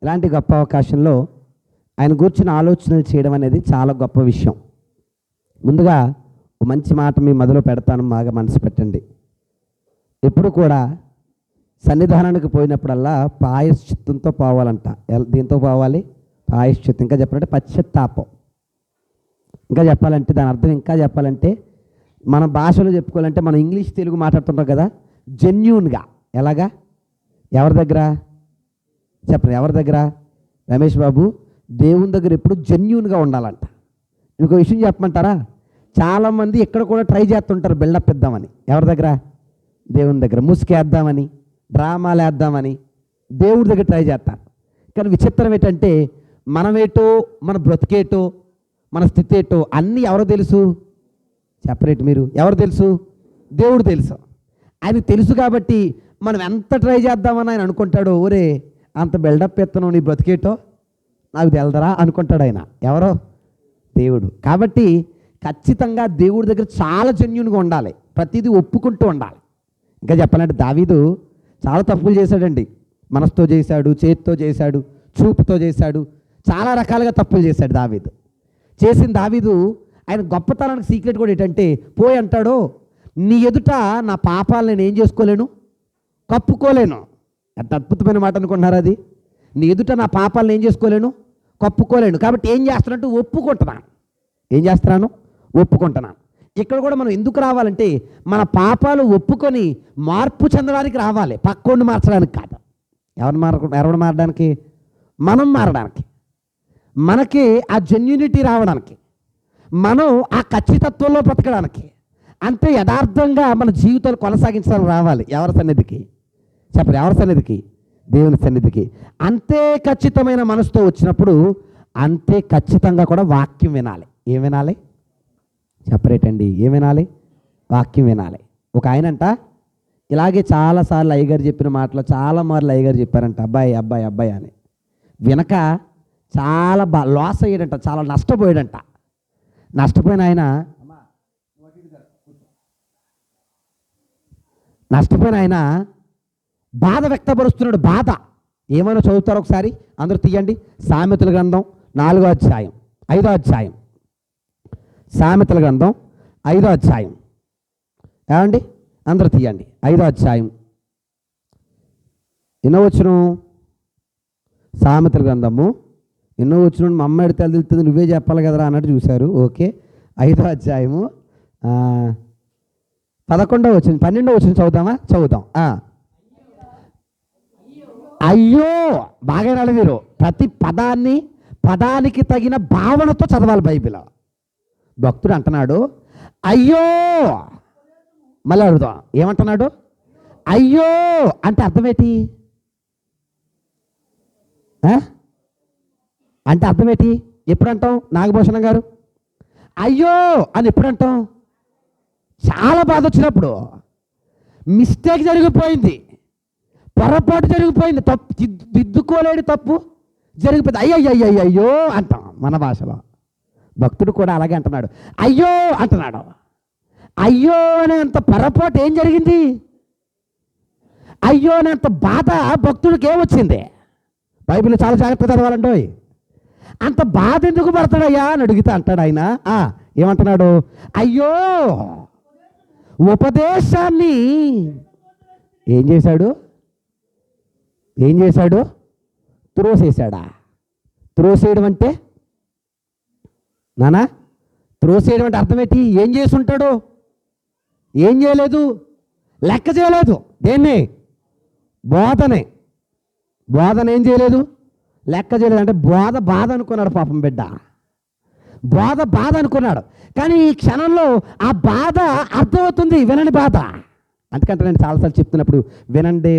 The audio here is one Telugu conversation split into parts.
ఇలాంటి గొప్ప అవకాశంలో ఆయన కూర్చుని ఆలోచనలు చేయడం అనేది చాలా గొప్ప విషయం. ముందుగా ఒక మంచి మాట మీ మొదలు పెడతాను, బాగా మనసు పెట్టండి. ఎప్పుడు కూడా సన్నిధానానికి పోయినప్పుడల్లా ప్రాయశ్చిత్తంతో పోవాలంట. దీంతో పోవాలి? ప్రాయశ్చిత్తం. ఇంకా చెప్పాలంటే పశ్చాత్తాపం. ఇంకా చెప్పాలంటే దాని అర్థం ఇంకా చెప్పాలంటే మన భాషలో చెప్పుకోవాలంటే మనం ఇంగ్లీష్ తెలుగు మాట్లాడుతుంటాం కదా, జెన్యూన్గా. ఎలాగా? ఎవరి దగ్గర చెప్పండి, ఎవరి దగ్గర? రమేష్ బాబు, దేవుని దగ్గర ఎప్పుడు జెన్యూన్గా ఉండాలంట. ఇంకో విషయం చెప్పమంటారా? చాలామంది ఇక్కడ కూడా ట్రై చేస్తుంటారు బిల్డప్ ఇద్దామని. ఎవరి దగ్గర? దేవుని దగ్గర. ముసుకేద్దామని, డ్రామాలు వేద్దామని దేవుడి దగ్గర ట్రై చేస్తారు. కానీ విచిత్రం ఏంటంటే మనమేటో, మన బ్రతికేటో, మన స్థితి ఏటో అన్నీ ఎవరో తెలుసు? చెప్పరేటు మీరు. ఎవరు తెలుసు? దేవుడు తెలుసు. ఆయనకు తెలుసు కాబట్టి మనం ఎంత ట్రై చేద్దామని ఆయన అనుకుంటాడో, ఓరే అంత బిల్డప్ ఎత్తను నీ బ్రతికేటో నాకు తెలదరా అనుకుంటాడు ఆయన. ఎవరో? దేవుడు. కాబట్టి ఖచ్చితంగా దేవుడి దగ్గర చాలా జెన్యూన్గా ఉండాలి, ప్రతిదీ ఒప్పుకుంటూ ఉండాలి. ఇంకా చెప్పాలంటే దావీదు చాలా తప్పులు చేశాడండి. మనసుతో చేశాడు, చేతితో చేశాడు, చూపుతో చేశాడు, చాలా రకాలుగా తప్పులు చేశాడు దావీదు. చేసిన దావీదు ఆయన గొప్పతనానికి సీక్రెట్ కూడా ఏంటంటే, పోయి అంటాడు, నీ ఎదుట నా పాపాలు నేను ఏం చేసుకోలేను, కప్పుకోలేను. ఎంత అద్భుతమైన మాట అనుకుంటున్నారు అది. నీ ఎదుట నా పాపాలను ఏం చేసుకోలేను, కప్పుకోలేను. కాబట్టి ఏం చేస్తానంటూ ఒప్పుకుంటున్నాను. ఏం చేస్తున్నాను? ఒప్పుకుంటున్నాను. ఇక్కడ కూడా మనం ఎందుకు రావాలంటే మన పాపాలు ఒప్పుకొని మార్పు చెందడానికి రావాలి, పక్కోడిని మార్చడానికి కాదు. ఎవరిని మారడానికి? మనం మారడానికి, మనకి ఆ జెన్యూనిటీ రావడానికి, మనం ఆ ఖచ్చితత్వంలో బ్రతకడానికి, అంతే యథార్థంగా మన జీవితాలు కొనసాగించడానికి రావాలి. ఎవరి సన్నిధికి? చెప్పరు. ఎవరి సన్నిధికి? దేవుని సన్నిధికి. అంతే ఖచ్చితమైన మనసుతో వచ్చినప్పుడు అంతే ఖచ్చితంగా కూడా వాక్యం వినాలి. ఏం వినాలి? చెప్పరేటండి, ఏం వినాలి? వాక్యం వినాలి. ఒక ఆయనంట ఇలాగే చాలాసార్లు అయ్యగారు చెప్పిన మాటలు చాలా మార్లు అయ్యగారు చెప్పారంట, అబ్బాయి అబ్బాయి అబ్బాయి అని. వినక చాలా లాస్ అయ్యాడంట, చాలా నష్టపోయాడంట. నష్టపోయిన ఆయన బాధ వ్యక్తపరుస్తున్నాడు. బాధ ఏమైనా చదువుతారో ఒకసారి అందరూ తీయండి. సామెతల గ్రంథం 4వ అధ్యాయం 5వ అధ్యాయం. సామెతల గ్రంథం 5వ అధ్యాయం ఏమండి, అందరూ తీయండి. 5వ అధ్యాయం ఎన్నో వచనం? సామెతల గ్రంథము ఎన్నో వచనం? మా అమ్మ ఎడితే తెలుస్తుంది, నువ్వే చెప్పాలి కదరా అన్నట్టు చూశారు. ఓకే, 5వ అధ్యాయము 11వ వచనం 12వ వచనం చదువుదామా? చదువుదాం. అయ్యో, బాగా రాలి మీరు. ప్రతి పదానికి తగిన భావనతో చదవాలి బైబిల్. భక్తుడు అంటున్నాడు అయ్యో. మళ్ళీ అడుగుదాం, ఏమంటున్నాడు? అయ్యో అంటే అర్థమేంటి? అంటే అర్థమేంటి? ఎప్పుడు అంటాం? నాగభూషణం గారు అయ్యో అని ఎప్పుడు అంటాం? చాలా బాధ వచ్చినప్పుడు, మిస్టేక్ జరిగిపోయింది, పొరపాటు జరిగిపోయింది, తప్పు దిద్దుకోలేని తప్పు జరిగిపోయింది, అయ్యో అంటాం మన భాషలో. భక్తుడు కూడా అలాగే అంటున్నాడు, అయ్యో అంటున్నాడు. అయ్యో అనేంత పొరపాటు ఏం జరిగింది? అయ్యో అనేంత బాధ భక్తుడికి ఏమొచ్చింది? బైబిల్ చాలా జాగ్రత్తగా చదవాలండి. అంత బాధ ఎందుకు పడతాడయ్యా అని అడిగితే అంటాడు ఆయన, ఏమంటున్నాడు? అయ్యో, ఉపదేశాన్ని ఏం చేశాడు? త్రోసేశాడా? త్రోసేయడం అంటే నానా, త్రోసేయడం అంటే అర్థం ఏంటి? ఏం చేసి ఉంటాడు? ఏం చేయలేదు, లెక్క చేయలేదు. దేన్ని? బోధన ఏం చేయలేదు, లెక్క చేయలేదు. అంటే బాధ అనుకున్నాడు పాపం బిడ్డ, బాధ అనుకున్నాడు. కానీ ఈ క్షణంలో ఆ బాధ అర్థమవుతుంది, వినని బాధ. అందుకంటే నేను చాలాసార్లు చెప్తున్నప్పుడు వినండి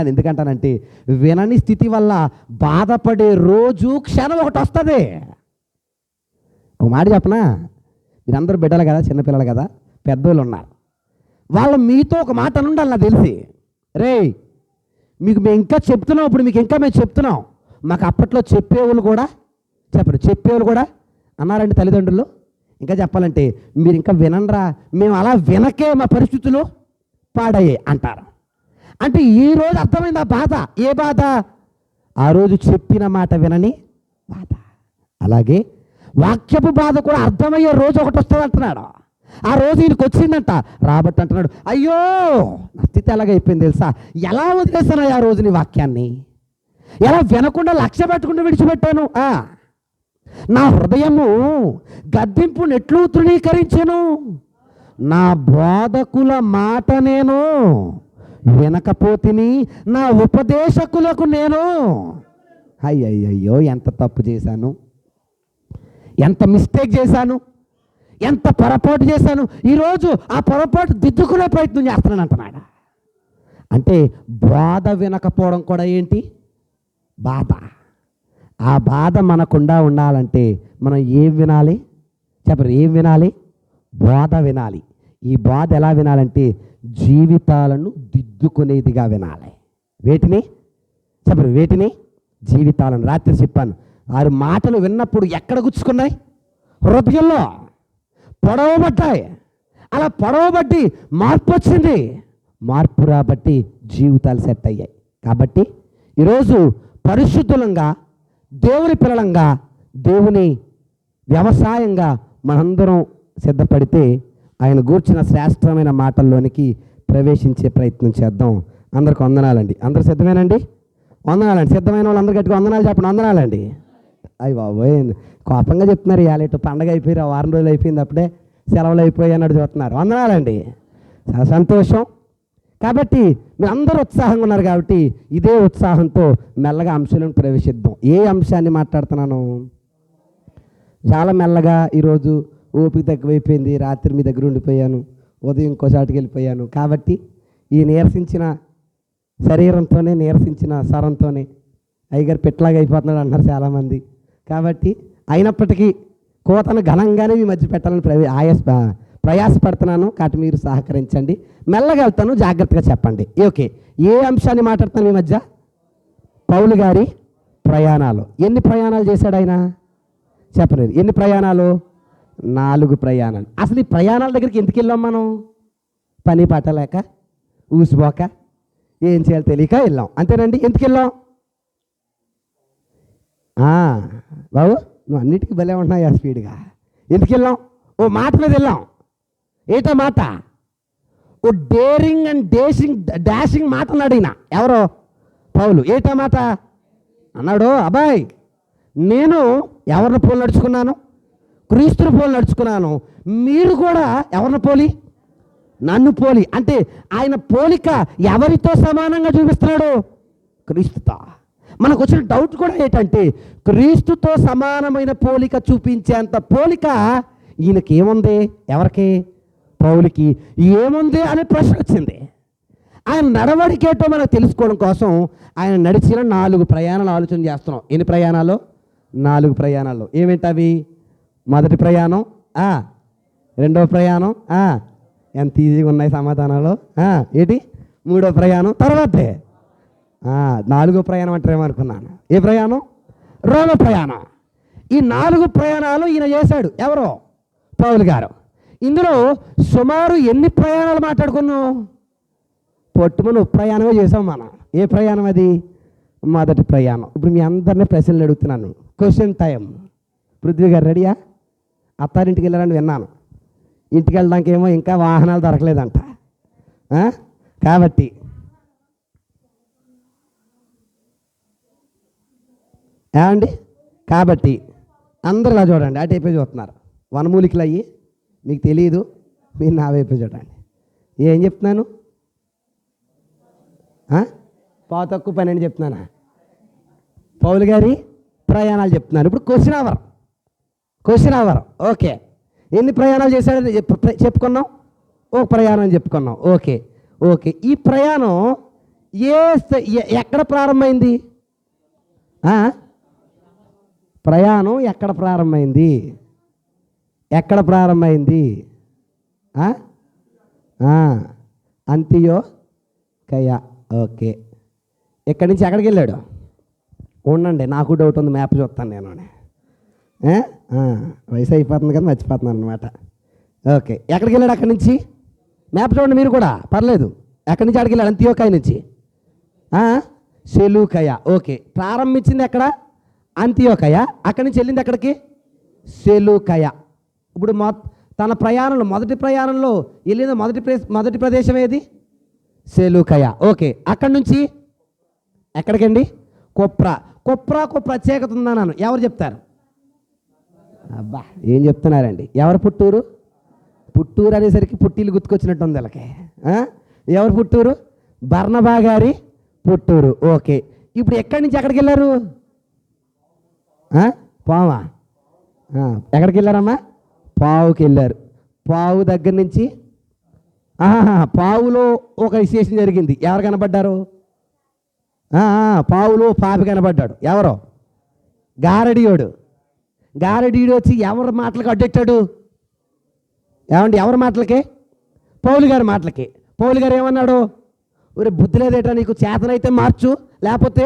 అని ఎందుకంటానంటే, వినని స్థితి వల్ల బాధపడే రోజు క్షణం ఒకటి వస్తుంది. ఒక మాట చెప్పనా, మీరందరూ బిడ్డలు కదా, చిన్నపిల్లలు కదా, పెద్దోళ్ళు ఉన్నారు. వాళ్ళు మీతో ఒక మాట అని ఉండాలి నాకు తెలిసి. రే, మీకు మేము ఇంకా చెప్తున్నాం, ఇప్పుడు మీకు ఇంకా మేము చెప్తున్నాం. మాకు అప్పట్లో చెప్పేవాళ్ళు కూడా అన్నారండి తల్లిదండ్రులు. ఇంకా చెప్పాలంటే మీరు ఇంకా వినరా, మేము అలా వినకే మా పరిస్థితులు పాడయ్యాయి అంటారు. అంటే ఈరోజు అర్థమైంది ఆ బాధ. ఏ బాధ? ఆ రోజు చెప్పిన మాట వినని బాధ. అలాగే వాక్యపు బాధ కూడా అర్థమయ్యే రోజు ఒకటి వస్తుంది అంటున్నాడు. ఆ రోజు ఈయనకు వచ్చిందంట, రాబట్టి అంటున్నాడు, అయ్యో నా స్థితి ఎలాగైపోయింది తెలుసా, ఎలా వదిలేసాను ఆ రోజు నీ వాక్యాన్ని, ఎలా వినకుండా లక్ష్య పెట్టుకుంటూ విడిచిపెట్టాను. నా హృదయము గద్దింపును ఎట్లు తృణీకరించాను, నా బోధకుల మాట నేను వినకపోతిని, నా ఉపదేశకులకు నేను అయ్యయ్యో ఎంత తప్పు చేశాను, ఎంత మిస్టేక్ చేశాను, ఎంత పొరపాటు చేశాను, ఈరోజు ఆ పొరపాటు దిద్దుకునే ప్రయత్నం చేస్తున్నాను అంటున్నాడు. అంటే బాధ వినకపోవడం కూడా ఏంటి, బాధ. ఆ బాధ మనకుండా ఉండాలంటే మనం ఏం వినాలి చెప్పరు, ఏం వినాలి, బాధ వినాలి. ఈ బాధ ఎలా వినాలంటే జీవితాలను దిద్దుకునేదిగా వినాలి. వేటిని చెప్పరు, వేటిని, జీవితాలను. రాత్రి చెప్పాను, 6 మాటలు విన్నప్పుడు ఎక్కడ గుచ్చుకున్నాయి, హృదయంలో పొడవబడ్డాయి. అలా పొడవబట్టి మార్పు వచ్చింది, మార్పు రాబట్టి జీవితాలు సెట్ అయ్యాయి. కాబట్టి ఈరోజు పరిశుద్ధులంగా, దేవుని పిల్లలంగా, దేవుని వ్యవసాయంగా మనందరం సిద్ధపడితే ఆయన గూర్చిన శ్రేష్టమైన మాటల్లోనికి ప్రవేశించే ప్రయత్నం చేద్దాం. అందరికి వందనాలండి. అందరు సిద్ధమేనండి? వందనాలండి. సిద్ధమైన వాళ్ళు అందరు గట్టిగా వందనాలు చెప్పండి. వందనాలండి. అయ్యి బాబోయ్, కోపంగా చెప్తున్నారు. ఇవాళ పండగ అయిపోయి 4 రోజులు అయిపోయింది, అప్పుడే సెలవులు అయిపోయి అన్నట్టు చూస్తున్నారు. వందనాలండి, చాలా సంతోషం. కాబట్టి మీరు అందరూ ఉత్సాహంగా ఉన్నారు కాబట్టి ఇదే ఉత్సాహంతో మెల్లగా అంశాలను ప్రవేశిద్దాం. ఏ అంశాన్ని మాట్లాడుతున్నాను, చాలా మెల్లగా. ఈరోజు ఓపిక తక్కువైపోయింది, రాత్రి మీ దగ్గర ఉండిపోయాను, ఉదయం ఇంకోసాటికి వెళ్ళిపోయాను. కాబట్టి ఈ నీరసించిన శరీరంతోనే, నీరసించిన స్వరంతోనే అయ్యగారు పెట్లాగా అయిపోతున్నాడు అంటున్నారు చాలామంది. కాబట్టి అయినప్పటికీ కోతను ఘనంగానే మీ మధ్య పెట్టాలని ప్రయాసపడుతున్నాను. కాబట్టి మీరు సహకరించండి. మెల్లగా వెళ్తాను, జాగ్రత్తగా చెప్పండి. ఓకే, ఏ అంశాన్ని మాట్లాడుతాను ఈ మధ్య? పౌలు గారి ప్రయాణాలు. ఎన్ని ప్రయాణాలు చేశాడు ఆయన చెప్పలేదు. ఎన్ని ప్రయాణాలు? 4 ప్రయాణాలు. అసలు ఈ ప్రయాణాల దగ్గరికి ఎందుకు వెళ్ళాం మనం? పని పట్టలేక, ఊసిపోక, ఏం చేయాలో తెలియక వెళ్ళాం, అంతేనండి. ఎందుకు వెళ్ళాం? బాబు నువ్వు అన్నిటికీ భలే ఉంటున్నావు స్పీడ్గా. ఎందుకు వెళ్ళాం? ఓ మాట మీద వెళ్ళాం. ఏటా మాట? ఓ డేరింగ్ అండ్ డాషింగ్ మాట అన్నాడు ఈయన. ఎవరో? పౌలు. ఏటా మాట అన్నాడు? అబ్బాయి, నేను ఎవరిని పోలి నడుచుకున్నాను? క్రీస్తుని పోలి నడుచుకున్నాను. మీరు కూడా ఎవరిని పోలి? నన్ను పోలి. అంటే ఆయన పోలిక ఎవరితో సమానంగా చూపిస్తున్నాడు? క్రీస్తుతో. మనకు వచ్చిన డౌట్ కూడా ఏంటంటే, క్రీస్తుతో సమానమైన పోలిక చూపించేంత పోలిక ఈయనకి ఏముంది? ఎవరికి? పౌలుకి ఏముంది అనే ప్రశ్న వచ్చింది. ఆయన నడవడికేటో మనకు తెలుసుకోవడం కోసం ఆయన నడిచిన 4 ప్రయాణాలు ఆలోచన చేస్తున్నాం. ఎన్ని ప్రయాణాలు? 4 ప్రయాణాలు. ఏమిటవి? మొదటి ప్రయాణం, రెండవ ప్రయాణం, ఎంత ఈజీగా ఉన్నాయి సమాధానాలు. ఏంటి? 3వ ప్రయాణం, తర్వాతే 4వ ప్రయాణం అంటారేమనుకున్నాను. ఏ ప్రయాణం? రోమ ప్రయాణం. ఈ 4 ప్రయాణాలు ఈయన చేశాడు. ఎవరో? పౌలు గారు. ఇందులో సుమారు ఎన్ని ప్రయాణాలు మాట్లాడుకున్నాం? పొట్టుమని ప్రయాణమే చేసాం మనం. ఏ ప్రయాణం అది? మొదటి ప్రయాణం. ఇప్పుడు మీ అందరినీ ప్రశ్నలు అడుగుతున్నాను. Question time. పృథ్వీ గారు రెడీయా? అత్తారింటికి వెళ్ళారని విన్నాను. ఇంటికి వెళ్ళడానికి ఏమో ఇంకా వాహనాలు దొరకలేదంట. కాబట్టి ఏమండి, కాబట్టి అందరూ ఇలా చూడండి. అటు వైపే చూస్తున్నారు. వనమూలికలు అయ్యి మీకు తెలియదు, మీరు నా వైపే చూడండి. ఏం చెప్తున్నాను? పావు తక్కువ 12 చెప్తున్నానా? పౌలు గారి ప్రయాణాలు చెప్తున్నాను. ఇప్పుడు క్వశ్చన్ అవర్. ఓకే, ఎన్ని ప్రయాణాలు చేశాడని చెప్పుకున్నాం? ఒక ప్రయాణం చెప్పుకున్నాం. ఓకే, ఈ ప్రయాణం ఎక్కడ ప్రారంభమైంది? ప్రయాణం ఎక్కడ ప్రారంభమైంది? ఎక్కడ ప్రారంభమైంది? అంతియోకయ. ఓకే, ఇక్కడి నుంచి ఎక్కడికి వెళ్ళాడు? ఉండండి, నాకు డౌట్ ఉంది, మ్యాప్ చూస్తాను నేను. వయసు అయిపోతుంది కదా, మర్చిపోతున్నాను అనమాట. ఓకే, ఎక్కడికి వెళ్ళాడు? అక్కడి నుంచి మ్యాప్ చూడండి మీరు కూడా, పర్లేదు. ఎక్కడి నుంచి అక్కడికి వెళ్ళాడు? అంత్యోకాయ నుంచి. సెలూకయ. ఓకే, ప్రారంభించింది ఎక్కడ? అంతియోకయ. అక్కడి నుంచి వెళ్ళింది ఎక్కడికి? సెలూకయ. ఇప్పుడు తన ప్రయాణంలో మొదటి ప్రయాణంలో వెళ్ళిన మొదటి ప్రదేశం ఏది? సెలూకయ. ఓకే, అక్కడి నుంచి ఎక్కడికండి? కుప్రా. కుప్రాకు ప్రత్యేకత ఉందన్నాను, ఎవరు చెప్తారు? అబ్బా, ఏం చెప్తున్నారండి? ఎవరు పుట్టూరు? పుట్టూరు అనేసరికి పుట్టిల్లు గుర్తుకొచ్చినట్టు ఉంది వీళ్ళకి. ఎవరు పుట్టూరు? బర్నబా గారి పుట్టూరు. ఓకే, ఇప్పుడు ఎక్కడి నుంచి ఎక్కడికి వెళ్ళారు? పావా. ఎక్కడికి వెళ్ళారమ్మా? పావుకి వెళ్ళారు. పావు దగ్గర నుంచి పావులో ఒక విశేషం జరిగింది. ఎవరు కనబడ్డారు? పావులో పాపి కనబడ్డాడు. ఎవరో? గారడీయోడు. గారడీయుడు వచ్చి ఎవరి మాటలకు అడ్డెట్టాడు? ఏమండి, ఎవరి మాటలకి? పౌలు గారి మాటలకి. పౌలు గారు ఏమన్నాడు? ఒరే, బుద్ధి లేదేటా నీకు? చేతనైతే మార్చు, లేకపోతే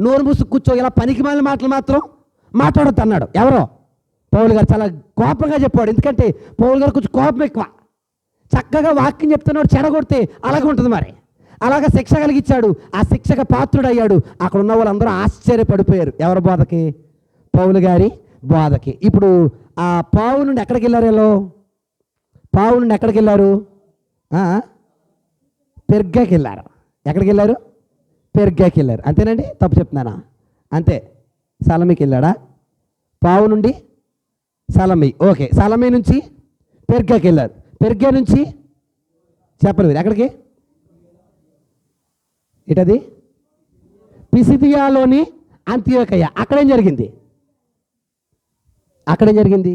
నోరు మూసు కూర్చో, ఇలా పనికి మాలిన మాటలు మాత్రం మాట్లాడొద్దు అన్నాడు. ఎవరో? పౌలు గారు. చాలా కోపంగా చెప్పాడు. ఎందుకంటే పౌలు గారు కొంచెం కోపం ఎక్కువ. చక్కగా వాక్యం చెప్తున్నాడు, చెడగొడితే అలాగే ఉంటుంది. మరి అలాగా శిక్ష కలిగించాడు. ఆ శిక్షకు పాత్రుడయ్యాడు. అక్కడ ఉన్న వాళ్ళందరూ ఆశ్చర్యపడిపోయారు. ఎవరి బోధకి? పౌలు గారి బోధకి. ఇప్పుడు ఆ పావు నుండి ఎక్కడికి వెళ్ళారు వీళ్ళు? పావు నుండి ఎక్కడికి వెళ్ళారు? పెర్గాకి వెళ్ళారు. ఎక్కడికి వెళ్ళారు? పెర్గాకి వెళ్ళారు. అంతేనండి? తప్పు చెప్తున్నానా? అంతే. సలమికి వెళ్ళాడా? పావు నుండి సలమి. ఓకే, సలమి నుంచి పెర్గాకి వెళ్ళారు. పెర్గా నుంచి చెప్పండి మీరు ఎక్కడికి? ఇటది పిసిదియాలోని అంతియోకయ. అక్కడేం జరిగింది? అక్కడేం జరిగింది?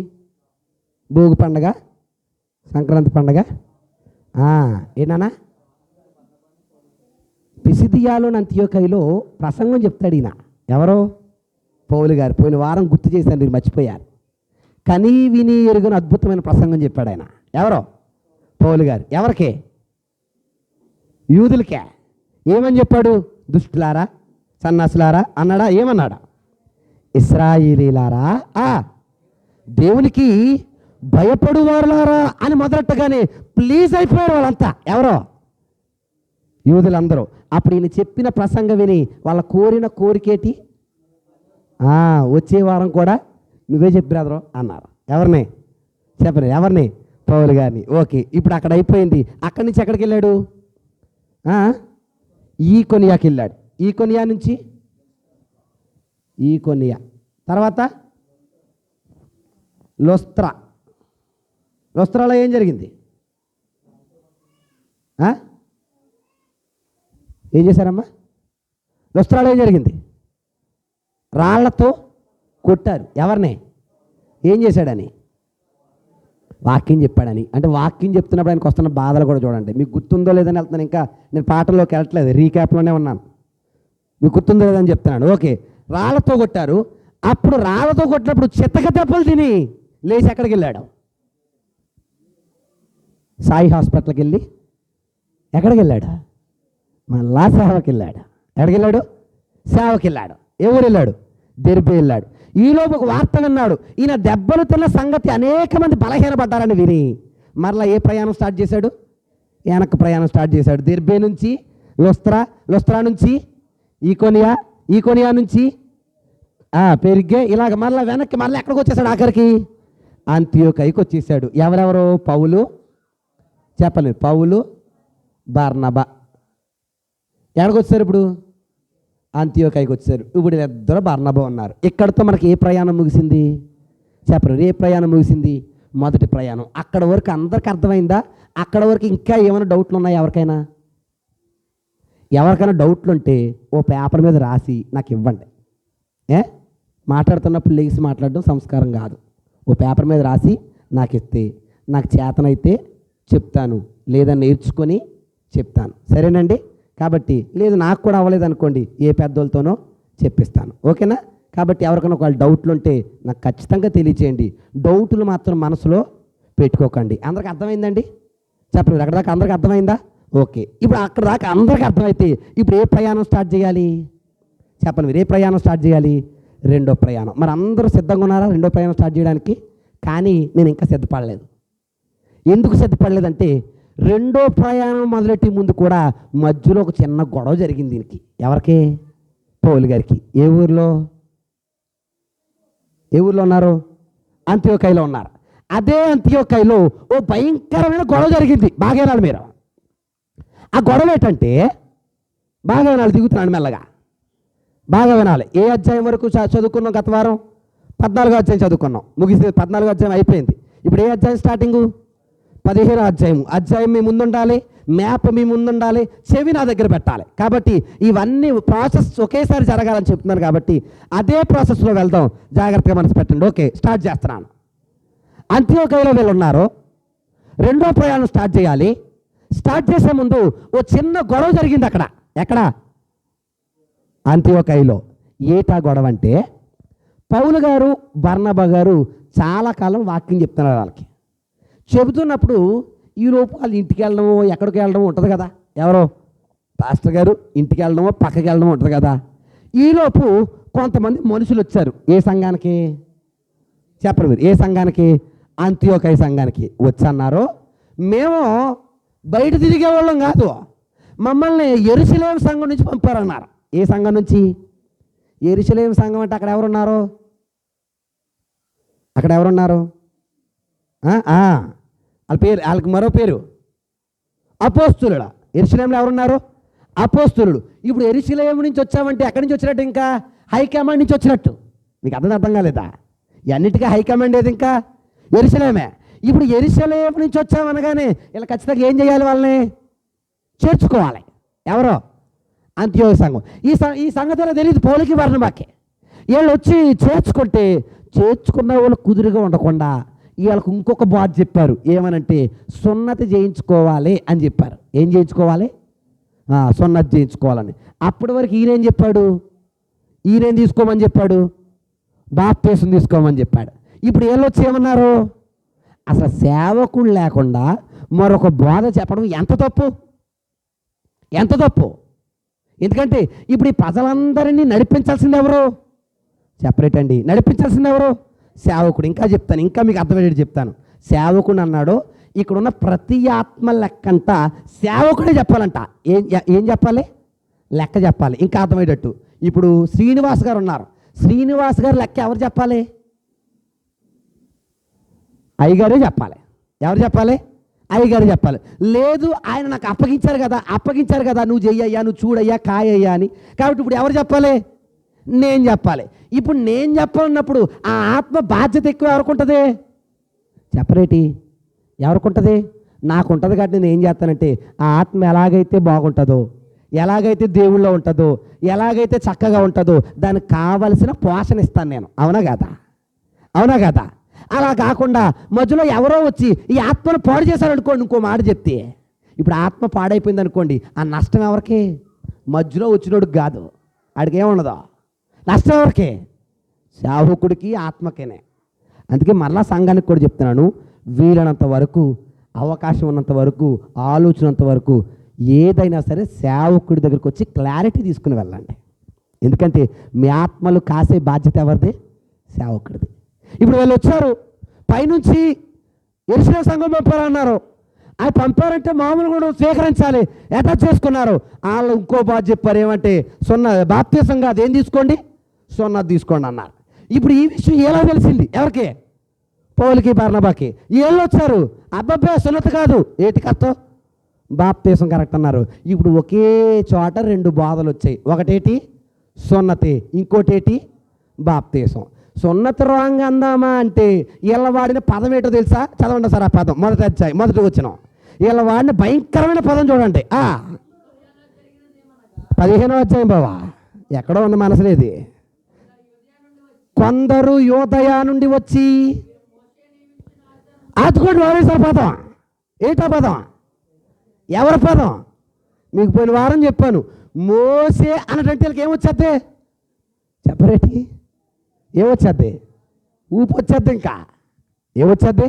భోగి పండగ, సంక్రాంతి పండగ. ఏనా? పిసిదియాలోని అంతియోకయలో ప్రసంగం చెప్తాడు ఈయన. ఎవరో? పౌలు గారు. పోయిన వారం గుర్తు చేశాను, మీరు మర్చిపోయారు. కనీ విని ఎరుగని అద్భుతమైన ప్రసంగం చెప్పాడు ఆయన. ఎవరో? పౌలు గారు. ఎవరికే? యూదులకే. ఏమని చెప్పాడు? దుష్టులారా, సన్నాసులారా అన్నాడా? ఏమన్నాడా? ఇశ్రాయేలీలారా, దేవునికి భయపడువారులారా అని మొదలెట్టగానే ప్లీజ్ అయిపోయారు వాళ్ళంతా. ఎవరో? యూదులందరూ. అప్పుడు ఈయన చెప్పిన ప్రసంగం విని వాళ్ళ కోరిన కోరికేటి? వచ్చే వారం కూడా నువ్వే చెప్పి బ్రదరు అన్నారు. ఎవరిని? చెప్పరు. ఎవరిని? పౌలు గారిని. ఓకే, ఇప్పుడు అక్కడ అయిపోయింది. అక్కడి నుంచి ఎక్కడికి వెళ్ళాడు? ఈకొనియాకి వెళ్ళాడు. ఈకొనియా నుంచి ఈకొనియా తర్వాత లొస్త్రా. లొస్త్రాలో ఏం జరిగింది? ఏం చేశారమ్మా? లొస్త్రాలో ఏం జరిగింది? రాళ్లతో కొట్టారు. ఎవరిని? ఏం చేశాడని? వాక్యం చెప్పాడని. అంటే వాక్యం చెప్తున్నప్పుడు ఆయనకు వస్తున్న బాధలు కూడా చూడండి. మీకు గుర్తుందో లేదని వెళ్తున్నాను. ఇంకా నేను పాటల్లోకి వెళ్ళట్లేదు, రీక్యాప్లోనే ఉన్నాను. మీకు గుర్తుందో లేదని చెప్తున్నాను. ఓకే, రాళ్లతో కొట్టారు. అప్పుడు రాళ్లతో కొట్టినప్పుడు చిత్తక దెబ్బలు తిని లేచి ఎక్కడికి వెళ్ళాడు? సాయి హాస్పిటల్కి వెళ్ళి ఎక్కడికి వెళ్ళాడు? మళ్ళా సేవకి వెళ్ళాడు. ఎక్కడికి వెళ్ళాడు? సేవకి వెళ్ళాడు. ఎవరు వెళ్ళాడు? దెర్బే వెళ్ళాడు. ఈలోపు ఒక వార్త విన్నాడు. ఈయన దెబ్బలు తిన్న సంగతి అనేక మంది బలహీనపడ్డారని విని మరలా ఏ ప్రయాణం స్టార్ట్ చేశాడు? వెనక్కి ప్రయాణం స్టార్ట్ చేశాడు. దెర్బే నుంచి లొస్త్రా నుంచి ఈకొనియా నుంచి పెరిగే ఇలాగ మళ్ళీ వెనక్కి మళ్ళీ ఎక్కడికి వచ్చేసాడు? ఆఖరికి అంతియోకయకి వచ్చేసాడు. ఎవరెవరు? పౌలు, చెప్పలేదు, పౌలు, బర్నబా. ఎక్కడికి వచ్చారు ఇప్పుడు? అంతియోకయకి వచ్చారు. ఇప్పుడు ఇద్దరు బర్నబా ఉన్నారు. ఇక్కడితో మనకి ఏ ప్రయాణం ముగిసింది? చెప్పరు. ఏ ప్రయాణం ముగిసింది? మొదటి ప్రయాణం. అక్కడ వరకు అందరికి అర్థమైందా? అక్కడ వరకు ఇంకా ఏమైనా డౌట్లు ఉన్నాయా ఎవరికైనా? ఎవరికైనా డౌట్లు ఉంటే ఓ పేపర్ మీద రాసి నాకు ఇవ్వండి. మాట్లాడుతున్నప్పుడు లేచి మాట్లాడడం సంస్కారం కాదు. ఓ పేపర్ మీద రాసి నాకు ఇస్తే నాకు చేతనైతే చెప్తాను, లేదా నేర్చుకొని చెప్తాను. సరేనండి? కాబట్టి లేదు నాకు కూడా అవ్వలేదు అనుకోండి, ఏ పెద్దోళ్ళతోనో చెప్పిస్తాను. ఓకేనా? కాబట్టి ఎవరికైనా ఒకవేళ డౌట్లు ఉంటే నాకు ఖచ్చితంగా తెలియచేయండి. డౌట్లు మాత్రం మనసులో పెట్టుకోకండి. అందరికి అర్థమైందండి? చెప్పండి. అక్కడ దాకా అందరికి అర్థమైందా? ఓకే, ఇప్పుడు అక్కడ దాకా అందరికి అర్థమైతే ఇప్పుడు ఏ ప్రయాణం స్టార్ట్ చేయాలి? చెప్పండి. మీరు ఏ ప్రయాణం స్టార్ట్ చేయాలి? రెండో ప్రయాణం. మరి అందరూ సిద్ధంగా ఉన్నారా రెండో ప్రయాణం స్టార్ట్ చేయడానికి? కానీ నేను ఇంకా సిద్ధపడలేదు. ఎందుకు సిద్ధపడలేదంటే రెండో ప్రయాణం మొదలెట్టి ముందు కూడా మధ్యలో ఒక చిన్న గొడవ జరిగింది దీనికి. ఎవరికి? పౌలు గారికి. ఏ ఊర్లో ఉన్నారు? అంత్యోకయలో ఉన్నారు. అదే అంత్యోకయలో ఓ భయంకరమైన గొడవ జరిగింది. బాగా వినాలి మీరు. ఆ గొడవ ఏంటంటే, బాగా వినాలి, దిగుతున్నాను మెల్లగా, బాగా వినాలి. ఏ అధ్యాయం వరకు చదువుకున్నాం? గత వారం 14వ అధ్యాయం చదువుకున్నాం, ముగిసి 14వ అధ్యాయం అయిపోయింది. ఇప్పుడు ఏ అధ్యాయం స్టార్టింగు? 15వ అధ్యాయం. అధ్యాయం మీ ముందుండాలి, మ్యాప్ మీ ముందుండాలి, చెవి నా దగ్గర పెట్టాలి. కాబట్టి ఇవన్నీ ప్రాసెస్ ఒకేసారి జరగాలని చెప్తున్నాను. కాబట్టి అదే ప్రాసెస్లో వెళ్దాం, జాగ్రత్తగా మనసు పెట్టండి. ఓకే, స్టార్ట్ చేస్తున్నాను. అంత్యోకయలో వీళ్ళు ఉన్నారు. రెండో ప్రయాణం స్టార్ట్ చేయాలి. స్టార్ట్ చేసే ముందు ఓ చిన్న గొడవ జరిగింది అక్కడ. ఎక్కడ? అంత్యోకయలో. ఏటా గొడవ అంటే, పౌలు గారు బర్నబా గారు చాలా కాలం వాక్యం చెప్తున్నారు. వాళ్ళకి చెబుతున్నప్పుడు ఈలోపు వాళ్ళు ఇంటికి వెళ్ళడమో ఎక్కడికి వెళ్ళడమో ఉంటుంది కదా. ఎవరో పాస్టర్ గారు ఇంటికి వెళ్ళడమో పక్కకి వెళ్ళడమో ఉంటుంది కదా. ఈలోపు కొంతమంది మనుషులు వచ్చారు. ఏ సంఘానికి చెప్పరు మీరు? ఏ సంఘానికి? అంత్యోకయ సంఘానికి వచ్చన్నారు. మేము బయట తిరిగే వాళ్ళం కాదు, మమ్మల్ని యెరూషలేము సంఘం నుంచి పంపారన్నారు. ఏ సంఘం నుంచి? యెరూషలేము సంఘం అంటే అక్కడ ఎవరున్నారు? వాళ్ళ పేరు, వాళ్ళకి మరో పేరు అపోస్తులుడు. యెరూషలేములో ఎవరున్నారు? అపోస్తులుడు. ఇప్పుడు యెరూషలేము నుంచి వచ్చామంటే ఎక్కడి నుంచి వచ్చినట్టు? ఇంకా హైకమాండ్ నుంచి వచ్చినట్టు. మీకు అర్థం కాలేదా? అన్నిటికీ హైకమాండ్ ఏది? ఇంకా యెరూషలేమే. ఇప్పుడు యెరూషలేము నుంచి వచ్చామనగానే ఇలా ఖచ్చితంగా ఏం చేయాలి? వాళ్ళని చేర్చుకోవాలి. ఎవరో అంత్యోకయ సంఘం. ఈ సంగతిలో తెలియదు పౌలుకి బర్నబాకి. వీళ్ళు వచ్చి చేర్చుకున్న వాళ్ళు కుదురుగా ఉండకుండా వీళ్ళకు ఇంకొక బాధ చెప్పారు. ఏమనంటే సున్నతి చేయించుకోవాలి అని చెప్పారు. ఏం చేయించుకోవాలి? సున్నతి చేయించుకోవాలని. అప్పటి వరకు ఈయనేం చెప్పాడు? ఈయనేం తీసుకోమని చెప్పాడు? బాప్తీసం తీసుకోమని చెప్పాడు. ఇప్పుడు వీళ్ళు వచ్చి ఏమన్నారు? అసలు సేవకుడు లేకుండా మరొక బోధ చెప్పడం ఎంత తప్పు? ఎందుకంటే ఇప్పుడు ఈ ప్రజలందరినీ నడిపించాల్సింది ఎవరు? చెప్పరేటండి, నడిపించాల్సింది ఎవరు? సేవకుడు. ఇంకా చెప్తాను, ఇంకా మీకు అర్థమయ్యేది చెప్తాను. సేవకుడు అన్నాడు. ఇక్కడున్న ప్రతి ఆత్మ లెక్కంట సేవకుడే చెప్పాలంట. ఏం చెప్పాలి? లెక్క చెప్పాలి. ఇంకా అర్థమయ్యేటట్టు, ఇప్పుడు శ్రీనివాస్ గారు ఉన్నారు. శ్రీనివాస్ గారు లెక్క ఎవరు చెప్పాలి? అయ్యగారే చెప్పాలి. ఎవరు చెప్పాలి? అయ్యగారు చెప్పాలి. లేదు, ఆయన నాకు అప్పగించారు కదా, నువ్వు చెయ్యయ్యా, నువ్వు చూడయ్యా, కాయ్యా అని. కాబట్టి ఇప్పుడు ఎవరు చెప్పాలి? నేను చెప్పాలి. ఇప్పుడు నేను చెప్పాలన్నప్పుడు ఆ ఆత్మ బాధ్యత ఎక్కువ ఎవరికి ఉంటుంది? చెప్పరేటి? ఎవరికి ఉంటుంది? నాకు ఉంటుంది. కాబట్టి నేను ఏం చేస్తానంటే ఆ ఆత్మ ఎలాగైతే బాగుంటుందో, ఎలాగైతే దేవుళ్ళో ఉంటుందో, ఎలాగైతే చక్కగా ఉంటుందో దానికి కావలసిన పోషణ ఇస్తాను నేను. అవునా కదా? అలా కాకుండా మధ్యలో ఎవరో వచ్చి ఈ ఆత్మను పాడు చేశారనుకోండి, ఇంకో మాట చెప్తే, ఇప్పుడు ఆత్మ పాడైపోయింది అనుకోండి, ఆ నష్టం ఎవరికి? మధ్యలో వచ్చినోడికి కాదు, ఆడికి ఏముండదు. నష్టం ఎవరికి? సేవకుడికి, ఆత్మకేనే. అందుకే మరలా సంఘానికి కూడా చెప్తున్నాను, వీలైనంత వరకు, అవకాశం ఉన్నంత వరకు, ఆలోచనంత వరకు ఏదైనా సరే సేవకుడి దగ్గరికి వచ్చి క్లారిటీ తీసుకుని వెళ్ళండి. ఎందుకంటే మీ ఆత్మలు కాసే బాధ్యత ఎవరిది? సేవకుడిది. ఇప్పుడు వీళ్ళు వచ్చారు, పైనుంచి యెరూషలేము సంఘం పంపారన్నారు. అది పంపారంటే మామూలు కూడా స్వీకరించాలి. అటాచ్ చేసుకున్నారు. వాళ్ళు ఇంకో బాధ చెప్పారు. ఏమంటే బాప్తీసం కాదు, ఏం తీసుకోండి? సున్నతి తీసుకోండి అన్నారు. ఇప్పుడు ఈ విషయం ఎలా తెలిసింది? ఎవరికి? పౌలుకి బర్నబాకి. వీళ్ళు వచ్చారు, అబ్బాబ్బే సున్నతి కాదు, ఏటి కష్టం? బాప్తీసం కరెక్ట్ అన్నారు. ఇప్పుడు ఒకే చోట రెండు బోధలు వచ్చాయి. ఒకటేటి సున్నతి, ఇంకోటేటి బాప్తీసం. సున్నతి రాంగ్ అందామా అంటే వీళ్ళ వాడిన పదం ఏంటో తెలుసా? చదవండి సార్ ఆ పదం. మొదటి వచ్చిన వీళ్ళ వాడిన భయంకరమైన పదం చూడండి. 15వ అధ్యాయం బావా, ఎక్కడో ఉంది మనసులేది. కొందరు యూదయ నుండి వచ్చి, అతుకోండి వారేసారు పదం. ఏంటా పదం? ఎవరి పదం? మీకు పోయిన వారం చెప్పాను. మోసే అన్నటువంటి వీళ్ళకి ఏమొచ్చేద్ది? చెప్పరేటి? ఏమొచ్చేద్ది? ఊపు వచ్చేద్ది. ఇంకా ఏమొచ్చేద్ది?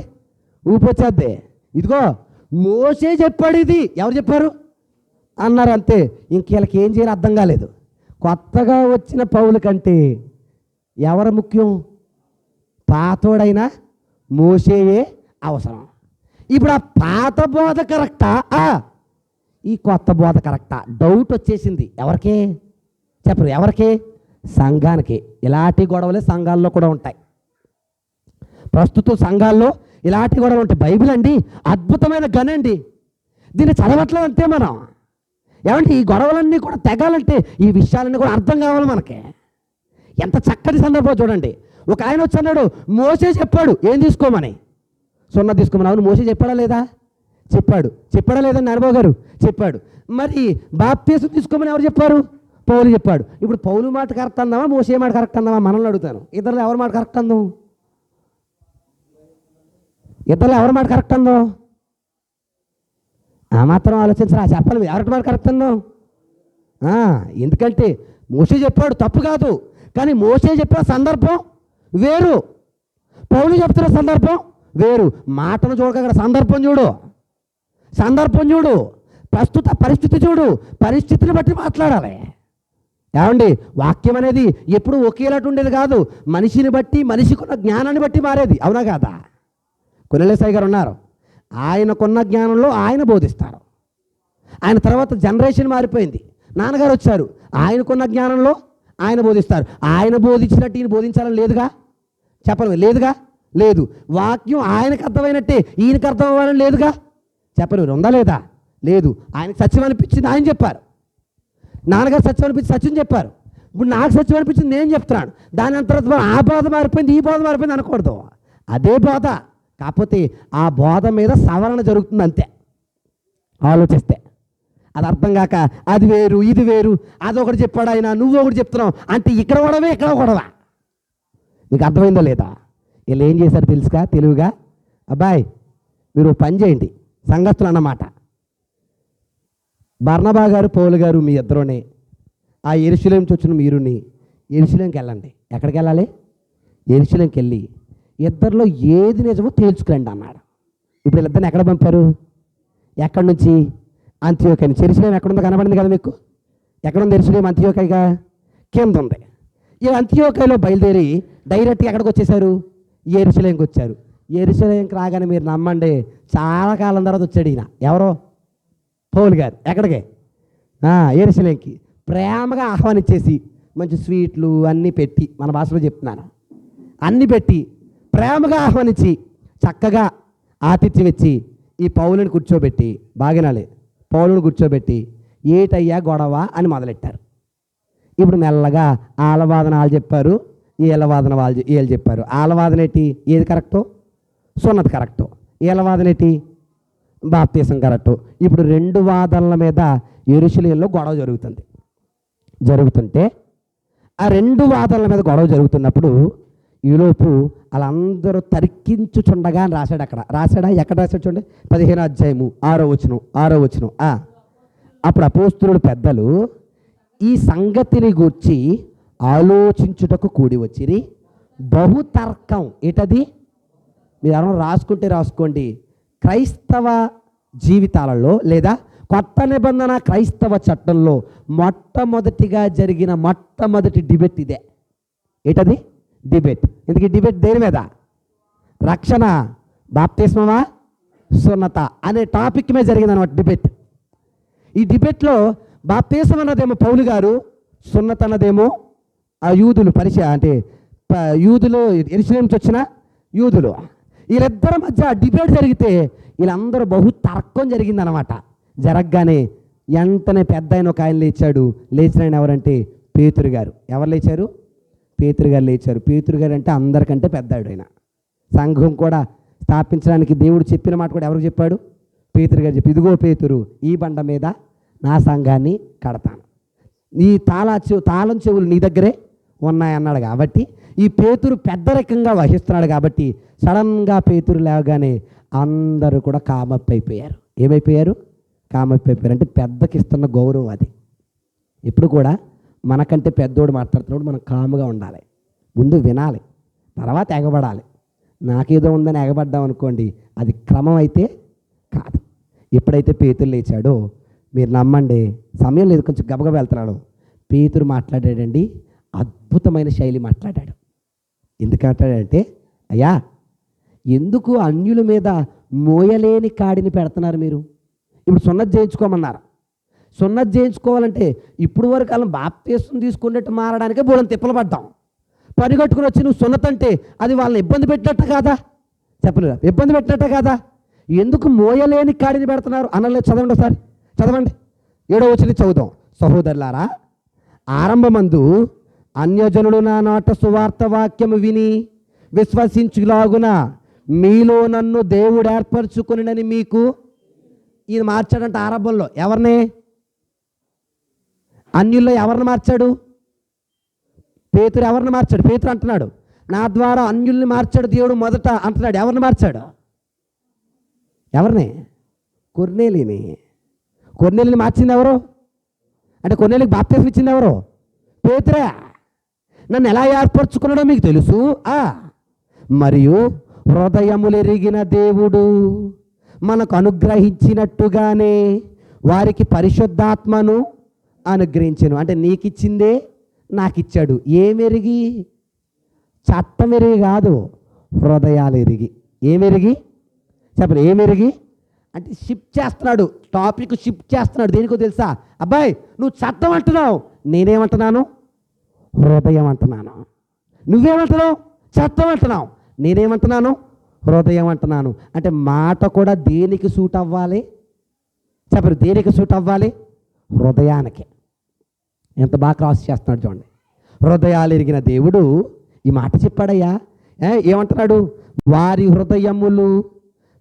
ఊపు వచ్చేద్ది. ఇదిగో మోసే చెప్పాడు, ఇది ఎవరు చెప్పారు అన్నారు. అంతే. ఇంక వీళ్ళకి ఏం చేయాలో అర్థం కాలేదు. కొత్తగా వచ్చిన పౌలు కంటే ఎవరు ముఖ్యం? పాతోడైనా మోసేయే అవసరం. ఇప్పుడు ఆ పాత బోధ కరెక్టా, ఈ కొత్త బోధ కరెక్టా? డౌట్ వచ్చేసింది. ఎవరికి? చెప్పరు. ఎవరికి? సంఘానికి. ఇలాంటి గొడవలే సంఘాల్లో కూడా ఉంటాయి. ప్రస్తుత సంఘాల్లో ఇలాంటి గొడవలు ఉంటాయి. బైబిల్ అండి అద్భుతమైన గనండి, దీన్ని చదవట్లేదు అంతే మనం. ఏమంటే ఈ గొడవలన్నీ కూడా తెగాలంటే ఈ విషయాలన్నీ కూడా అర్థం కావాలి మనకి. ఎంత చక్కటి సందర్భం చూడండి. ఒక ఆయన వచ్చి అన్నాడు, మోసే చెప్పాడు ఏం తీసుకోమని, సున్నా తీసుకోమని. అవును, మోసే చెప్పాడా లేదా? చెప్పాడు. చెప్పాడా లేదండి అనుభవ్ గారు? చెప్పాడు. మరి బాప్తీసం తీసుకోమని ఎవరు చెప్పారు? పౌలు చెప్పాడు. ఇప్పుడు పౌలు మాట కరెక్ట్ అందామా, మోసే మాట కరెక్ట్ అందామా? మనల్ని అడుగుతాను. ఇద్దరు ఎవరి మాట కరెక్ట్ అందాం? ఇద్దరు ఎవరి మాట కరెక్ట్ అందాం? ఆ మాత్రం ఆలోచించరా, చెప్పాలి మీరు ఎవరి మాట కరెక్ట్ అందాం. ఎందుకంటే మోసే చెప్పాడు, తప్పు కాదు. కానీ మోసే చెప్పిన సందర్భం వేరు, పౌలు చెప్తున్న సందర్భం వేరు. మాటను చూడక అక్కడ సందర్భం చూడు, సందర్భం చూడు, ప్రస్తుత పరిస్థితి చూడు, పరిస్థితిని బట్టి మాట్లాడాలి. ఏమండి వాక్యం అనేది ఎప్పుడు ఒకేలాంటి ఉండేది కాదు, మనిషిని బట్టి, మనిషికున్న జ్ఞానాన్ని బట్టి మారేది. అవునా కాదా? కొనలేసాయి గారు ఉన్నారు, ఆయనకున్న జ్ఞానంలో ఆయన బోధిస్తారు. ఆయన తర్వాత జనరేషన్ మారిపోయింది, నాన్నగారు వచ్చారు, ఆయనకున్న జ్ఞానంలో ఆయన బోధిస్తారు. ఆయన బోధించినట్టు ఈయన బోధించాలని లేదుగా, చెప్పను లేదుగా, లేదు. వాక్యం ఆయనకు అర్థమైనట్టే ఈయనకు అర్థం అవ్వాలని లేదుగా, చెప్పను ఉందా లేదా? లేదు. ఆయనకు సత్యం అనిపించింది ఆయన చెప్పారు, నాన్నగారు సత్యం అనిపించి సత్యం చెప్పారు. ఇప్పుడు నాకు సత్యం అనిపించింది నేను చెప్తున్నాను. దాని తర్వాత ఆ బోధ మారిపోయింది, ఈ బోధ మారిపోయింది అనకూడదు. అదే బోధ, కాకపోతే ఆ బోధ మీద సవరణ జరుగుతుంది అంతే. ఆలోచిస్తే అది అర్థం కాక అది వేరు ఇది వేరు, అదొకటి చెప్పాడు ఆయన, నువ్వు ఒకటి చెప్తున్నావు అంటే ఇక్కడ గొడవే ఇక్కడ గొడవ. మీకు అర్థమైందో లేదా? వీళ్ళు ఏం చేశారు తెలుసుగా తెలివిగా, అబ్బాయి మీరు పని చేయండి సంఘస్థులు అన్నమాట. బర్నబా గారు పౌలు గారు మీ ఇద్దరునే ఆ యెరూషలేముకి వచ్చిన మీరుని యెరూషలేముకి వెళ్ళండి. ఎక్కడికి వెళ్ళాలి? యెరూషలేముకి వెళ్ళి ఇద్దరిలో ఏది నిజమో తేల్చుకురండి అన్నాడు. ఇప్పుడు వీళ్ళిద్దరిని ఎక్కడ పంపారు? ఎక్కడి నుంచి? అంత్యోకయ. యెరూషలేము ఎక్కడుందో కనబడింది కదా మీకు? ఎక్కడుంది యెరూషలేము? అంత్యోకయగా కింద ఉంది. ఈ అంత్యోకయలో బయలుదేరి డైరెక్ట్గా ఎక్కడికి వచ్చేసారు? యెరూషలేముకి వచ్చారు. యెరూషలేముకి రాగానే మీరు నమ్మండి చాలా కాలం తర్వాత వచ్చాడు ఈయన. ఎవరో? పౌలు గారు. ఎక్కడికి? యెరూషలేముకి ప్రేమగా ఆహ్వానించేసి మంచి స్వీట్లు అన్నీ పెట్టి, మన భాషలో చెప్తున్నాను, అన్నీ పెట్టి ప్రేమగా ఆహ్వానించి చక్కగా ఆతిథ్యం ఇచ్చి ఈ పౌలుని కూర్చోబెట్టి, బాగినాలి పౌలుని కూర్చోబెట్టి ఏటయ్యా గొడవ అని మొదలెట్టారు. ఇప్పుడు మెల్లగా ఆలవాదన వాళ్ళు చెప్పారు, ఏలవాదన వీళ్ళు చెప్పారు. ఆలవాదన ఏంటి? ఏది కరెక్టో? సున్నతి కరెక్టో. ఏలవాదన ఏంటి? Baptism correct. ఇప్పుడు రెండు వాదనల మీద యెరూషలేములో గొడవ జరుగుతుంటే ఆ రెండు వాదనల మీద గొడవ జరుగుతున్నప్పుడు ఈలోపు వాళ్ళందరూ తర్కించుచుండగా అని రాశాడు. అక్కడ రాశాడా? ఎక్కడ రాశాడు చూడండి, 15వ అధ్యాయము 6వ వచనం. అప్పుడు అపోస్తలుడు పెద్దలు ఈ సంగతిని గూర్చి ఆలోచించుటకు కూడి వచ్చిరి. బహుతర్కం. ఏంటది? మీరు ఎవరైనా రాసుకుంటే రాసుకోండి. క్రైస్తవ జీవితాలలో లేదా కొత్త నిబంధన క్రైస్తవ చట్టంలో మొట్టమొదటిగా జరిగిన మొట్టమొదటి డిబేట్ ఇదే. ఏంటది? డిబేట్. ఎందుకు డిబేట్? దేని మీద? రక్షణ, బాప్తిస్మమా, సున్నత అనే టాపిక్ మీద జరిగింది అనమాట డిబేట్. ఈ డిబేట్లో బాప్తిస్మం అన్నదేమో పౌలు గారు, సున్నత అన్నదేమో ఆ యూదులు అంటే యూదులు యెరూషలేము నుంచి వచ్చిన యూదులు. వీళ్ళిద్దరి మధ్య డిబేట్ జరిగితే వీళ్ళందరూ బహు తర్కం జరిగిందనమాట. జరగగానే వెంటనే పెద్ద ఆయన ఒక ఆయన లేచాడు. లేచిన ఆయన ఎవరంటే పేతురు గారు. ఎవరు లేచారు? పేతురు గారు లేచారు. పేతురు గారు అంటే అందరికంటే పెద్దాడు ఆయన. సంఘం కూడా స్థాపించడానికి దేవుడు చెప్పిన మాట కూడా ఎవరికి చెప్పాడు? పేతురు గారు చెప్పి, ఇదిగో పేతురు, ఈ బండ మీద నా సంఘాన్ని కడతాను, నీ తాళం చెవులు నీ దగ్గరే ఉన్నాయన్నాడు. కాబట్టి ఈ పేతురు పెద్దరికంగా వహిస్తున్నాడు. కాబట్టి సడన్గా పేతురు లేవగానే అందరూ కూడా కామప్ అయిపోయారు. ఏమైపోయారు? కామప్ అయిపోయారు. అంటే పెద్దకి ఇస్తున్న గౌరవం అది. ఇప్పుడు కూడా మనకంటే పెద్దోడు మాట్లాడుతున్నప్పుడు మనం కాముగా ఉండాలి. ముందు వినాలి, తర్వాత ఎగబడాలి. నాకేదో ఉందని ఎగబడ్డాం అనుకోండి, అది క్రమం అయితే కాదు. ఎప్పుడైతే పేతురు లేచాడో మీరు నమ్మండి, సమయం లేదు, కొంచెం గబగబ వెళ్తున్నాడు. పేతురు మాట్లాడాడండి, అద్భుతమైన శైలి మాట్లాడాడు. ఎందుకు మాట్లాడాడంటే, అయ్యా ఎందుకు అన్యుల మీద మోయలేని కాడిని పెడుతున్నారు మీరు? ఇప్పుడు సున్నతి చేయించుకోమన్నారు. సున్నతి చేయించుకోవాలంటే ఇప్పుడు వరకు అలా బాప్తీసం తీసుకున్నట్టు మారడానికే బోళ్ళని తిప్పలు పడ్డాం. పని కట్టుకుని వచ్చి నువ్వు సున్నతి అంటే అది వాళ్ళని ఇబ్బంది పెట్టినట్టు కాదా? చెప్పలేదా? ఇబ్బంది పెట్టినట్టు కాదా? ఎందుకు మోయలేని కాడిని పెడుతున్నారు అనలేదు. చదవండి ఒకసారి, చదవండి. 7వ వచనం చదువుదాం. సహోదరులారా, ఆరంభమందు అన్యజనులు నా నాట సువార్త వాక్యము విని విశ్వసించులాగున మీలో నన్ను దేవుడు ఏర్పరచుకునినని మీకు ఈయన మార్చాడంట. ఆరంభంలో ఎవరిని? అన్యుల్లో ఎవరిని మార్చాడు? పేతురు ఎవరిని మార్చాడు? పేతురు అంటున్నాడు, నా ద్వారా అన్యుల్ని మార్చాడు దేవుడు మొదట అంటున్నాడు. ఎవరిని మార్చాడు? ఎవరిని? కొర్నేలిని. కొర్నేలిని మార్చింది ఎవరు? అంటే కొర్నేలికి బాప్తిసం ఇచ్చింది ఎవరు? పేతురే. నన్ను ఎలా ఏర్పరచుకున్నాడో మీకు తెలుసు. మరియు హృదయములెరిగిన దేవుడు మనకు అనుగ్రహించినట్టుగానే వారికి పరిశుద్ధాత్మను అనుగ్రహించను. అంటే నీకు ఇచ్చిందే నాకు ఇచ్చాడు. ఏమెరిగి? చట్టం ఎరిగి కాదు, హృదయాలు ఎరిగి. ఏమెరిగి? చెప్పండి. ఏమెరిగి అంటే షిఫ్ట్ చేస్తున్నాడు, టాపిక్ షిఫ్ట్ చేస్తున్నాడు. దేనికో తెలుసా? అబ్బాయి నువ్వు చట్టం అంటున్నావు, నేనేమంటున్నాను? హృదయం అంటున్నాను. నువ్వేమంటున్నావు? చట్టం అంటున్నావు. నేనేమంటున్నాను? హృదయం అంటున్నాను. అంటే మాట కూడా దేనికి సూట్ అవ్వాలి? చెప్పండి. దేనికి సూట్ అవ్వాలి? హృదయానికి. ఎంత బాగా క్రాస్ చేస్తున్నాడు చూడండి. హృదయాలు ఎరిగిన దేవుడు ఈ మాట చెప్పాడయ్యా. ఏమంటున్నాడు? వారి హృదయములు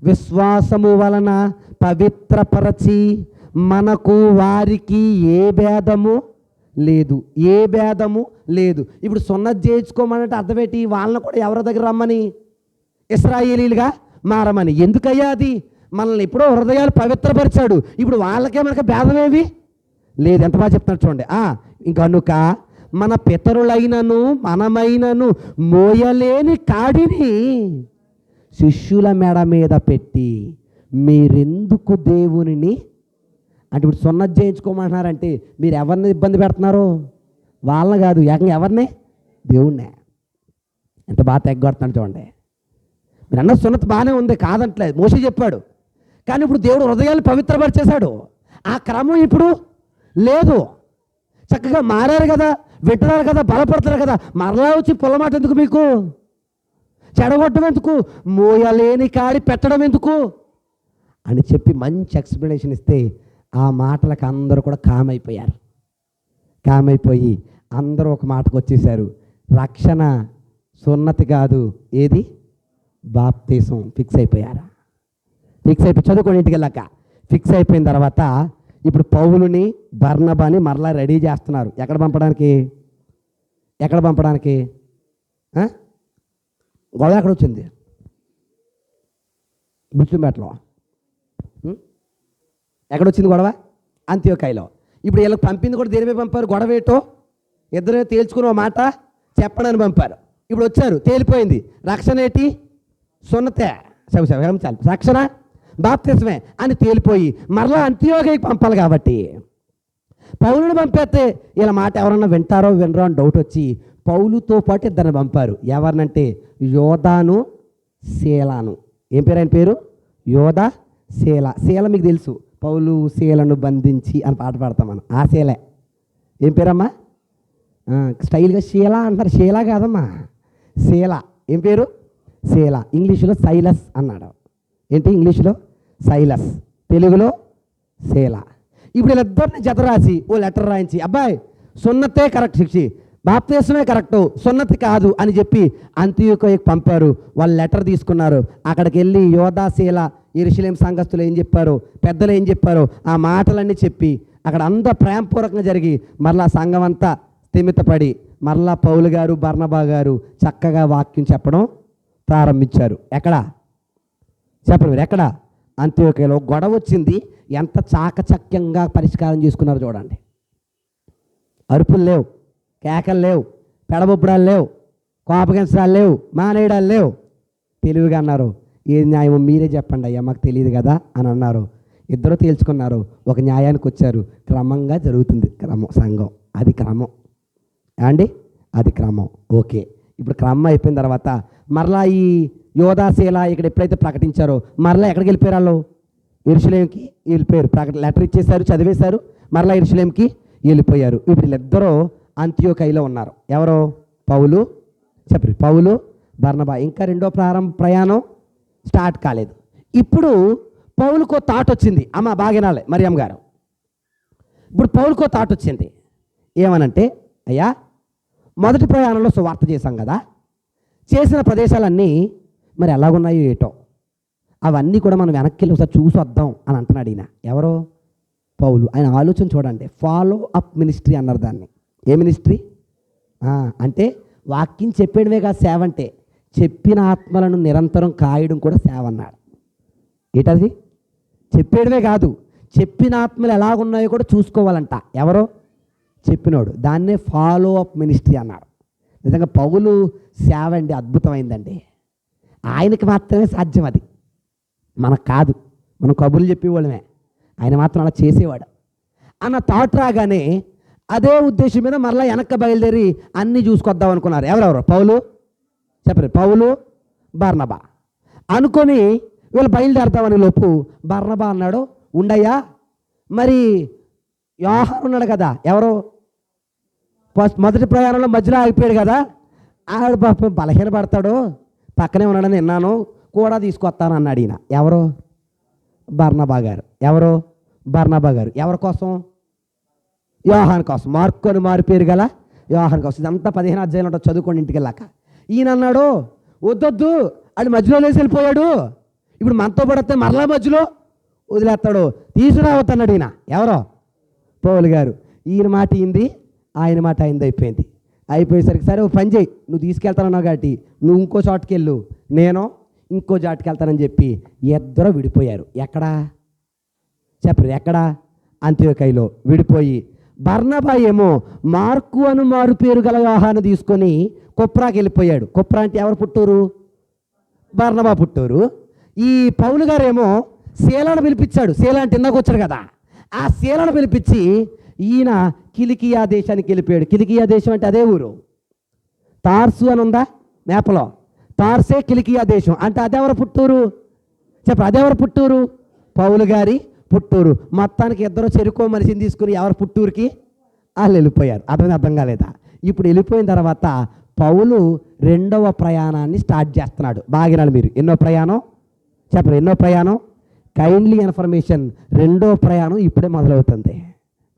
విశ్వాసము వలన పవిత్రపరచి మనకు వారికి ఏ భేదము లేదు. ఏ భేదము లేదు. ఇప్పుడు సున్నతి చేయించుకోమనంటే అర్థమేంటి? వాళ్ళని కూడా ఎవరి దగ్గర రమ్మని? ఇశ్రాయేలీలుగా మారమని. ఎందుకయ్యా అది? మనల్ని ఎప్పుడో హృదయాలు పవిత్రపరిచాడు. ఇప్పుడు వాళ్ళకే మనకి భేదమేవి లేదు. ఎంత బాగా చెప్తున్నాడు చూడండి. కనుక మన పితరులైనను మనమైనను మోయలేని కాడిని శిష్యుల మెడ మీద పెట్టి మీరెందుకు దేవునిని అంటే ఇప్పుడు సున్నతి చేయించుకోమంటున్నారంటే మీరు ఎవరిని ఇబ్బంది పెడుతున్నారు? వాళ్ళని కాదు, ఏకంగా ఎవరిని? దేవుణ్ణే. ఎంత బాగా తెగ్గొడుతున్నాడు చూడండి. మీరు అన్న సున్నతి బాగానే ఉంది, కాదంటలేదు, మోషే చెప్పాడు. కానీ ఇప్పుడు దేవుడు హృదయాలు పవిత్రపరిచేశాడు. ఆ క్రమం ఇప్పుడు లేదు. చక్కగా మారారు కదా, వింటున్నారు కదా, బలపడుతున్నారు కదా, మరలా వచ్చి పొలమాట ఎందుకు? మీకు చెడగొట్టడం ఎందుకు? మోయలేని కాడి పెట్టడం ఎందుకు అని చెప్పి మంచి ఎక్స్ప్లెనేషన్ ఇస్తే ఆ మాటలకు అందరూ కూడా కామైపోయారు. కామైపోయి అందరూ ఒక మాటకు వచ్చేసారు. రక్షణ సున్నతి కాదు, ఏది? బాప్తీసం. ఫిక్స్ అయిపోయారు. ఫిక్స్ అయిపోయి చదువుకోండి ఇంటికి వెళ్ళాక. ఫిక్స్ అయిపోయిన తర్వాత ఇప్పుడు పౌలుని బర్నబాని మరలా రెడీ చేస్తున్నారు. ఎక్కడ పంపడానికి? ఎక్కడ పంపడానికి? గొడవ ఎక్కడ వచ్చింది? బిచ్చుంపేటలో. ఎక్కడొచ్చింది గొడవ? అంత్యోకాయలో. ఇప్పుడు వీళ్ళకి పంపింది కూడా దేని మీద పంపారు? గొడవ ఏటో ఇద్దరు తేల్చుకుని ఒక మాట చెప్పడని పంపారు. ఇప్పుడు వచ్చారు, తేలిపోయింది. రక్షణ ఏంటి? సున్నతే. చాలు, రక్షణ బాప్తిస్మే అని తేలిపోయి మరలా అంత్యోకాయకి పంపాలి. కాబట్టి పౌలుని పంపేస్తే ఇలా మాట ఎవరన్నా వింటారో వినరో అని డౌట్ వచ్చి పౌలుతో పాటు ఇద్దరిని పంపారు. ఎవరినంటే యోధాను శీలాను. ఏం పేరు ఆయన పేరు? యోధా శీల. శీల మీకు తెలుసు, పౌలు శీలను బంధించి అని పాట పాడతాం మనం. ఆ శీలే. ఏం పేరమ్మా? స్టైల్గా శీల అంటారు. శీల కాదమ్మా, శీల. ఏం పేరు? శీల. ఇంగ్లీషులో సైలస్ అన్నాడు. ఏంటి ఇంగ్లీషులో? సైలస్. తెలుగులో శీల. ఇప్పుడు వీళ్ళిద్దరిని జత రాసి ఓ లెటర్ రాయించి, అబ్బాయి సున్నతే కరెక్ట్ శిక్షి, బాప్తిస్మే కరెక్టు, సున్నతి కాదు అని చెప్పి అంత్యోకాయకి పంపారు. వాళ్ళు లెటర్ తీసుకున్నారు. అక్కడికి వెళ్ళి యోధాశీల యెరూషలేము సంఘస్థులు ఏం చెప్పారు, పెద్దలు ఏం చెప్పారు, ఆ మాటలన్నీ చెప్పి అక్కడ అంత ప్రేమపూర్వకంగా జరిగి మరలా సంఘం అంతా స్థిమితపడి మరలా పౌలు గారు బర్నబా గారు చక్కగా వాక్యం చెప్పడం ప్రారంభించారు. ఎక్కడ? చెప్పండి మీరు. ఎక్కడ? అంత్యోకాయలో. గొడవ వచ్చింది, ఎంత చాకచక్యంగా పరిష్కారం చేసుకున్నారు చూడండి. అరుపులు లేవు, కేకలు లేవు, పెడబొబ్బడాలు లేవు, కోపగించడాలు లేవు, మానేయడాలు లేవు. తెలివిగా అన్నారు, ఏది న్యాయమో మీరే చెప్పండి అయ్యా, మాకు తెలియదు కదా అని అన్నారు. ఇద్దరు తేల్చుకున్నారు, ఒక న్యాయానికి వచ్చారు. క్రమంగా జరుగుతుంది సంఘం. అది క్రమం అండి, అది క్రమం. ఓకే. ఇప్పుడు క్రమం అయిపోయిన తర్వాత మరలా ఈ యోధాశీల ఇక్కడ ఎప్పుడైతే ప్రకటించారో మరలా ఎక్కడికి వెళ్ళిపోయారు? వాళ్ళు యెరూషలేముకి వెళ్ళిపోయారు. లెటర్ ఇచ్చేశారు, చదివేశారు. మరలా యెరూషలేంకి వెళ్ళిపోయారు. ఇప్పుడు వీళ్ళిద్దరూ అంతియోకయలో ఉన్నారు. ఎవరో? పౌలు, చెప్పండి, పౌలు, బర్నబా. ఇంకా రెండో ప్రయాణం స్టార్ట్ కాలేదు. ఇప్పుడు పౌలుకో థాట్ వచ్చింది. అమ్మ బాగినాలే మరియమ్మ గారు. ఇప్పుడు పౌలుకో థాట్ వచ్చింది. ఏమనంటే, అయ్యా మొదటి ప్రయాణంలో సువార్త చేశాం కదా, చేసిన ప్రదేశాలన్నీ మరి ఎలాగున్నాయో ఏటో, అవన్నీ కూడా మనం వెనక్కి వెళ్ళి ఒకసారి చూసి వద్దాం అని అంటున్నాడు ఈయన. ఎవరో? పౌలు. ఆయన ఆలోచన చూడండి. ఫాలో అప్ మినిస్ట్రీ అన్నారు దాన్ని. ఏ మినిస్ట్రీ అంటే వాక్యం చెప్పేయడమే కాదు సేవ అంటే, చెప్పిన ఆత్మలను నిరంతరం కాయడం కూడా సేవ అన్నాడు. ఏంటది? చెప్పేయడమే కాదు, చెప్పిన ఆత్మలు ఎలాగున్నాయో కూడా చూసుకోవాలంట. ఎవరో? చెప్పినోడు. దాన్నే ఫాలో అప్ మినిస్ట్రీ అన్నారు. నిజంగా పౌలు సేవ అండి అద్భుతమైందండి. ఆయనకి మాత్రమే సాధ్యం అది, మనకు కాదు. మనం కబుర్లు చెప్పేవాళ్ళమే, ఆయన మాత్రం అలా చేసేవాడు అన్న థాట్ రాగానే అదే ఉద్దేశం మీద మరలా వెనక్కి బయలుదేరి అన్నీ చూసుకొద్దాం అనుకున్నారు. ఎవరెవరు? పౌలు, చెప్పరు, పౌలు, బర్నబా అనుకొని వీళ్ళు బయలుదేరుతామని లోపు బర్నబా అన్నాడు, ఉండయ్యా మరి యోహాను ఉన్నాడు కదా, ఎవరో ఫస్ట్ మొదటి ప్రయాణంలో మధ్యలో ఆగిపోయాడు కదా, ఆవిడ పాపం బలహీన పడతాడు, పక్కనే ఉన్నాడని విన్నాను, కూడా తీసుకొస్తాను అన్నాడు ఈయన. ఎవరో? బర్నబా గారు. ఎవరో? బర్నబా గారు. ఎవరి కోసం? యోహాను కోసం. మార్కు అని మారు పేరు గల యోహాను కోసం. ఇదంతా 15 అధ్యాయాలు ఉంటుంది, చదువుకోండి ఇంటికి వెళ్ళాక. ఈయన అన్నాడు, వద్దొద్దు, అది మధ్యలో లేసి వెళ్ళిపోయాడు, ఇప్పుడు మనతో పడితే మరలా మధ్యలో వదిలేస్తాడు, తీసుకురావద్దన్నాడు ఈయన. ఎవరో? పౌలు గారు. ఈయన మాట అయింది, ఆయన మాట అయింది. అయిపోయేసరికి సరే ఓ పని చేయి, నువ్వు తీసుకెళ్తానన్నావు కాబట్టి నువ్వు ఇంకో చోటుకి వెళ్ళు, నేను ఇంకో చాటుకి వెళ్తానని చెప్పి ఇద్దరు విడిపోయారు. ఎక్కడా? చెప్పరు, ఎక్కడా? అంత్యోకయలో విడిపోయి బర్నబా ఏమో మార్కు అను మారు పేరు గల యోహాను తీసుకొని కుప్రాకి వెళ్ళిపోయాడు. కుప్రా అంటే ఎవరు పుట్టూరు? బర్నబా పుట్టూరు. ఈ పౌలు గారేమో శీలను పిలిపించాడు. శీల అంటే ఇందాక వచ్చాడు కదా, ఆ శీలను పిలిపించి ఈయన కిలికియా దేశానికి వెళ్ళిపోయాడు. కిలికియా దేశం అంటే అదే ఊరు. తార్సు అని ఉందా మేపలో? తార్సే కిలికియా దేశం అంటే అదెవరు పుట్టూరు? చెప్పరు, అదెవరు పుట్టూరు? పౌలు గారి పుట్టూరు. మొత్తానికి ఇద్దరు చెరుకో మనిషిని తీసుకుని ఎవరు పుట్టూరుకి వాళ్ళు వెళ్ళిపోయారు. అర్థం కాలేదా? ఇప్పుడు వెళ్ళిపోయిన తర్వాత పౌలు రెండవ ప్రయాణాన్ని స్టార్ట్ చేస్తున్నాడు. బాగినాడు మీరు. ఎన్నో ప్రయాణం? చెప్పరు, ఎన్నో ప్రయాణం? కైండ్లీ ఇన్ఫర్మేషన్, రెండో ప్రయాణం ఇప్పుడే మొదలవుతుంది.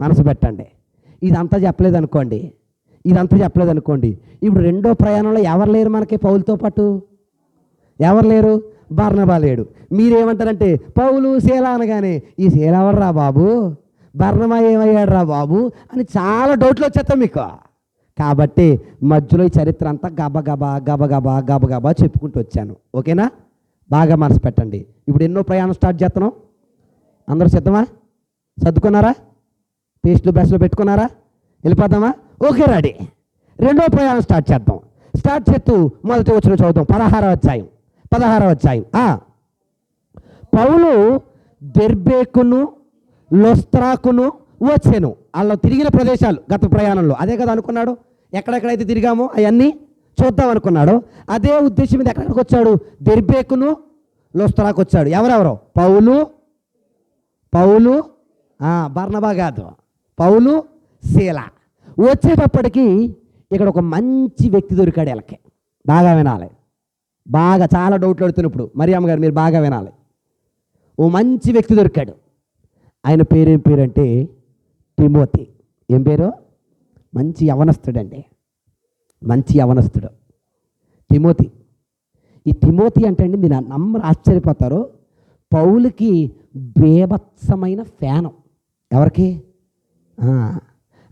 మనసు పెట్టండి. ఇదంతా చెప్పలేదు అనుకోండి, ఇప్పుడు రెండో ప్రయాణంలో ఎవరు లేరు మనకి పౌలుతో పాటు? ఎవరు లేరు? బర్నబా లేడు. మీరేమంటారంటే పౌలు శీల అనగానే ఈ శీల ఎవర్రా బాబు, బర్నబా ఏమయ్యాడు రా బాబు అని చాలా డౌట్లు వచ్చేస్తాం మీకు. కాబట్టి మధ్యలో ఈ చరిత్ర అంతా గబగబా చెప్పుకుంటూ వచ్చాను. ఓకేనా? బాగా మనసు పెట్టండి. ఇప్పుడు ఎన్నో ప్రయాణం స్టార్ట్ చేస్తున్నాం. అందరూ సిద్ధమా? సర్దుకున్నారా? పేస్ట్లు బ్రష్లు పెట్టుకున్నారా? వెళ్ళిపోతామా? Okay, ready. రెండో ప్రయాణం స్టార్ట్ చేద్దాం. స్టార్ట్ చేస్తూ మొదటి వచ్చిన చదువుతాం. 16వ అధ్యాయం. పౌలు దెర్బేకును లొస్త్రాకును వచ్చాను. వాళ్ళు తిరిగిన ప్రదేశాలు గత ప్రయాణంలో అదే కదా అనుకున్నాడు. ఎక్కడెక్కడైతే తిరిగామో అవన్నీ చూద్దాం అనుకున్నాడు. అదే ఉద్దేశం మీద ఎక్కడికి వచ్చాడు? దెర్బేకును లొస్త్రాకు వచ్చాడు. ఎవరెవరో? పౌలు, బర్నబా కాదు, పౌలు, శీల. వచ్చేటప్పటికి ఇక్కడ ఒక మంచి వ్యక్తి దొరికాడు. వీళ్ళకి బాగా వినాలి, బాగా చాలా డౌట్లు అడుగుతున్నప్పుడు మరియమ్మ గారు మీరు బాగా వినాలి. ఓ మంచి వ్యక్తి దొరికాడు. ఆయన పేరేం పేరు అంటే తిమోతి. ఏం పేరు? మంచి యవనస్తుడు తిమోతి. ఈ తిమోతి అంటే అండి మీరు నమ్మరు, ఆశ్చర్యపోతారు, పౌలుకి బేభత్సమైన ఫ్యాను. ఎవరికి?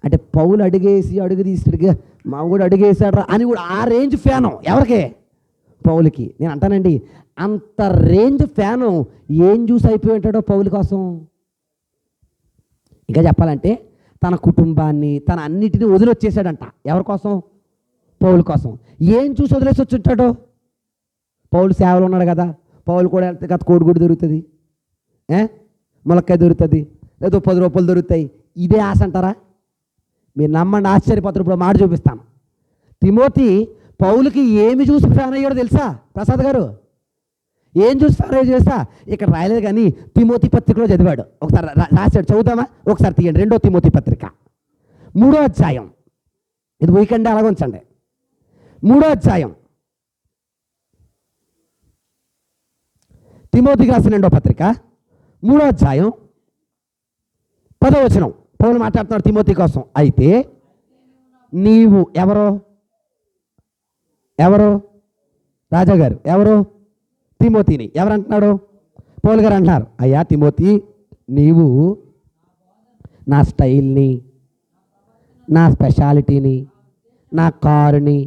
అంటే పౌలు అడుగు తీసి మా కూడా అడుగేశాడు అని కూడా ఆ రేంజ్ ఫ్యాను. ఎవరికి? పౌలుకి. నేను అంటానండి, అంత రేంజ్ ఫ్యాను ఏం చూసి అయిపోయి ఉంటాడో పౌలు కోసం. ఇంకా చెప్పాలంటే తన కుటుంబాన్ని, తన అన్నిటినీ వదిలొచ్చేసాడంట. ఎవరి కోసం? పౌలు కోసం. ఏం చూసి వదిలేసి వచ్చి ఉంటాడో? పౌలు సేవలో ఉన్నాడు కదా, పౌలు కూడా వెళ్తే కదా కోడిగుడ్డు దొరుకుతుంది, ములక్కాయ దొరుకుతుంది, లేదో 10 రూపాయలు దొరుకుతాయి. ఇదే ఆశ అంటారా? మీరు నమ్మండి, ఆశ్చర్యపోతారు. ఇప్పుడు మాట చూపిస్తాను. తిమోతి పౌలుకి ఏమి చూసి ఫ్యాన్ అయ్యాడో తెలుసా ప్రసాద్ గారు? ఏం చూసి ఫేవరైట్ చేస్తా ఇక్కడ రాయలేదు కానీ తిమోతి పత్రికలో చదివాడు. ఒకసారి రాశాడు, చదువుతామా? ఒకసారి తీయండి. 2వ తిమోతి పత్రిక 3వ అధ్యాయం. ఇది వీకెండ్ అలాగ ఉంచండి. 3వ అధ్యాయం తిమోతికి రాసిన 2వ పత్రిక 3వ అధ్యాయం 10వ వచనం. పౌలు మాట్లాడుతున్నాడు తిమోతి కోసం. అయితే నీవు ఎవరు రాజాగారు ఎవరు? తిమోతిని. ఎవరంటున్నాడు? పౌలు గారు అంటున్నారు, అయ్యా తిమోతి, నీవు నా స్టైల్ని, నా స్పెషాలిటీని, నా కారుని,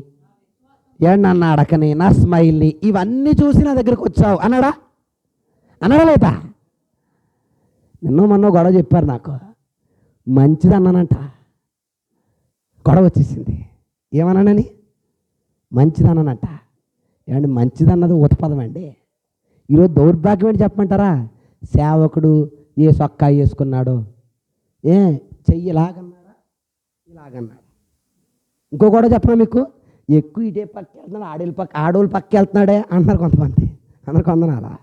నా నడకని, నా స్మైల్ని ఇవన్నీ చూసి నా దగ్గరకు వచ్చావు అన్నాడా లేదా? నిన్నో మొన్న గొడవ చెప్పారు నాకు. మంచిది అన్నానంట, గొడవ వచ్చేసింది. ఏమన్నానని? మంచిది అన్నానంట. ఏమండి మంచిది అన్నది ఉత్పదం అండి. ఈరోజు దౌర్భాగ్యం ఏంటి చెప్పమంటారా? సేవకుడు ఏ సొక్కా వేసుకున్నాడు, చెయ్యి ఇలాగన్నాడా, ఇలాగన్నాడు. ఇంకో గొడవ చెప్పనా మీకు? ఎక్కువ ఇటే పక్క వెళ్తున్నాడు, ఆడోళ్ళు పక్క వెళ్తున్నాడే అంటున్నారు కొంతమంది. అందరు కొందనాలా?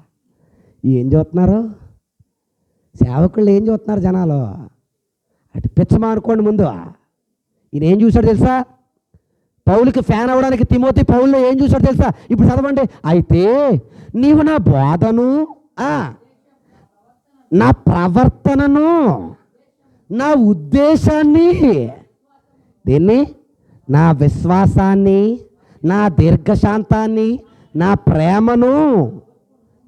ఏం చూస్తున్నారు సేవకుళ్ళు? ఏం చూస్తున్నారు జనాలు? అటు పిచ్చమా అనుకోండి. ముందు ఈయన ఏం చూశాడు తెలుసా? పౌలుకి ఫ్యాన్ అవ్వడానికి తిమోతి పౌల్లో ఏం చూశాడు తెలుసా? ఇప్పుడు చదవండి. అయితే నీవు నా బోధను, నా ప్రవర్తనను, నా ఉద్దేశాన్ని, దీన్ని నా విశ్వాసాన్ని, నా దీర్ఘశాంతాన్ని, నా ప్రేమను,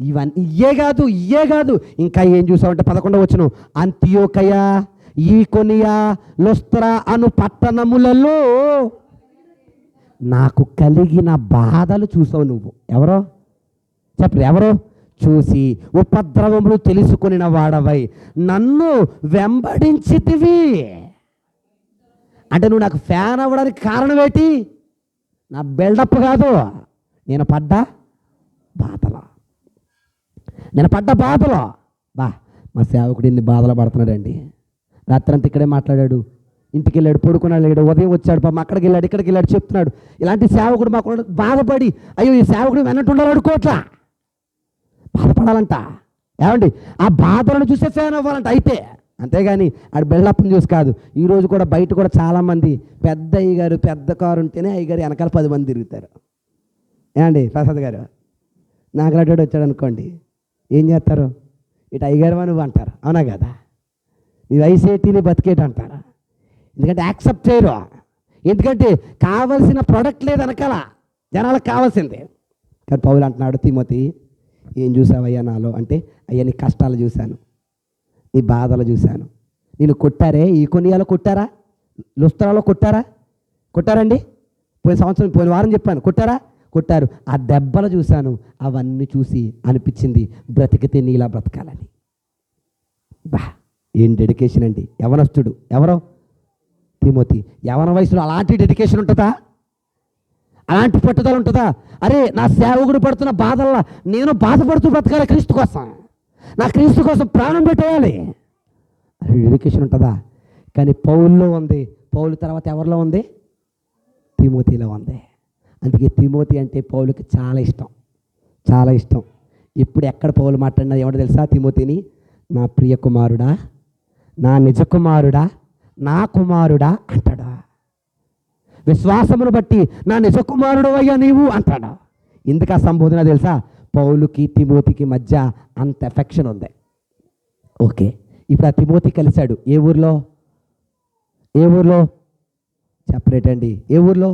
ఇవన్నీ ఇయ్యే కాదు ఇంకా ఏం చూసావంటే 11వ వచనం, అంతియోకయ, ఈకొనియా, లుస్త్రా అను పట్టణములలో నాకు కలిగిన బాధలు చూసావు నువ్వు. ఎవరో చెప్పరు? ఎవరో? చూసి ఉపద్రవములు తెలుసుకొనిన వాడవై నన్ను వెంబడించితివి. అంటే నువ్వు నాకు ఫ్యాన్ అవ్వడానికి కారణం ఏంటి? నా బిల్డప్ కాదు, నేను పడ్డ బాధలో. మా సేవకుడు ఇన్ని బాధలు పడుతున్నాడండి. రాత్రంతా ఇక్కడే మాట్లాడాడు, ఇంటికి వెళ్ళాడు, పడుకున్నాడు, లేడు, ఉదయం వచ్చాడు, పాపం అక్కడికి వెళ్ళాడు, ఇక్కడికి వెళ్ళాడు చెప్తున్నాడు. ఇలాంటి సేవకుడు మాకు బాధపడి అయ్యో ఈ సేవకుడు వెన్నట్టు ఉండాలి అడుకోవట్లా, బాధపడాలంట. ఏమండి? ఆ బాధలను చూసే ఫ్యాన్ అవ్వాలంట. అయితే అంతేగాని ఆడు బిల్డప్ని చూసి కాదు. ఈరోజు కూడా బయట కూడా చాలామంది పెద్ద అయ్యగారు, పెద్ద కారు ఉంటేనే అయ్యగారు వెనకాల 10 మంది తిరుగుతారు. ఏమండి ప్రసాద్ గారు? నాకు లాంటి వచ్చాడు అనుకోండి, ఏం చేస్తారు? ఇటు అయ్యగారు నువ్వు అంటారు, అవునా కదా? నీ వయసు ఏంటి, నీ బతికేటి అంటారు. ఎందుకంటే యాక్సెప్ట్ చేయరు. ఎందుకంటే కావలసిన ప్రొడక్ట్ లేదు వెనకాల, జనాలకు కావాల్సిందే. కానీ పౌలు అంటున్నాడు, తిమోతి ఏం చూసావయ్యా నాలో అంటే, అయ్యా నీ కష్టాలు చూశాను, నీ బాధలు చూశాను. నేను కొట్టారే, ఈ కొనియాలో కొట్టారా, లుస్త్రాలో కొట్టారండి? పోయిన వారం చెప్పాను, కొట్టారు. ఆ దెబ్బలు చూశాను. అవన్నీ చూసి అనిపించింది బ్రతికితే నీలా బ్రతకాలని. ఏం డెడికేషన్ అండి. యవనస్తుడు ఎవరో? తిమోతి. యవన వయసులో అలాంటి డెడికేషన్ ఉంటుందా? అలాంటి పట్టుదల ఉంటుందా? అరే నా సేవకుడు పడుతున్న బాధల్లా నేను బాధపడుతూ బ్రతకాలి క్రీస్తు కోసం, నా క్రీస్తు కోసం ప్రాణం పెట్టేయాలి. అది డెడికేషన్ ఉంటుందా? కానీ పౌల్లో ఉంది. పౌలు తర్వాత ఎవరిలో ఉంది? తిమోతిలో ఉంది. అందుకే తిమోతి అంటే పౌలుకి చాలా ఇష్టం. ఇప్పుడు ఎక్కడ పౌలు మాట్లాడినా ఏమంటే తెలుసా? తిమోతిని నా ప్రియ కుమారుడా, నా నిజ కుమారుడా, నా కుమారుడా అంటాడా. విశ్వాసమును బట్టి నా నిజ కుమారుడు అయ్యా నీవు అంటాడా. ఎందుకు ఆ సంబోధన తెలుసా? పౌలుకి తిమోతికి మధ్య అంత ఎఫెక్షన్ ఉంది. ఓకే, ఇప్పుడు ఆ తిమోతి కలిశాడు. ఏ ఊర్లో సెపరేట్ అండి. ఏ ఊర్లో?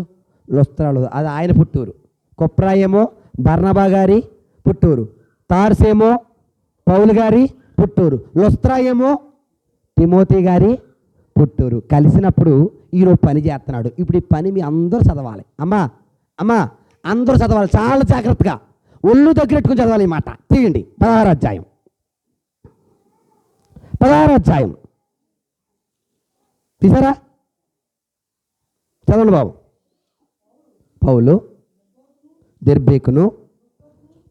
లుస్త్రాలో. అది ఆయన పుట్టూరు. కొప్రాయేమో బర్నబా గారి పుట్టూరు, తార్సేమో పౌలు గారి పుట్టూరు, లుస్త్రా ఏమో తిమోతి గారి పుట్టూరు. కలిసినప్పుడు ఈరోజు పని చేస్తున్నాడు. ఇప్పుడు ఈ పని మీ అందరూ చదవాలి. అమ్మా అందరూ చదవాలి, చాలా జాగ్రత్తగా ఒళ్ళు దగ్గరెట్టుకుని చదవాలి. ఈ మాట తీయండి. 16వ అధ్యాయం తీసారా? చదవండి బాబు. పౌలు దెర్బేకును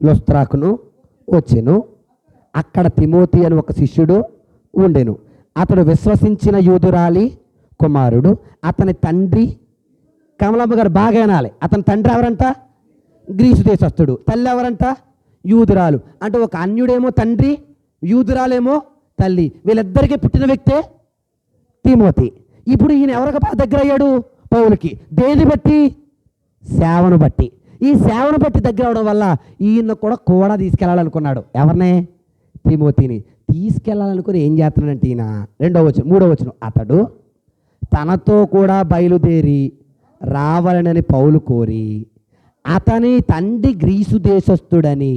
లుస్త్రాకును వచ్చెను. అక్కడ తిమోతి అని ఒక శిష్యుడు ఉండెను. అతడు విశ్వసించిన యూదురాలి కుమారుడు. అతని తండ్రి కమలమ్మ గారు బాగా వినాలి. అతని తండ్రి ఎవరంట? గ్రీసు దేశస్థుడు. తల్లి ఎవరంట? యూదురాలు. అంటే ఒక అన్యుడేమో తండ్రి, యూదురాలేమో తల్లి. వీళ్ళిద్దరికీ పుట్టిన వ్యక్తే తిమోతి. ఇప్పుడు ఈయన ఎవరికి బాగా దగ్గర అయ్యాడు? పౌలుకి. దేని బట్టి? సేవను బట్టి. ఈ సేవను బట్టి దగ్గర అవడం వల్ల ఈయన కూడా తీసుకెళ్ళాలనుకున్నాడు. ఎవరినే? తిమోతిని తీసుకెళ్ళాలనుకుని ఏం చేస్తున్నాడంటే ఈయన 3వ వచనం, అతడు తనతో కూడా బయలుదేరి రావాలనని పౌలు కోరి అతని తండ్రి గ్రీసు దేశస్థుడని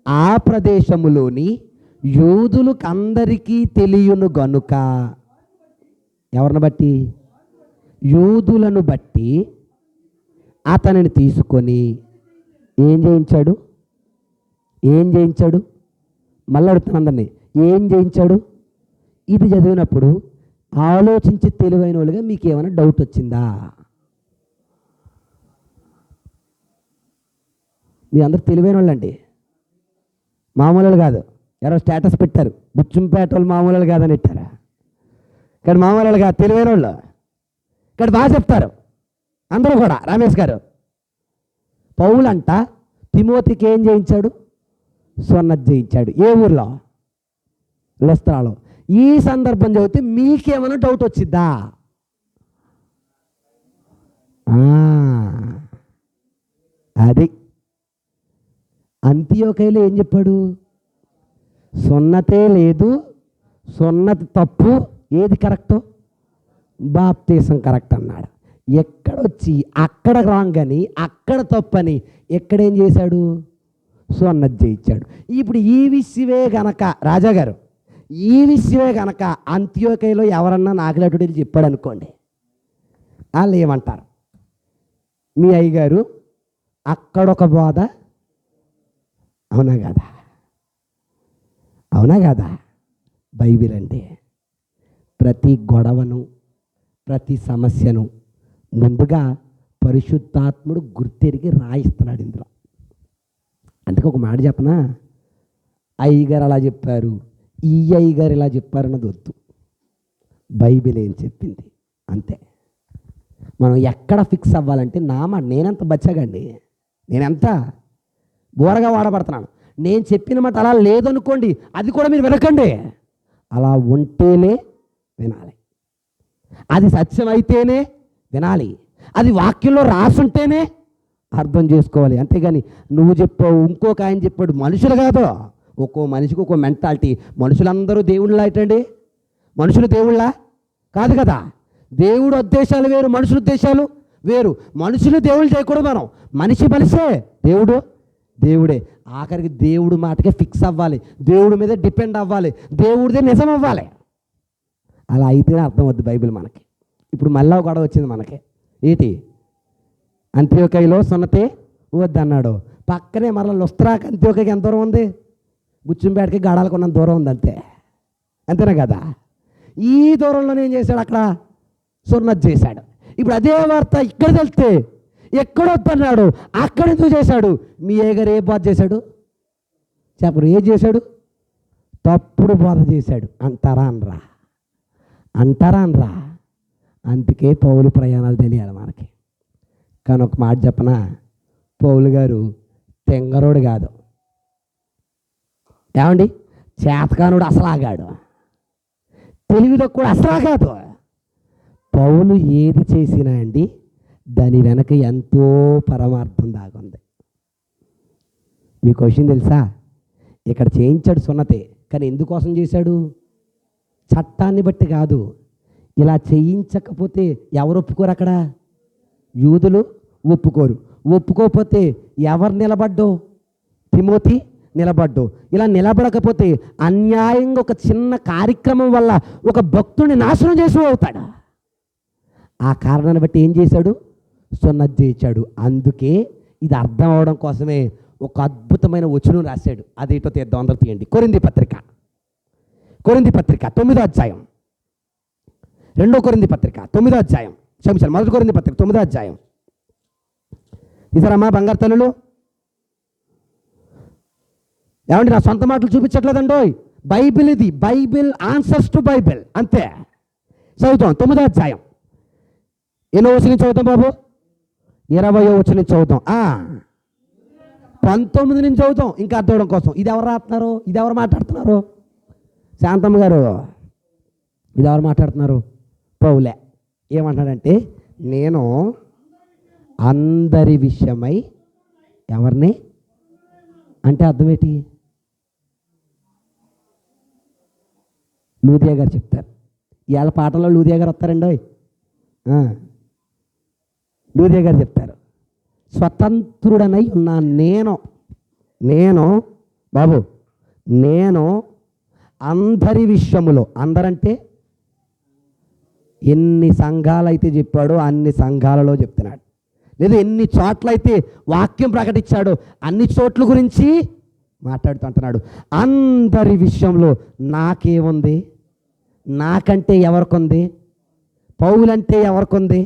ఆ ప్రదేశములోని యూదులకందరికీ తెలియను గనుక. ఎవరిని బట్టి? యూదులను బట్టి అతనిని తీసుకొని ఏం చేయించాడు? మళ్ళీ అడుగుతాను అందరినీ, ఏం చేయించాడు? ఇది చదివినప్పుడు ఆలోచించి తెలివైన వాళ్ళుగా మీకు ఏమైనా డౌట్ వచ్చిందా? మీ అందరు తెలివైన వాళ్ళండి, మామూలు కాదు. ఎవరో స్టేటస్ పెట్టారు, బుచ్చుంపేట వాళ్ళు మామూలు కాదని పెట్టారా? ఇక్కడ మామూలు కాదు, తెలివైన వాళ్ళు. ఇక్కడ బాగా చెప్తారు అందరూ కూడా. రమేష్ గారు, పౌలు అంట తిమోతికి ఏం చేయించాడు? సున్నతి చేయించాడు. ఏ ఊర్లో? లుస్త్రాలో. ఈ సందర్భం చదివితే మీకేమైనా డౌట్ వచ్చిద్దా? అది అంతియోకయలో ఏం చెప్పాడు? సున్నతే లేదు, సున్నతి తప్పు, ఏది కరెక్టు? బాప్తీసం కరెక్ట్ అన్నాడు. ఎక్కడొచ్చి అక్కడ రాంగ్ అని, అక్కడ తప్పని ఎక్కడేం చేశాడు? సున్నతి చేయించాడు. ఇప్పుడు ఈ విషయమే గనక రాజాగారు, ఈ విషయమే గనక అంత్యోకయలో ఎవరన్నా నాకులటుడు చెప్పాడు అనుకోండి, వాళ్ళు ఏమంటారు? మీ అయ్యగారు అక్కడొక బోధ, అవునా కదా? అవునా కదా? బైబిల్ అంటే ప్రతి గొడవను, ప్రతి సమస్యను ముందుగా పరిశుద్ధాత్ముడు గుర్తెరిగి రాయిస్తున్నాడు ఇందులో. అందుకే ఒక మాట చెప్పనా, అయ్యగారు అలా చెప్పారు, ఈ అయ్యగారు ఇలా చెప్పారన్నది వద్దు. బైబిల్ ఏం చెప్పింది అంతే. మనం ఎక్కడ ఫిక్స్ అవ్వాలంటే నేనెంత బచ్చగండి, నేనెంత బోరగా వాడబడుతున్నాను. నేను చెప్పిన మాట అలా లేదనుకోండి, అది కూడా మీరు వినకండి. అలా ఉంటేనే వినాలి, అది సత్యమైతేనే వినాలి, అది వాక్యంలో రాసుంటేనే అర్థం చేసుకోవాలి. అంతేగాని నువ్వు చెప్పావు, ఇంకొక ఆయన చెప్పాడు, మనుషులు కాదు. ఒక్కో మనిషికి ఒక్కో మెంటాలిటీ. మనుషులందరూ దేవుళ్ళ ఏంటండి? మనుషులు దేవుళ్ళ కాదు కదా. దేవుడు ఉద్దేశాలు వేరు, మనుషుల ఉద్దేశాలు వేరు. మనుషులు దేవుళ్ళు చేయకూడదు మనం, మనిషే దేవుడు దేవుడే. ఆఖరికి దేవుడు మాటకే ఫిక్స్ అవ్వాలి, దేవుడి మీద డిపెండ్ అవ్వాలి, దేవుడిదే నిజం అవ్వాలి. అలా అయితేనే అర్థం అవుద్ది బైబిల్ మనకి. ఇప్పుడు మళ్ళా గొడవ వచ్చింది మనకి. ఏంటి? అంత్యోకయలో సున్నతి వద్దన్నాడు, పక్కనే మరలా లుస్త్రాకి అంత్యోకయకి ఎంత దూరం ఉంది? బుచ్చుంపేటకి గాడాలకున్నంత దూరం ఉంది, అంతేనా కదా? ఈ దూరంలోనే ఏం చేశాడు? అక్కడ సున్నతి చేశాడు. ఇప్పుడు అదే వార్త ఇక్కడ వెళ్తే ఎక్కడొద్దన్నాడు, అక్కడ ఎందుకు చేశాడు? మీ ఏగారు ఏ బోధ చేశాడు చెప్పరు? ఏం చేశాడు? తప్పుడు బోధ చేశాడు. అంటారా అనరా? అందుకే పౌలు ప్రయాణాలు తెలియాలి మనకి. కానీ ఒక మాట చెప్పనా, పౌలు గారు తెంగరోడు కాదు, ఏమండి, చేతకానుడు అసలు ఆగాడు, తెలివిలో కూడా అసలు కాదు. పౌలు ఏది చేసినా అండి దాని వెనక ఎంతో పరమార్థం దాగుంది. మీకు విషయం తెలుసా? ఇక్కడ చేయించాడు సున్నతే, కానీ ఎందుకోసం చేశాడు? చట్టాన్ని బట్టి కాదు. ఇలా చేయించకపోతే ఎవరు ఒప్పుకోరు? అక్కడ యూదులు ఒప్పుకోరు. ఒప్పుకోకపోతే ఎవరు నిలబడ్డో? తిమోతి నిలబడ్డు. ఇలా నిలబడకపోతే అన్యాయంగా ఒక చిన్న కార్యక్రమం వల్ల ఒక భక్తుడిని నాశనం చేసి అవుతాడు. ఆ కారణాన్ని బట్టి ఏం చేశాడు? సున్నతి చేయించాడు. అందుకే ఇది అర్థం అవడం కోసమే ఒక అద్భుతమైన వచనం రాశాడు. అదేటో తీద్దాం, అందరూ తీయండి. కొరింథీ పత్రిక 9వ అధ్యాయం, 2 కొరింథీ పత్రిక 9వ అధ్యాయం, క్షమించాలి 1 కొరింథీ పత్రిక 9వ అధ్యాయం. ఇసారమ్మా బంగారు తల్లులు, ఏమండి నా సొంత మాటలు చూపించట్లేదండో, బైబిల్ ఇది. బైబిల్ ఆన్సర్స్ టు బైబిల్, అంతే. చదువుతాం 9వ అధ్యాయం. ఎన్నో వచనం చదువుతాం బాబు? 20వ వచనం చదువుతాం. 19 నుంచి చదువుతాం ఇంకా అర్థం అవడం కోసం. ఇది ఎవరు రాస్తున్నారు? ఇది ఎవరు మాట్లాడుతున్నారు? శాంతమ్మ గారు, ఇది ఎవరు మాట్లాడుతున్నారు? పౌలే. ఏమంటాడంటే, నేను అందరి విషయమై ఎవరిని అంటే అర్థం ఏంటి? లూదియా గారు చెప్తారు. ఇవాళ పాటలో లూదియా గారు వస్తారండి. లూదియా గారు చెప్తారు, స్వతంత్రుడనై ఉన్నాను నేను బాబు, నేను అందరి విషయములో, అందరంటే ఎన్ని సంఘాలు అయితే చెప్పాడో అన్ని సంఘాలలో చెప్తున్నాడు. లేదా ఎన్ని చోట్ల అయితే వాక్యం ప్రకటించాడో అన్ని చోట్ల గురించి మాట్లాడుతూ అంటున్నాడు. అందరి విషయంలో నాకేముంది? నాకంటే ఎవరికొంది? పౌలంటే ఎవరికొంది?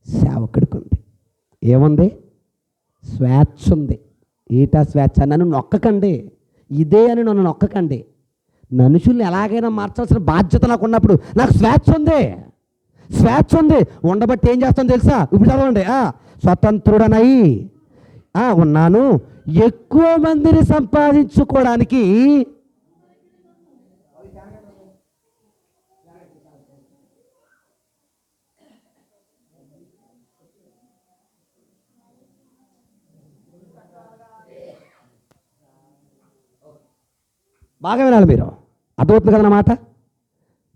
సేవకుడికి ఉంది. ఏముంది? స్వేచ్ఛ ఉంది. ఏటా స్వేచ్ఛ? నన్ను నొక్కకండి, ఇదే అని నన్ను నొక్కకండి. మనుషుల్ని ఎలాగైనా మార్చాల్సిన బాధ్యత నాకు ఉన్నప్పుడు నాకు స్వేచ్ఛ ఉంది. స్వేచ్ఛ ఉంది. ఉండబట్టి ఏం చేస్తాను తెలుసా? ఇప్పుడు చదవండి. స్వతంత్రుడనై ఉన్నాను, ఎక్కువ మందిని సంపాదించుకోవడానికి బాగా వినాలి మీరు. అర్థమవుతుంది కదా నా మాట?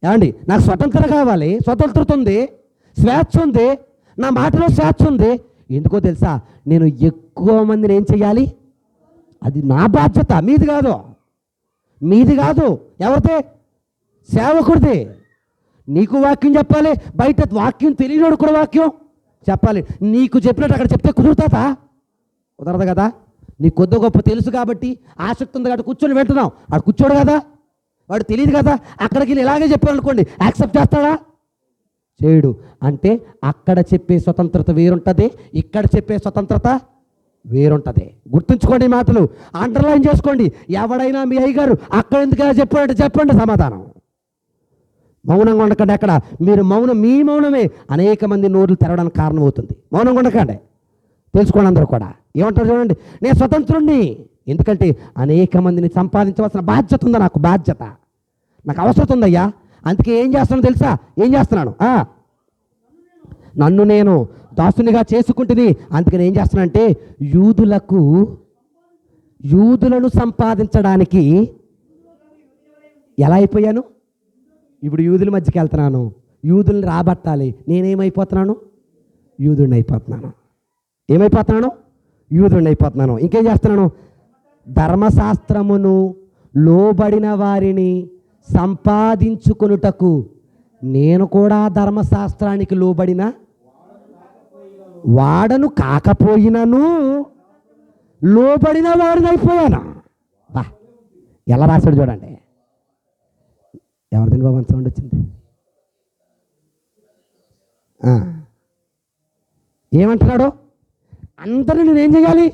ఏమండి, నాకు స్వతంత్రత కావాలి, స్వతంత్రత ఉంది, స్వేచ్ఛ ఉంది, నా మాటలో స్వేచ్ఛ ఉంది. ఎందుకో తెలుసా? నేను ఎక్కువ మందిని ఏం చెయ్యాలి? అది నా బాధ్యత, మీది కాదు. మీది కాదు. ఎవరిదే? సేవకుడిది. నీకు వాక్యం చెప్పాలి, బయట వాక్యం తెలియనోడు కూడా వాక్యం చెప్పాలి. నీకు చెప్పినట్టు అక్కడ చెప్తే కుదురుతుందా? కుదరదు కదా. నీకు కొద్ది గొప్ప తెలుసు కాబట్టి, ఆసక్తి ఉంది కాబట్టి కూర్చొని వింటున్నావు. వాడు కూర్చోడు కదా, వాడు తెలియదు కదా. అక్కడికి వెళ్ళి ఇలాగే చెప్పాలనుకోండి, యాక్సెప్ట్ చేస్తాడా? చేయడు. అంటే అక్కడ చెప్పే స్వతంత్రత వేరుంటుంది, ఇక్కడ చెప్పే స్వతంత్రత వేరుంటుంది. గుర్తుంచుకోండి ఈ మాటలు, అండర్లైన్ చేసుకోండి. ఎవడైనా మీ అయ్యగారు అక్కడ ఎందుకు చెప్పాడంటే చెప్పండి సమాధానం. మౌనంగా ఉండకండి. అక్కడ మీరు మీ మౌనమే అనేక మంది నోర్లు తెరవడానికి కారణం అవుతుంది. మౌనంగా ఉండకండి. తెలుసుకోండి అందరూ కూడా. ఏమంటారు చూడండి, నేను స్వతంత్రుణ్ణి, ఎందుకంటే అనేక మందిని సంపాదించవలసిన బాధ్యత ఉంది. నాకు బాధ్యత, నాకు అవసరం ఉందయ్యా. అందుకే ఏం చేస్తున్నాను తెలుసా? ఏం చేస్తున్నాను? నన్ను నేను దాసునిగా చేసుకుంటుని. అందుకని ఏం చేస్తున్నానంటే యూదులను సంపాదించడానికి ఎలా అయిపోయాను? ఇప్పుడు యూదుల మధ్యకి వెళ్తున్నాను, యూదుల్ని రాబట్టాలి. నేనేమైపోతున్నాను? యూదుడిని అయిపోతున్నాను. ఏమైపోతున్నాను? యూదుడిని అయిపోతున్నాను. ఇంకేం చేస్తున్నాను? ధర్మశాస్త్రమును లోబడిన వారిని సంపాదించుకొనుటకు నేను కూడా ధర్మశాస్త్రానికి లోబడిన వాడను కాకపోయినను లోబడిన వాడిని అయిపోయాను. బా, ఎలా రాశాడు చూడండి. ఎవరిదని బాబు సౌండ్ వచ్చింది? ఏమంటున్నాడు? అందరిని నేను ఏం చేయాలి?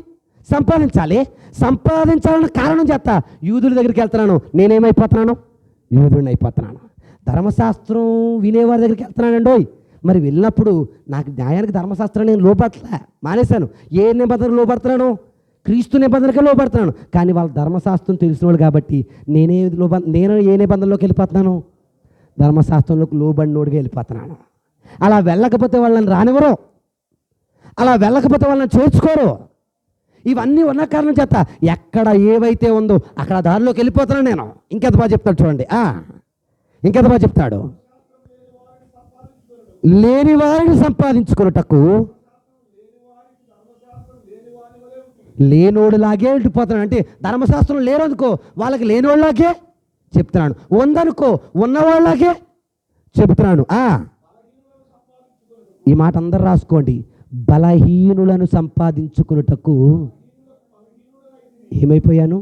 సంపాదించాలి. సంపాదించాలన్న కారణం చేత యూదుల దగ్గరికి వెళ్తున్నాను. నేనేమైపోతున్నాను? యూదుడిని అయిపోతున్నాను. ధర్మశాస్త్రం వినేవారి దగ్గరికి వెళ్తున్నానండి. మరి వెళ్ళినప్పుడు నాకు న్యాయానికి ధర్మశాస్త్రం నేను లోపడలే, మానేశాను. ఏ నిబంధనకు లోపడుతున్నాను? క్రీస్తు నిబంధనకే లోపడుతున్నాను. కానీ వాళ్ళ ధర్మశాస్త్రం తెలిసిన వాళ్ళు కాబట్టి నేను ఏ నిబంధనలోకి వెళ్ళిపోతున్నాను? ధర్మశాస్త్రంలోకి లోబడినోడిగా వెళ్ళిపోతున్నాను. అలా వెళ్ళకపోతే వాళ్ళని రానివ్వరు, అలా వెళ్ళకపోతే వాళ్ళని చేర్చుకోరు. ఇవన్నీ ఉన్న కారణం చేత ఎక్కడ ఏవైతే ఉందో అక్కడ దారిలోకి వెళ్ళిపోతున్నాను నేను. ఇంకెంత బాగా చెప్తాడు చూడండి. ఇంకెంత బాగా చెప్తాడు, లేని వారిని సంపాదించుకున్నటకు లేనోడులాగే వెళ్ళిపోతున్నాడు. అంటే ధర్మశాస్త్రం లేరనుకో, వాళ్ళకి లేనివాళ్ళలాగే చెప్తున్నాను. ఉందనుకో, ఉన్నవాళ్ళలాగే చెప్తున్నాను. ఈ మాట అందరు రాసుకోండి. బలహీనులను సంపాదించుకున్నటకు ఏమైపోయాను?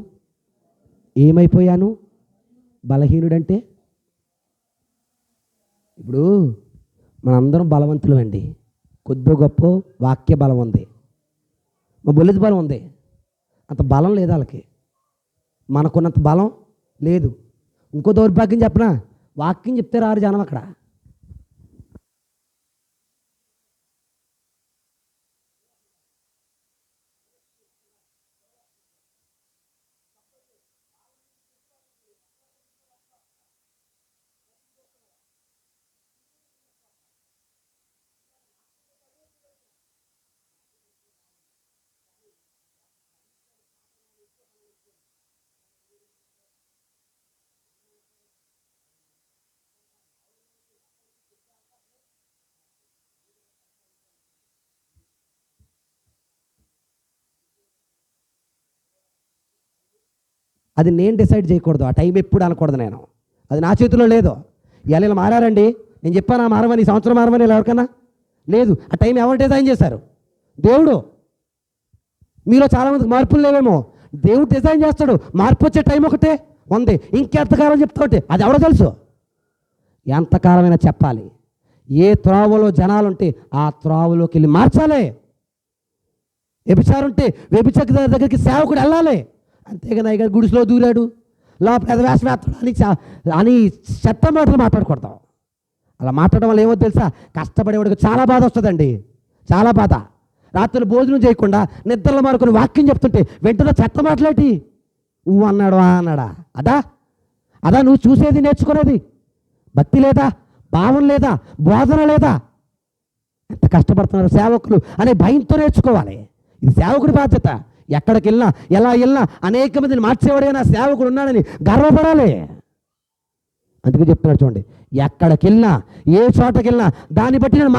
బలహీనుడంటే ఇప్పుడు మనందరం బలవంతులు అండి. కొద్ది గొప్ప వాక్య బలం ఉంది, మా బొల్లిది బలం ఉంది. అంత బలం లేదు వాళ్ళకి, మనకున్నంత బలం లేదు. ఇంకో దౌర్భాగ్యం చెప్పనా? వాక్యం చెప్తే రారు జనం అక్కడ. అది నేను డిసైడ్ చేయకూడదు. ఆ టైం ఎప్పుడు అనకూడదు నేను. అది నా చేతిలో లేదు. ఇలా మారారండి, నేను చెప్పాను మారమని, ఈ సంవత్సరం మారమని ఇలా ఎవరికన్నా లేదు. ఆ టైం ఎవరు డిజైన్ చేశారు? దేవుడు. మీలో చాలామందికి మార్పులు లేవేమో, దేవుడు డిజైన్ చేస్తాడు. మార్పు వచ్చే టైం ఒకటే ఉంది. ఇంకెంతకాలం చెప్తావుంటే అది ఎవడో తెలుసు. ఎంతకాలమైనా చెప్పాలి. ఏ త్రోవలో జనాలు ఉంటే ఆ త్రోవలోకి వెళ్ళి మార్చాలి. వ్యభిచారం ఉంటే వ్యభిచార దగ్గరికి సేవకుడు వెళ్ళాలి. అంతేగాని అయ్యగారు గుడిసెలో దూరాడు, లోపల వేషం అని చెత్త మాటలు మాట్లాడకూడదు. అలా మాట్లాడడం వల్ల ఏమో తెలుసా, కష్టపడేవాడికి చాలా బాధ వస్తుందండి, చాలా బాధ. రాత్రులు భోజనం చేయకుండా నిద్రలో మారుకొని వాక్యం చెప్తుంటే వెంటనే చెత్త మాట్లాడి అన్నాడు అన్నాడా? అదా నువ్వు చూసేది, నేర్చుకునేది? భక్తి లేదా, భావం లేదా, బోధన లేదా? ఎంత కష్టపడుతున్నారు సేవకులు అనే భయంతో నేర్చుకోవాలి. ఇది సేవకుడి బాధ్యత. ఎక్కడికి వెళ్ళినా, ఎలా వెళ్ళినా అనేక మందిని మార్చేవాడైనా సేవకుడు ఉన్నాడని గర్వపడాలి. అందుకే చెప్తున్నాడు చూడండి, ఎక్కడికి వెళ్ళినా, ఏ చోటకి వెళ్ళినా దాన్ని బట్టి నేను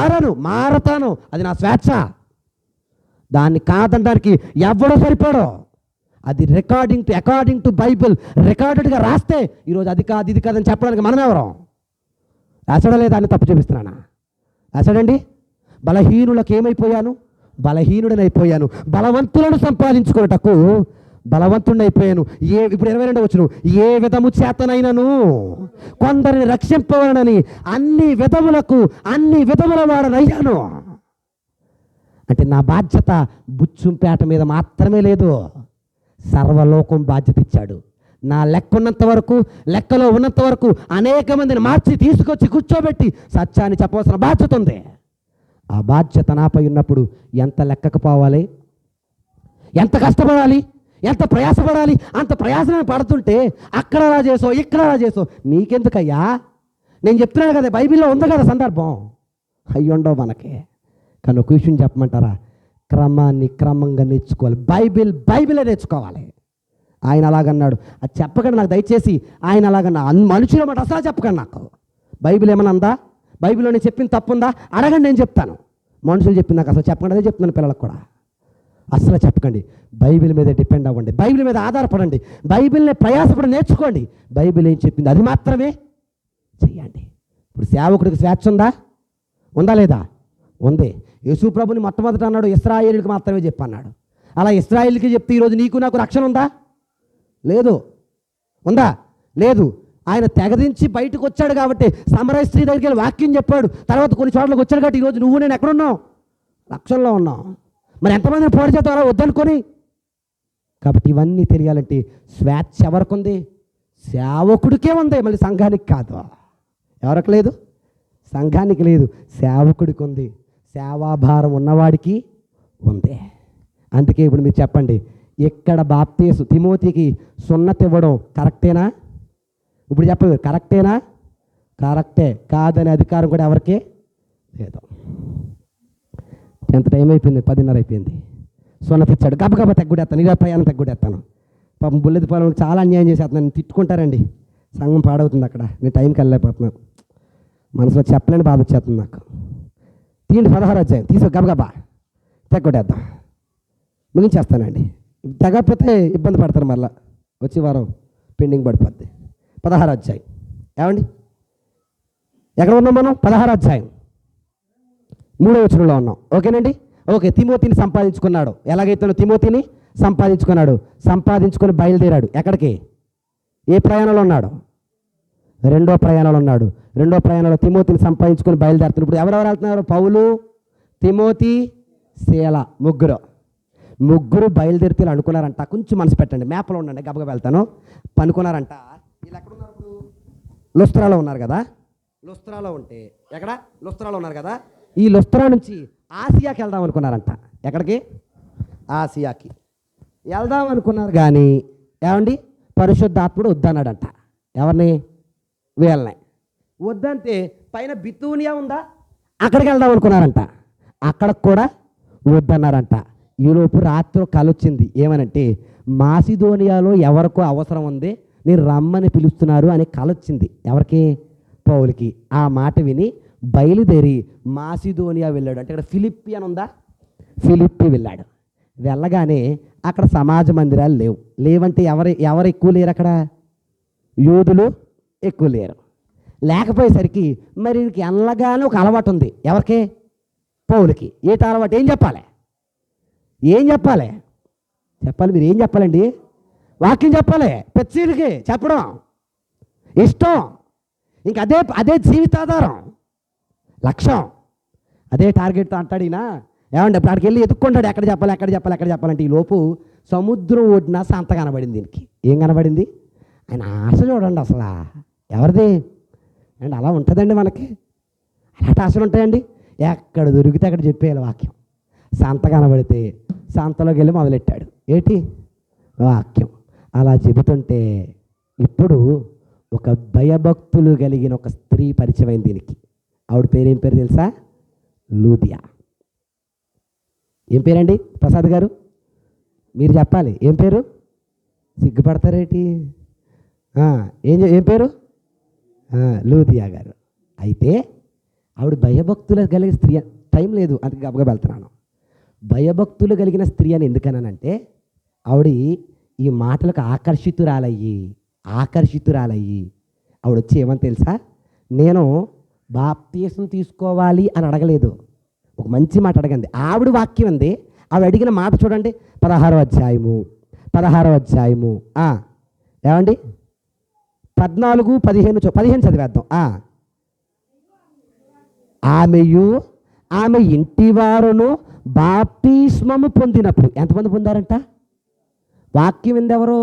మారతాను. అది నా స్వేచ్ఛ. దాన్ని కాదనడానికి ఎవడో సరిపోడో. అది అకార్డింగ్ టు బైబిల్ రికార్డెడ్గా రాస్తే ఈరోజు అది కాదు ఇది కాదని చెప్పడానికి మనం ఎవరం? రాసడలే, దాన్ని తప్పు చూపిస్తున్నానా? రాసాడండి. బలహీనులకు ఏమైపోయాను? బలహీనుడనైపోయాను. బలవంతులను సంపాదించుకున్నటకు బలవంతుడైపోయాను. ఇప్పుడు 22 వచ్చును, ఏ విధము చేతనైనను కొందరిని రక్షింపవలనని అన్ని విధముల వాడనయ్యాను. అంటే నా బాధ్యత బుచ్చుంపేట మీద మాత్రమే లేదు, సర్వలోకం బాధ్యత ఇచ్చాడు. నా లెక్కలో ఉన్నంత వరకు అనేక మందిని మార్చి తీసుకొచ్చి కూర్చోబెట్టి సత్యాన్ని చెప్పవలసిన బాధ్యత ఉంది. ఆ బాధ్యత నాపై ఉన్నప్పుడు ఎంత లెక్కకపోవాలి, ఎంత కష్టపడాలి, ఎంత ప్రయాసపడాలి. అంత ప్రయాసన పడుతుంటే అక్కడ అలా చేసో ఇక్కడ అలా చేసో నీకెందుకయ్యా? నేను చెప్తున్నాను కదా, బైబిల్లో ఉంది కదా సందర్భం. అయ్యుండవు మనకి. కానీ ఒక విషయం చెప్పమంటారా, క్రమంగా నేర్చుకోవాలి. బైబిలే నేర్చుకోవాలి. ఆయన అలాగన్నాడు, అది చెప్పకండి నాకు దయచేసి. ఆయన అలాగన్నా మనుషుల మాట అసలు చెప్పకండి నాకు. బైబిల్ ఏమన్నా అందా? బైబిల్లో నేను చెప్పిన తప్పుందా అడగండి, నేను చెప్తాను. మనుషులు చెప్పింది నాకు అసలు చెప్పకండి, అదే చెప్తున్నాను పిల్లలకు కూడా. అసలు చెప్పకండి. బైబిల్ మీద డిపెండ్ అవ్వండి, బైబిల్ మీద ఆధారపడండి, బైబిల్ని ప్రయాసపడి నేర్చుకోండి. బైబిల్ ఏం చెప్పింది అది మాత్రమే చెయ్యండి. ఇప్పుడు సేవకుడికి స్వేచ్ఛ ఉందా లేదా? ఉంది. యేసు ప్రభుని మొట్టమొదట అన్నాడు ఇశ్రాయేలుకి మాత్రమే చెప్పన్నాడు. అలా ఇశ్రాయేలుకి చెప్తే ఈరోజు నీకు నాకు రక్షణ ఉందా? లేదు. ఉందా? లేదు. ఆయన తెగదించి బయటకు వచ్చాడు కాబట్టి సమరయ స్త్రీ దగ్గరికి వెళ్ళి వాక్యం చెప్పాడు. తర్వాత కొన్ని చోట్లకి వచ్చాడు కాబట్టి ఈరోజు నువ్వు నేను ఎక్కడున్నావు? రక్షణలో ఉన్నావు. మరి ఎంతమందిని పోటీ చేస్తావు అలా వద్దనుకొని? కాబట్టి ఇవన్నీ తెలియాలంటే స్వేచ్ఛ ఎవరికి ఉంది? సేవకుడికే ఉంది, మళ్ళీ సంఘానికి కాదు. ఎవరికి లేదు? సంఘానికి లేదు, సేవకుడికి ఉంది. సేవాభారం ఉన్నవాడికి ఉంది. అందుకే ఇప్పుడు మీరు చెప్పండి, ఇక్కడ బాప్తీసు తిమోతికి సున్నతి ఇవ్వడం కరెక్టేనా? ఇప్పుడు చెప్పండి, కరెక్టేనా? కరెక్టే. కాదనే అధికారం కూడా ఎవరికి లేదు. ఎంత టైం అయిపోయింది? 10:30 అయిపోయింది. సున్నతి ఇచ్చాడు, గబగబా తగ్గుడేస్తాను, ఇలా ప్రయాణం తగ్గుడేస్తాను. పాపం బుల్లెది పొలం చాలా అన్యాయం చేసేస్తున్నాను. నేను తిట్టుకుంటారండి, సంఘం పాడవుతుంది అక్కడ. నేను టైంకి వెళ్ళలేకపోతున్నాను, మనసులో చెప్పలేని బాధ వచ్చేస్తుంది నాకు. తీయండి 16 అధ్యాయం తీసుకో, గబగబా తగ్గుడేద్దాం, ముగించేస్తానండి. తగ్గకపోతే ఇబ్బంది పడతారు, మళ్ళీ వచ్చే వారం పెండింగ్ పడిపోద్ది. 16 అధ్యాయం ఏమండి, ఎక్కడ ఉన్నాం మనం? 16 అధ్యాయం 3వ వచనంలో ఉన్నాం. ఓకేనండి, ఓకే. తిమోతిని సంపాదించుకున్నాడు. ఎలాగైతే తిమోతిని సంపాదించుకొని బయలుదేరాడు. ఎక్కడికి? ఏ ప్రయాణంలో ఉన్నాడు? 2వ ప్రయాణంలో ఉన్నాడు. 2వ ప్రయాణంలో తిమోతిని సంపాదించుకొని బయలుదేరుతున్నాడు. ఇప్పుడు ఎవరెవరు వెళ్తున్నారు? పౌలు, తిమోతి, శీల, ముగ్గురు బయలుదేరితే అనుకున్నారంట. కొంచెం మనసు పెట్టండి, మ్యాప్లో ఉండండి, గబగబా వెళ్తాను. పనుకున్నారంట. వీళ్ళు ఎక్కడున్నారు? ఇప్పుడు లుస్త్రాలో ఉన్నారు కదా. లుస్త్రాలో ఉంటే ఎక్కడ? లుస్త్రాలో ఉన్నారు కదా. ఈ లుస్త్రా నుంచి ఆసియాకి వెళ్దాం అనుకున్నారంట. ఎక్కడికి? ఆసియాకి వెళ్దాం అనుకున్నారు. కానీ ఏమండి, పరిశుద్ధాత్ముడు వద్దన్నాడంట. ఎవరిని? వీళ్ళని. వద్దంటే పైన బితూనియా ఉందా, అక్కడికి వెళ్దాం అనుకున్నారంట. అక్కడికి కూడా వద్దన్నారంట. ఈలోపు రాత్రి కల వచ్చింది. ఏమనంటే, మాసిదోనియాలో ఎవరికో అవసరం ఉంది, నేను రమ్మని పిలుస్తున్నారు అనే కల వచ్చింది. ఎవరికి? పౌలుకి. ఆ మాట విని బయలుదేరి మాసిదోనియా వెళ్ళాడు. అంటే ఇక్కడ ఫిలిప్పి అని ఉందా, ఫిలిప్పి వెళ్ళాడు. వెళ్ళగానే అక్కడ సమాజ మందిరాలు లేవంటే ఎవరు ఎక్కువ లేరు అక్కడ? యూదులు ఎక్కువ లేరు. లేకపోయేసరికి మరి వెళ్ళగానే ఒక అలవాటు ఉంది. ఎవరికి? పౌలుకి. ఏటి అలవాటు? ఏం చెప్పాలి? మీరు ఏం చెప్పాలండి? వాక్యం చెప్పాలి. పెద్దీలకి చెప్పడం ఇష్టం. ఇంక అదే జీవితాధారం, లక్ష్యం, అదే టార్గెట్తో అంటాడు ఈయన. ఏమంటే ఇప్పుడు అక్కడికి వెళ్ళి ఎత్తుక్కుంటాడు, ఎక్కడ చెప్పాలంటే ఈ లోపు సముద్రం ఒడ్డున సంత కనబడింది. దీనికి ఏం కనబడింది? ఆయన ఆశ చూడండి అసలు ఎవరిది అండి. అలా ఉంటుందండి మనకి, అలాంటి ఆశలు ఉంటాయండి. ఎక్కడ దొరికితే అక్కడ చెప్పేయాలి వాక్యం. సంత కనబడితే సంతలోకి వెళ్ళి మొదలెట్టాడు. ఏంటి? వాక్యం. అలా చెబుతుంటే ఇప్పుడు ఒక భయభక్తులు కలిగిన ఒక స్త్రీ పరిచయం అయింది దీనికి. ఆవిడ పేరు ఏం పేరు తెలుసా? లూదియా. ఏం పేరండి ప్రసాద్ గారు? మీరు చెప్పాలి. ఏం పేరు? సిగ్గుపడతారేటి? ఏం పేరు? లూదియా గారు. అయితే ఆవిడ భయభక్తులు కలిగిన స్త్రీ. టైం లేదు, అందుకే గబగబా వెళ్తున్నాను. భయభక్తులు కలిగిన స్త్రీ అని ఎందుకనంటే ఆవిడ ఈ మాటలకు ఆకర్షితురాలయ్యి ఆవిడ వచ్చి ఏమని తెలుసా? నేను బాప్తీసం తీసుకోవాలి అని అడగలేదు, ఒక మంచి మాట అడగండి. ఆవిడ వాక్యం ఉంది. ఆవిడ అడిగిన మాట చూడండి, 16వ అధ్యాయము ఏమండి 14, 15 చదివేద్దాం. ఆమె ఇంటివారును బాప్తిస్మము పొందినప్పుడు. ఎంతమంది పొందారంట? వాక్యం వింది ఎవరు?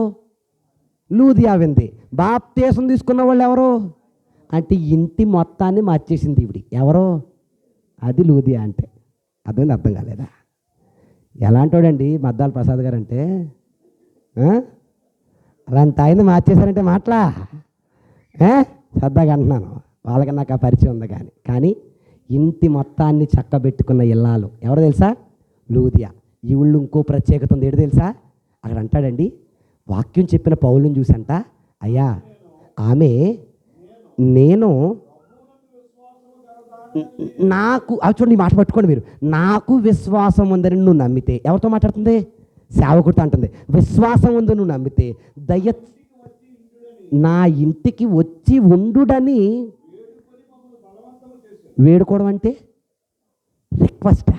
లూదియా వింది. బాప్తీసం తీసుకున్న వాళ్ళు ఎవరు అంటే ఇంటి మొత్తాన్ని మార్చేసింది ఈవిడి. ఎవరో? అది లూదియా అంటే. అర్థం కాలేదా? ఎలాంటోడండి మద్దాల ప్రసాద్ గారు అంటే? అలాంటి ఆయన మార్చేశారంటే మాటలా సరదాగా అంటున్నాను. వాళ్ళకి నాకు ఆ పరిచయం ఉంది. కానీ ఇంటి మొత్తాన్ని చక్కబెట్టుకున్న ఇల్లాలు ఎవరు తెలుసా? లూదియా. ఈ ఊళ్ళో ఇంకో ప్రత్యేకత ఉంది. ఏంటి తెలుసా? అక్కడ అంటాడండి, వాక్యం చెప్పిన పౌలుని చూసంట, అయ్యా ఆమె నాకు చూడండి, మాట పట్టుకోండి మీరు. నాకు విశ్వాసం ఉందని నువ్వు నమ్మితే. ఎవరితో మాట్లాడుతుంది? సేవకుడితో అంటుంది. విశ్వాసం ఉందని నువ్వు నమ్మితే నా ఇంటికి వచ్చి ఉండుడని వేడుకోవడం అంటే రిక్వెస్ట్.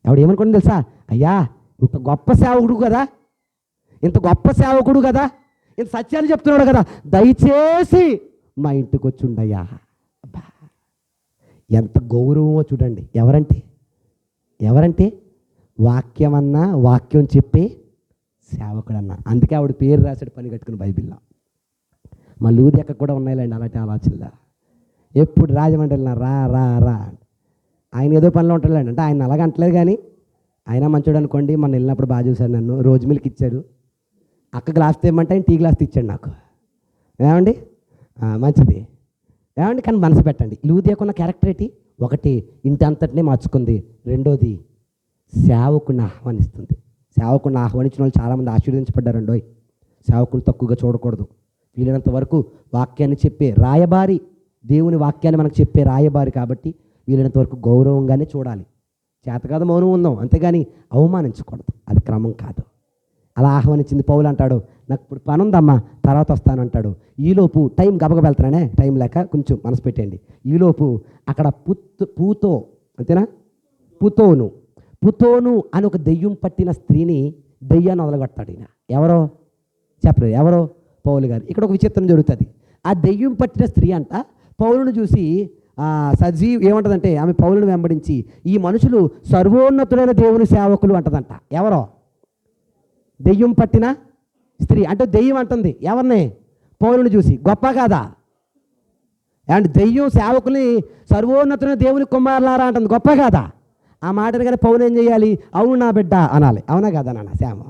ఆవిడ ఏమనుకోండి తెలుసా? అయ్యా ఇంత గొప్ప సేవకుడు కదా, ఇంత సత్యాన్ని చెప్తున్నాడు కదా, దయచేసి మా ఇంటికి వచ్చి ఉండయ్యా. ఎంత గౌరవమో చూడండి. ఎవరంటే వాక్యం చెప్పే సేవకుడన్నా. అందుకే ఆవిడ పేరు రాశాడు పని కట్టుకుని బైబిల్లో. మా లూది ఎక్క కూడా ఉన్నాయిలేండి అలాంటి ఆలోచనలు. ఎప్పుడు రాజమండ్రి రా రా రా ఆయన ఏదో పనిలో ఉంటాడులేండి. అంటే ఆయన అలాగ అంటలేదు, కానీ ఆయన మంచోడు అనుకోండి. మొన్న వెళ్ళినప్పుడు బాగా చూశాడు నన్ను. రోజు మిల్క్ ఇచ్చాడు. అక్క గ్లాస్ తెమ్మంటే ఆయన టీ గ్లాస్ ఇచ్చాడు నాకు. ఏమండి మంచిది ఏమండి. కానీ మనసు పెట్టండి, లూదియాకున్న క్యారెక్టర్ ఏంటి? ఒకటి, ఇంటి అంతటినే మార్చుకుంది. రెండోది, సేవకుని ఆహ్వానిస్తుంది. సేవకుని ఆహ్వానించిన వాళ్ళు చాలామంది ఆశీర్వదించబడ్డారండోయ్. సేవకుని తక్కువగా చూడకూడదు. వీలైనంత వరకు వాక్యాన్ని చెప్పే రాయబారి, దేవుని వాక్యాన్ని మనకు చెప్పే రాయబారి కాబట్టి వీలైనంత వరకు గౌరవంగానే చూడాలి. చేతకాదు మౌనం ఉందాం, అంతేగాని అవమానించకూడదు. అది క్రమం కాదు. అలా ఆహ్వానించింది. పౌలు అంటాడు, నాకు ఇప్పుడు పని ఉందమ్మా, తర్వాత వస్తానంటాడు. ఈలోపు టైం గబగబా వెళ్తున్నానే, టైం లేక కొంచెం మనసు పెట్టండి. ఈలోపు అక్కడ పూతో అంతేనా పుతోను అని ఒక దెయ్యం పట్టిన స్త్రీని దెయ్యాన్ని వదలగొట్టాడు ఈయన. ఎవరో చెప్పరు, ఎవరో? పౌలు గారు. ఇక్కడ ఒక విచిత్రం జరుగుతుంది. ఆ దెయ్యం పట్టిన స్త్రీ అంట పౌలును చూసి ఏమంటదంటే, ఆమె పౌలును వెంబడించి, ఈ మనుషులు సర్వోన్నతులైన దేవుని సేవకులు అంటదంట. ఎవరో? దెయ్యం పట్టిన స్త్రీ. అంటే దెయ్యం అంటుంది ఎవరిని? పౌలుని చూసి. గొప్ప కాదా? అండ్ దెయ్యం సేవకుల్ని సర్వోన్నతులైన దేవుని కుమారులారా అంటుంది. గొప్ప కాదా? ఆ మాటను కానీ పౌలు ఏం చేయాలి? అవును నా బిడ్డ అనాలి. అవునా కదా నాన్న శ్యామ?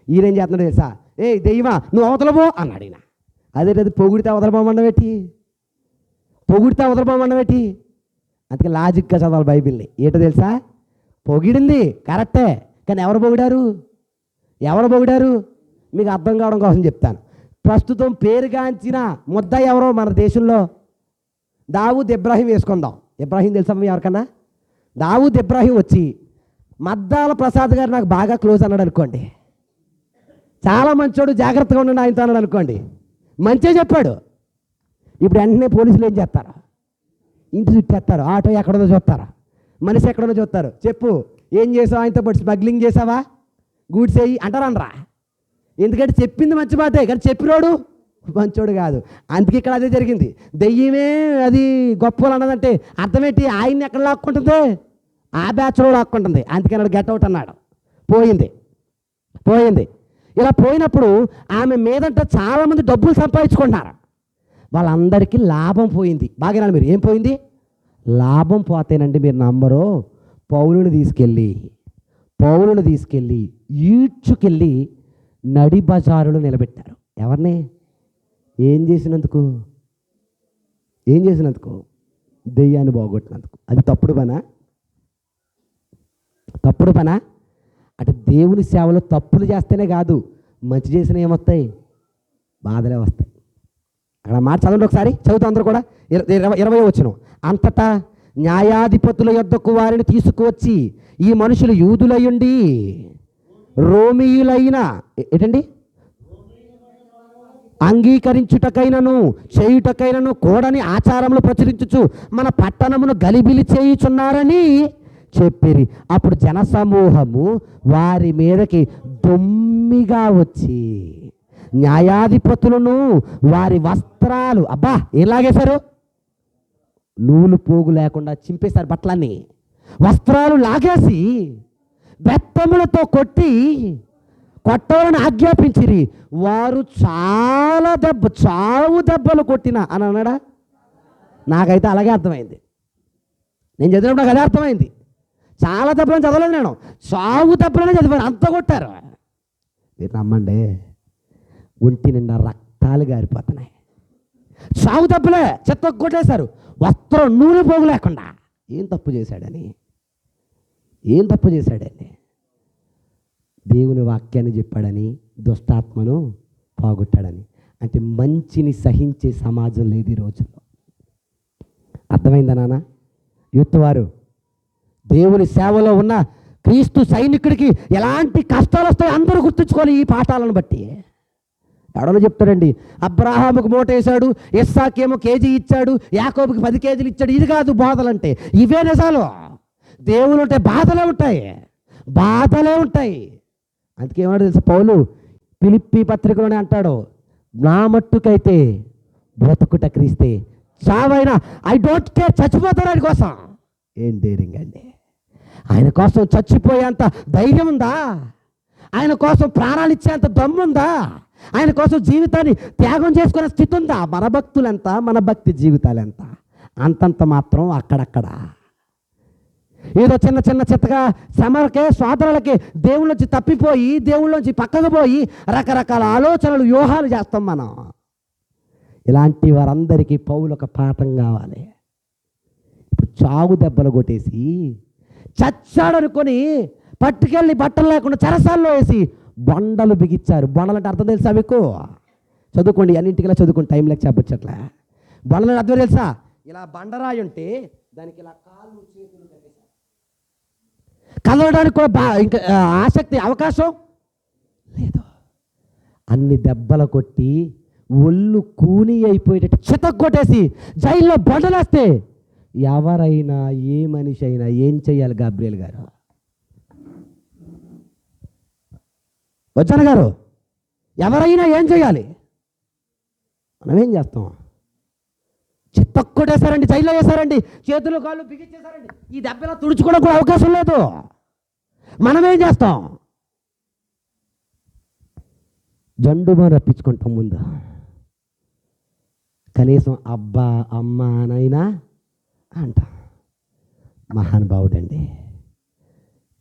ఈయనేం చేస్తున్నాడు తెలుసా? ఏ దెయ్యమా నువ్వు అవతలబో అన్నాడు ఈయన. అదే పొగిడితే అవతలబోమన్నవేటి? అందుకే లాజిక్గా చదవాలి బైబిల్ని. ఏంటో తెలుసా? పొగిడింది కరెక్టే, కానీ ఎవరు పొగిడారు? మీకు అర్థం కావడం కోసం చెప్తాను. ప్రస్తుతం పేరుగాంచిన ముద్ద ఎవరో మన దేశంలో? దావూద్ ఇబ్రాహీం వేసుకుందాం. ఇబ్రాహీం తెలుసా ఎవరికన్నా? దావూద్ ఇబ్రాహీం వచ్చి మద్దాల ప్రసాద్ గారు నాకు బాగా క్లోజ్ అన్నాడు అనుకోండి, చాలా మంచోడు, జాగ్రత్తగా ఉండండి ఆయనతో అన్నాడు అనుకోండి, మంచిగా చెప్పాడు. ఇప్పుడు వెంటనే పోలీసులు ఏం చేస్తారు? ఇంటి చుట్టేస్తారు, ఆటో ఎక్కడుందో చూస్తారు, మనిషి ఎక్కడుందో చూస్తారు. చెప్పు, ఏం చేసావు? ఆయనతో పాటు స్మగ్లింగ్ చేసావా, గూడ్స్ వేయి అంటారనరా. ఎందుకంటే చెప్పింది మంచి మాటే, కానీ చెప్పినోడు మంచోడు కాదు. అందుకే ఇక్కడ అదే జరిగింది. దెయ్యమే అది గొప్పలు అన్నదంటే అర్థమేంటి? ఆయన్ని ఎక్కడ లాక్కుంటుంది? ఆ బ్యాచ్లో లాక్కుంటుంది. అందుకని అక్కడ గెట్ అవుట్ అన్నాడు. పోయింది. ఇలా పోయినప్పుడు ఆమె మీదంట చాలామంది డబ్బులు సంపాదించుకుంటున్నారు. వాళ్ళందరికీ లాభం పోయింది. బాగా మీరు, ఏం పోయింది? లాభం పోతేనండి మీరు నమ్మరు, పౌలుని తీసుకెళ్ళి ఈడ్చుకెళ్ళి నడి బజారులో నిలబెట్టారు. ఎవరిని? ఏం చేసినందుకు? దెయ్యాన్ని బాగొట్టినందుకు. అది తప్పుడు పనా? అంటే దేవుని సేవలో తప్పులు చేస్తేనే కాదు, మంచి చేసిన ఏమొస్తాయి? బాధలే వస్తాయి. అక్కడ మాట చదవండి ఒకసారి, చదువుతాం అందరూ కూడా. 20వ వచనం. అంతటా న్యాయాధిపతుల యొద్దకు వారిని తీసుకువచ్చి, ఈ మనుషులు యూదులయ్యుండి రోమీయులైన ఏంటండి అంగీకరించుటకైనను చేయుటకైనను కూడని ఆచారములు ప్రచురించుచు మన పట్టణమును గలిబిలి చేయుచున్నారని చెప్పిరి. అప్పుడు జనసమూహము వారి మీదకి దొమ్మిగా వచ్చి న్యాయాధిపతులను వారి వస్త్రాలు ఎలాగేశారు? నూలు పోగు లేకుండా చింపేశారు బట్టలన్నీ. వస్త్రాలు లాగేసి బెత్తములతో కొట్టాలని ఆజ్ఞాపించిరి. వారు చావు దెబ్బలు కొట్టిన అని అన్నాడా? నాకైతే అలాగే అర్థమైంది. నేను చదివినప్పుడు నాకు అదే అర్థమైంది. చాలా దెబ్బలను చదవలేదు నేను, చావు దెబ్బలనే చదివాను. అంత కొట్టారు. మీరు నమ్మండి, ఒంటి నిండా రక్తాలు గారిపోతున్నాయి. చావు దెబ్బలే, చెత్త కొట్టేశారు. వస్త్రం నూనె పోగు లేకుండా. ఏం తప్పు చేశాడని? దేవుని వాక్యాన్ని చెప్పాడని, దుష్టాత్మను పోగొట్టాడని. అంటే మంచిని సహించే సమాజం లేదు ఈ రోజుల్లో. అర్థమైందా నాన్న? యూత్ వారు, దేవుని సేవలో ఉన్న క్రీస్తు సైనికుడికి ఎలాంటి కష్టాలు వస్తాయో అందరూ గుర్తుంచుకోవాలి ఈ పాఠాలను బట్టి. ఎవడో చెప్తాడండి, అబ్రాహాముకు మూట వేశాడు, ఇస్సాకేమో కేజీ ఇచ్చాడు, యాకోబుకి 10 కేజీలు ఇచ్చాడు. ఇది కాదు బోధలంటే. ఇవే నిజాలు. దేవులు ఉంటే బాధలే ఉంటాయి. అందుకే ఏమాడు తెలుసా? పౌలు ఫిలిప్పీ పత్రికలోనే అంటాడు, నా మట్టుకైతే బ్రతుకుట క్రీస్తే, చావైనా ఐ డోంట్ కేర్. చచ్చిపోతారు ఆయన కోసం. ఏం డేరింగ్ అండి! ఆయన కోసం చచ్చిపోయేంత ధైర్యం ఉందా? ఆయన కోసం ప్రాణాలు ఇచ్చేంత దమ్ముందా? ఆయన కోసం జీవితాన్ని త్యాగం చేసుకునే స్థితి ఉందా? మన భక్తులెంత, మన భక్తి జీవితాలు ఎంత? అంతంత మాత్రం అక్కడక్కడ ఏదో చిన్న చిత్తగా శ్రమలకే సోదరులకి దేవుళ్ళొచ్చి తప్పిపోయి, దేవుళ్ళొచ్చి పక్కకు పోయి రకరకాల ఆలోచనలు వ్యూహాలు చేస్తాం మనం. ఇలాంటి వారందరికీ పౌలు ఒక పాఠం కావాలి. ఇప్పుడు చావు దెబ్బలు కొట్టేసి చచ్చాడనుకొని పట్టుకెళ్ళి బట్టలు లేకుండా చెరసాల్లో వేసి బొండలు బిగించారు. బొండలు అంటే అర్థం తెలుసా మీకు? చదువుకోండి, అన్నింటికిలా చదువుకోండి, టైం లేక చెప్పొచ్చట్లా. బొండలు అర్థం తెలుసా? ఇలా బండరాయి ఉంటే దానికి ఇలా కాళ్ళు చేతులు కట్టేశారు. కదలడానికి కూడా ఇంకా ఆసక్తి, అవకాశం లేదు. అన్ని దెబ్బలు కొట్టి ఒళ్ళు కూని అయిపోయేటట్టు చితక్కొట్టేసి జైల్లో బొండలేస్తే ఎవరైనా, ఏ మనిషి అయినా ఏం చెయ్యాలి? గాబ్రియల్ గారు, వచ్చాను గారు, ఎవరైనా ఏం చేయాలి? మనం ఏం చేస్తాం? చిత్తక్కొట్టేశారండి, జైల్లో వేశారండి, చేతులు కాళ్ళు బిగించేశారండి. ఈ దెబ్బలా తుడుచుకోవడం కూడా అవకాశం లేదు. మనం ఏం చేస్తాం? జండుమా రప్పించుకుంటాం ముందు. కనీసం అబ్బా అమ్మ అనైనా అంట. మహానుభావుడండి.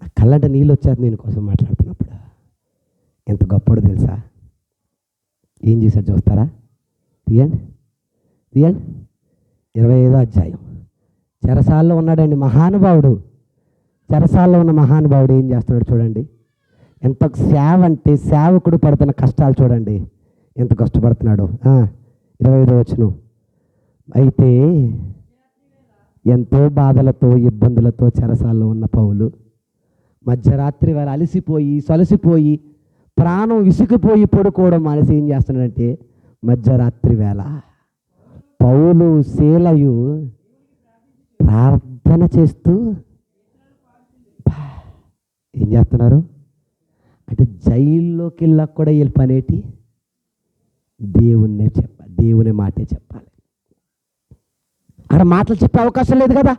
నా కళ్ళంట నీళ్ళు వచ్చేది నేను కోసం మాట్లాడుతున్నప్పుడు. ఎంత గొప్పడు తెలుసా? ఏం చేశాడు చూస్తారా? తీయండి 25వ అధ్యాయం. చెరసాల్లో ఉన్నాడండి మహానుభావుడు. చెరసాల్లో ఉన్న మహానుభావుడు ఏం చేస్తున్నాడు చూడండి. ఎంత సేవ అంటే, సేవకుడు పడుతున్న కష్టాలు చూడండి, ఎంత కష్టపడుతున్నాడు. 25వ వచనం. అయితే ఎంతో బాధలతో, ఇబ్బందులతో చెరసాల్లో ఉన్న పౌలు మధ్యరాత్రి వేళ అలసిపోయి సొలసిపోయి ప్రాణం విసిగిపోయి పడుకోవడం మానేసి ఏం చేస్తున్నాడంటే మధ్యరాత్రి వేళ పౌలు శీలయు ప్రార్థన చేస్తూ ఏం చేస్తున్నారు అంటే జైల్లోకి వెళ్ళాక కూడా వీళ్ళ పనేటి దేవుణ్ణే చెప్పాలి, దేవుని మాటే చెప్పాలి. అక్కడ మాటలు చెప్పే అవకాశం లేదు కదా,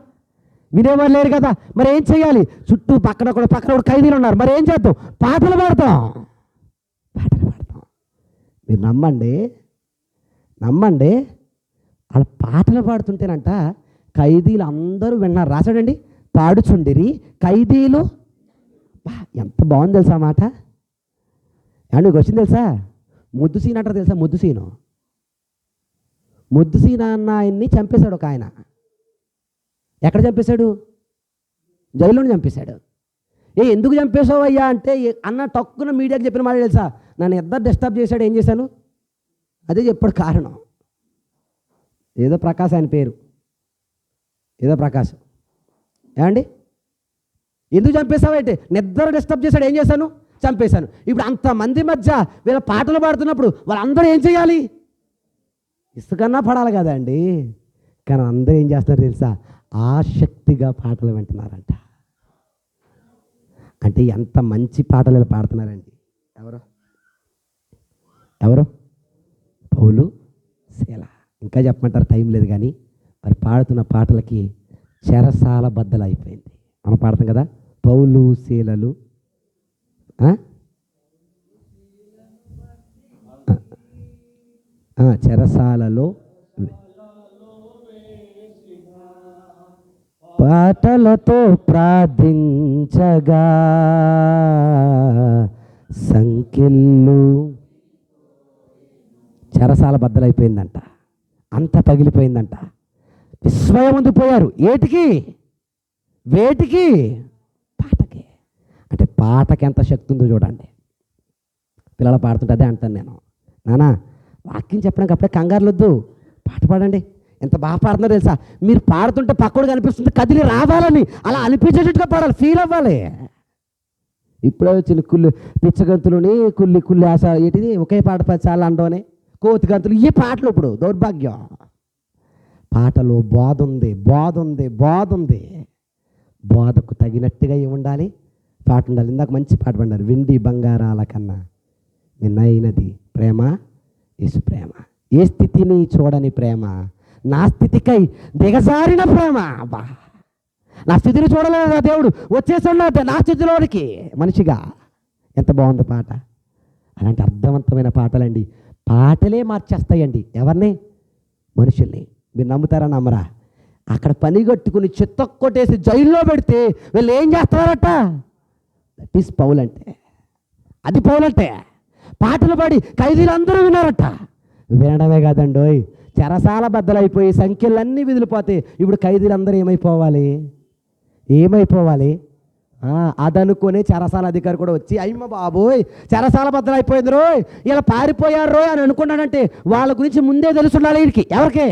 వినేవారు లేరు కదా, మరి ఏం చేయాలి? చుట్టూ పక్కన కూడా ఖైదీలు ఉన్నారు, మరి ఏం చేద్దాం? పాటలు పాడతాం. మీరు నమ్మండి వాళ్ళ పాటలు పాడుతుంటేనంట ఖైదీలు అందరూ విన్నారు. రాశాడండి, పాడుచుండిరి ఖైదీలు. ఎంత బాగుంది తెలుసా మాట. ఏమండి మీకు వచ్చింది తెలుసా? ముద్దు సీన్ అంటారు తెలుసా? ముద్దు సీన్ అన్న ఆయన్ని చంపేశాడు ఒక ఆయన. ఎక్కడ చంపేశాడు? జైల్లోనే చంపేశాడు. ఎందుకు చంపేశావు అయ్యా అంటే అన్న తక్కువ మీడియాకి చెప్పిన మాట తెలుసా? నన్ను ఇద్దరు డిస్టర్బ్ చేశాడు, ఏం చేశాను? అదే చెప్పాడు కారణం. ఏదో ప్రకాశ్ ఆయన పేరు, ఏదో ప్రకాశం. ఏమండి ఎందుకు చంపేశావు అంటే నిద్ర డిస్టర్బ్ చేశాడు, ఏం చేశాను? చంపేశాను. ఇప్పుడు అంతమంది మధ్య వీళ్ళ పాటలు పాడుతున్నప్పుడు వాళ్ళందరూ ఏం చేయాలి? ఇసుకన్నా పడాలి కదా అండి. కానీ అందరూ ఏం చేస్తున్నారు తెలుసా? ఆసక్తిగా పాటలు వింటున్నారంట. అంటే ఎంత మంచి పాటలు పాడుతున్నారండి. ఎవరు? పౌలు శీల. ఇంకా చెప్పమంటారు, టైం లేదు కానీ మరి పాడుతున్న పాటలకి చెరసాల బద్దలు అయిపోయింది. మనం పాడతాం కదా, పౌలు శీలలు చెరసాలలో పాటలతో ప్రార్థించగా సంఖ్యలు. చెరసాల బద్దలైపోయిందంట, అంత పగిలిపోయిందంట. విస్మయం ఉండిపోయారు. వేటికి? పాటకి. అంటే పాటకి ఎంత శక్తి ఉందో చూడండి. పిల్లలు పాడుతుంటే అదే అంటాను నేను, నానా వాక్యం చెప్పడానికి అప్పుడే కంగారులొద్దు, పాట పాడండి. ఎంత బాగా పాడుతున్నారు తెలుసా? మీరు పాడుతుంటే పక్కడు కనిపిస్తుంది, కదిలి రావాలని, అలా అనిపించేటట్టుగా పాడాలి, ఫీల్ అవ్వాలి. ఇప్పుడే వచ్చిన పిచ్చగంతులని కుల్లి ఆశ ఏంటిది, ఒకే పాట చాలా అంటోనే కోతి గంతులు, ఈ పాటలు ఇప్పుడు దౌర్భాగ్యం. పాటలో బోధ ఉంది. బోధకు తగినట్టుగా ఉండాలి, పాట ఉండాలి. ఇందాక మంచి పాట పాడారు, వెండి బంగారాల కన్నా వినైనది ప్రేమ యేసు ప్రేమ. ఏ స్థితిని చూడని ప్రేమ, నా స్థితికై దిగజారిన ప్రేమ. అబ్బా, నా స్థితిని చూడలేదా దేవుడు, వచ్చేసాడు నా స్థితిలోనికి మనిషిగా. ఎంత బాగుంది పాట. అలాంటి అర్థవంతమైన పాటలండి. పాటలే మార్చేస్తాయండి ఎవరిని? మనుషుల్ని. మీరు నమ్ముతారా నమ్మరా? అక్కడ పని కట్టుకుని చెత్త కొట్టేసి జైల్లో పెడితే వీళ్ళు ఏం చేస్తారట? దట్ ఈస్ పౌలు అంటే. అది పౌలు అంటే. పాటలు పాడి ఖైదీలందరూ విన్నారట. వినడమే కాదండోయ్, చెరసాల బద్దలైపోయి సంఖ్యలన్నీ విదిలిపోతాయి. ఇప్పుడు ఖైదీలందరూ ఏమైపోవాలి? అదనుకునే చెరసాల అధికారి కూడా వచ్చి, అయ్యమ్మ బాబోయ్ చెరసాల బద్దలు అయిపోయింది రోయ్, ఇలా పారిపోయారు రోయ్ అని అనుకున్నాడంటే వాళ్ళ గురించి ముందే తెలుసుండాలి వీడికి. ఎవరికి?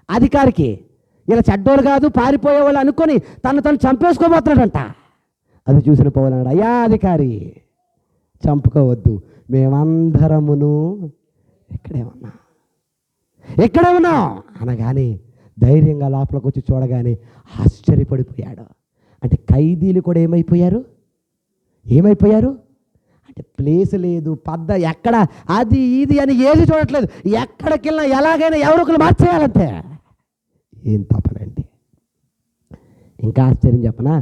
అధికారికి. ఇలా చెడ్డోళ్ళు కాదు, పారిపోయే వాళ్ళు అనుకొని తను చంపేసుకోబోతున్నాడంట. అది చూసిన పౌలు అన్నాడు, అయ్యా అధికారి చంపుకోవద్దు, మేమందరమును ఎక్కడే ఉన్నాం అనగానే ధైర్యంగా లోపలికి వచ్చి చూడగానే ఆశ్చర్యపడిపోయాడు. అంటే ఖైదీలు కూడా ఏమైపోయారు అంటే ప్లేస్ లేదు, ఎక్కడ అది ఇది అని ఏది చూడట్లేదు. ఎక్కడికి వెళ్ళినా ఎలాగైనా ఎవరొకరు మార్చేయాలంతే. ఏం తప్పనండి. ఇంకా ఆశ్చర్యం చెప్పనా,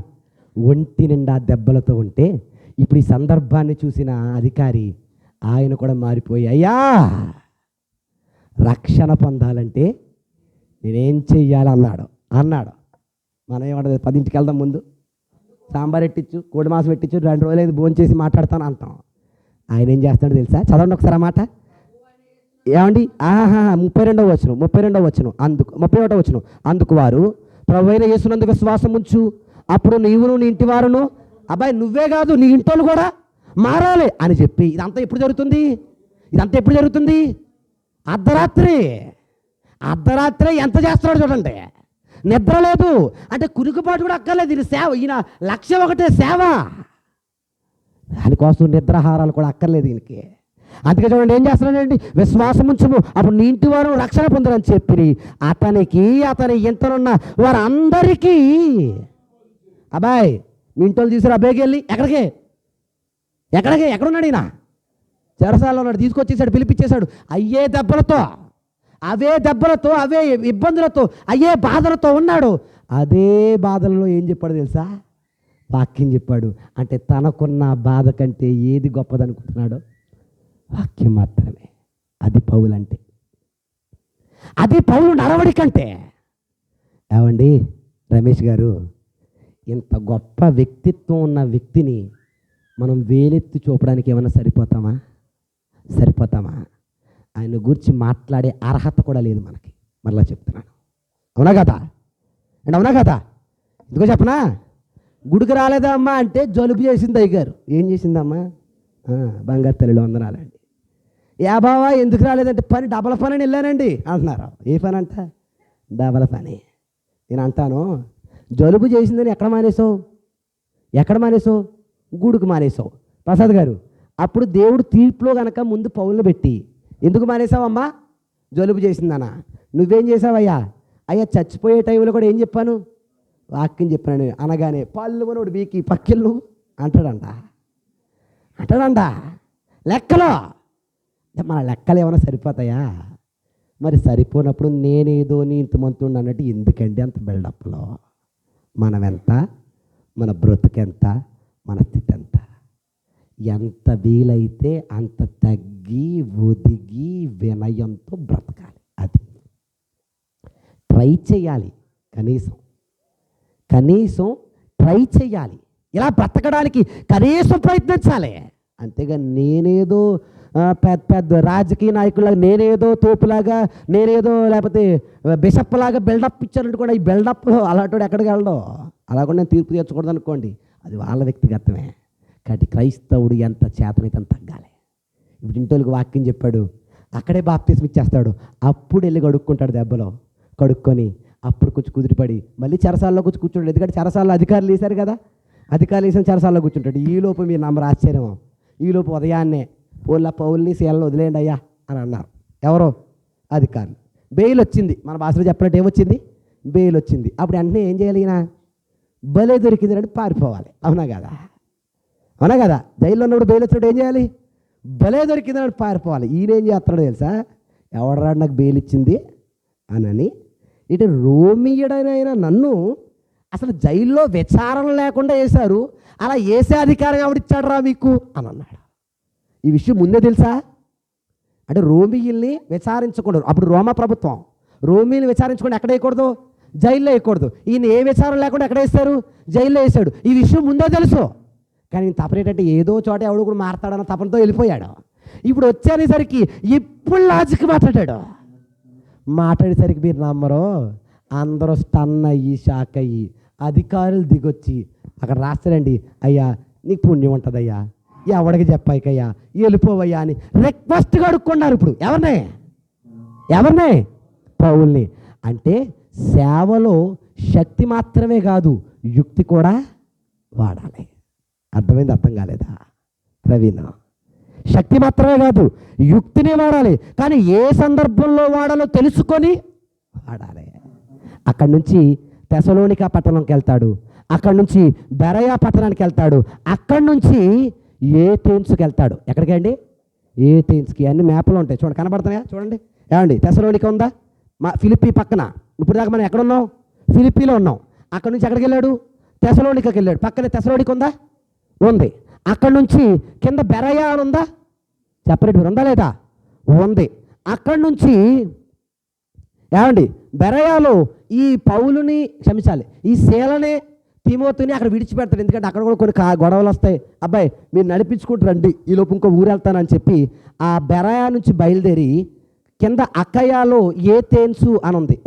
ఒంటి నిండా దెబ్బలతో ఉంటే ఇప్పుడు ఈ సందర్భాన్ని చూసిన అధికారి ఆయన కూడా మారిపోయి, అయ్యా రక్షణ పొందాలంటే నేనేం చెయ్యాలి అన్నాడు. మనం ఏమంటది, 10ంటికి వెళ్దాం, ముందు సాంబార్ పెట్టించు, కోడి మాసం పెట్టించు, 2 రోజులు భోజనం చేసి మాట్లాడతాను అంటాం. ఆయన ఏం చేస్తాడో తెలుసా? చదవండి ఒకసారి ఆ మాట. ఏమండి 32వ వచనం అందుకు 31వ వచనం, అందుకు వారు ప్రభువైన యేసునందు విశ్వాసం ఉంచు, అప్పుడు నీవును నీ ఇంటి వారును, అబ్బాయి నువ్వే కాదు నీ ఇంటోళ్ళు కూడా మారాలి అని చెప్పి. ఇదంతా ఎప్పుడు జరుగుతుంది? అర్ధరాత్రి ఎంత చేస్తున్నాడు చూడండి. నిద్ర లేదు అంటే కురికిపాటు కూడా అక్కర్లేదు. ఇది సేవ. ఈయన లక్ష్యం ఒకటే, సేవ. దానికోసం నిద్రాహారాలు కూడా అక్కర్లేదు ఈయనకి. అందుకే చూడండి ఏం చేస్తున్నాడండి, విశ్వాసం ఉంచుము అప్పుడు నీ ఇంటి వారు రక్షణ పొందరని చెప్పి అతని ఇంటనున్న వారందరికీ, అబ్బాయి మీ ఇంట్లో తీసుకురా అబ్బాయికి వెళ్ళి ఎక్కడున్నాడు ఈయన, చెరసాలలో ఉన్నాడు, తీసుకొచ్చేసాడు, పిలిపించేశాడు. అవే దెబ్బలతో అవే ఇబ్బందులతో అయ్యే బాధలతో ఉన్నాడు. అదే బాధలలో ఏం చెప్పాడు తెలుసా, వాక్యం చెప్పాడు. అంటే తనకున్న బాధ కంటే ఏది గొప్పదనుకుంటున్నాడు, వాక్యం మాత్రమే. అది పౌలు అంటే, అది పౌలు నడవడి కంటే. ఏమండి రమేష్ గారు, ఇంత గొప్ప వ్యక్తిత్వం ఉన్న వ్యక్తిని మనం వేలెత్తి చూపడానికి ఏమైనా సరిపోతామా? ఆయన గురించి మాట్లాడే అర్హత కూడా లేదు మనకి. మరలా చెప్తున్నాను, అవునా కదా? ఎందుకో చెప్పనా, గుడికి రాలేదా అమ్మా అంటే జలుబు చేసింది అయ్యగారు. ఏం చేసిందమ్మా? బంగారు తల్లిలో వందనాలండి. యా బావా ఎందుకు రాలేదంటే పని డబల పని అని వెళ్ళానండి అంటున్నారు. ఏ పని అంట? డబల పని. నేను అంటాను, జలుబు చేసిందని ఎక్కడ మానేసావు? గుడికి మానేసావు. ప్రసాద్ గారు, అప్పుడు దేవుడు తీర్పులో కనుక ముందు పౌలను పెట్టి ఎందుకు మానేసావమ్మా? జలుబు చేసిందనా? నువ్వేం చేసావయ్యా? అయ్యా చచ్చిపోయే టైంలో కూడా ఏం చెప్పాను? వాక్యం చెప్పాను అనగానే పళ్ళు మనోడు బీకి పక్కిళ్ళు అంటాడంట. లెక్కలో మన లెక్కలు ఏమైనా సరిపోతాయా? మరి సరిపోనప్పుడు నేనేదో నీ ఇంతమంతుండి అన్నట్టు ఎందుకండి అంత బిల్డప్లో? మనమెంత, మన బ్రతుకెంత, మన స్థితి ఎంత? ఎంత వీలైతే అంత తగ్గి ఒదిగి వినయంతో బ్రతకాలి. అది ట్రై చేయాలి. కనీసం ట్రై చేయాలి. ఇలా బ్రతకడానికి కనీసం ప్రయత్నించాలి. అంతేగా నేనేదో పెద్ద రాజకీయ నాయకులాగా, నేనేదో తోపులాగా, నేనేదో లేకపోతే బిషప్ లాగా బిల్డప్ ఇచ్చారంటే కూడా ఈ బిల్డప్ అలాంటి ఎక్కడికి వెళ్ళడం, అలా కూడా నేను తీర్పు తీర్చకూడదు అనుకోండి, అది వాళ్ళ వ్యక్తిగతమే. కాబట్టి క్రైస్తవుడు ఎంత చేతనైతే అంత తగ్గాలి. ఇప్పుడు ఇంటోళ్ళకి వాక్యం చెప్పాడు, అక్కడే బాప్తిస్మ ఇచ్చేస్తాడు. అప్పుడు వెళ్ళి కడుక్కుంటాడు, దెబ్బలో కడుక్కొని అప్పుడు కొంచెం కుదిరిపడి మళ్ళీ చెరసాల్లో కూర్చుంటాడు. ఎందుకంటే చెరసాల్లో అధికారులు వేశారు కదా, అధికారులు వేసిన చెరసాల్లో కూర్చుంటాడు. ఈలోపు మీరు నమ్మరు ఆశ్చర్యం, ఈలోపు ఉదయాన్నే పౌల్ని శీలను వదిలేయండి అయ్యా అని అన్నారు. ఎవరో అధికారులు. బెయిల్ వచ్చింది. మన భాషలో చెప్పినట్టు ఏమొచ్చింది? బెయిల్ వచ్చింది. అప్పుడు వెంటనే ఏం చేయాలి? ఈయన భలే దొరికింది అంటే పారిపోవాలి. అవునా కదా? జైల్లో ఉన్నప్పుడు బెయిల్ వచ్చినప్పుడు ఏం చేయాలి? భలే దొరికిందని పారిపోవాలి. ఈయన ఏం చేస్తున్నాడు తెలుసా? ఎవడరాడు నాకు బెయిల్ ఇచ్చింది అని, ఇటు రోమియుడనైనా నన్ను అసలు జైల్లో విచారణ లేకుండా వేశారు, అలా వేసే అధికారం ఎవడిచ్చాడు రా మీకు అని అన్నాడు. ఈ విషయం ముందే తెలుసా? అంటే రోమియుల్ని విచారించకూడదు. అప్పుడు రోమా ప్రభుత్వం రోమిని విచారించకుండా ఎక్కడ వేయకూడదు? జైల్లో వేయకూడదు. ఈయన ఏ విచారణ లేకుండా ఎక్కడ వేస్తారు? జైల్లో వేశాడు. ఈ విషయం ముందే తెలుసు. కానీ తపనేటంటే ఏదో చోట ఎవడు కూడా మారతాడన్న తపనతో వెళ్ళిపోయాడు. ఇప్పుడు వచ్చేసరికి ఇప్పుడు లాజిక్ మాట్లాడేసరికి మీరు నమ్మరు, అందరూ స్టన్ అయ్యి షాక్ అయ్యి అధికారులు దిగొచ్చి అక్కడ రాస్తారండి, అయ్యా నీకు పుణ్యం ఉంటుందయ్యా, ఎవడికి చెప్పాయికయ్యా, వెళ్ళిపోవయ్యా అని రిక్వెస్ట్గా అడుక్కున్నారు. ఇప్పుడు ఎవరినే? పౌల్ని. అంటే సేవలో శక్తి మాత్రమే కాదు, యుక్తి కూడా వాడాలి. అర్థమైంది? అర్థం కాలేదా ప్రవీణ? శక్తి మాత్రమే కాదు, యుక్తిని వాడాలి. కానీ ఏ సందర్భంలో వాడాలో తెలుసుకొని వాడాలి. అక్కడి నుంచి తెసలోనికా పట్టణంకి వెళ్తాడు, అక్కడి నుంచి బెరయా పట్టణానికి వెళ్తాడు, అక్కడి నుంచి ఏథెన్స్కి వెళ్తాడు. ఎక్కడికండి? ఏథెన్స్కి. అన్ని మ్యాప్లో ఉంటాయి చూడండి, కనబడుతున్నాయా? చూడండి. ఏమండి తెసలోనికా ఉందా? ఫిలిప్పీ పక్కన. ఇప్పుడు దాకా మనం ఎక్కడ ఉన్నాం? ఫిలిప్పీలో ఉన్నాం. అక్కడి నుంచి ఎక్కడికి వెళ్ళాడు? తెసలోనికాకి వెళ్ళాడు. పక్కనే తెసలోనికా ఉందా? ఉంది. అక్కడి నుంచి కింద బెరయా అని ఉందా? సెపరేట్ ఉందా లేదా? ఉంది. అక్కడి నుంచి ఏమండి బెరయాలో ఈ పౌలుని క్షమించాలి, ఈ శీలని తిమోతిని అక్కడ విడిచిపెడతాడు. ఎందుకంటే అక్కడ కూడా కొన్ని గొడవలు వస్తాయి. అబ్బాయి మీరు నడిపించుకుంటూ రండి, ఈలోపు ఇంకో ఊరు వెళ్తానని చెప్పి ఆ బెరయా నుంచి బయలుదేరి కింద అక్కయాలో ఏథెన్సు అని ఉంది.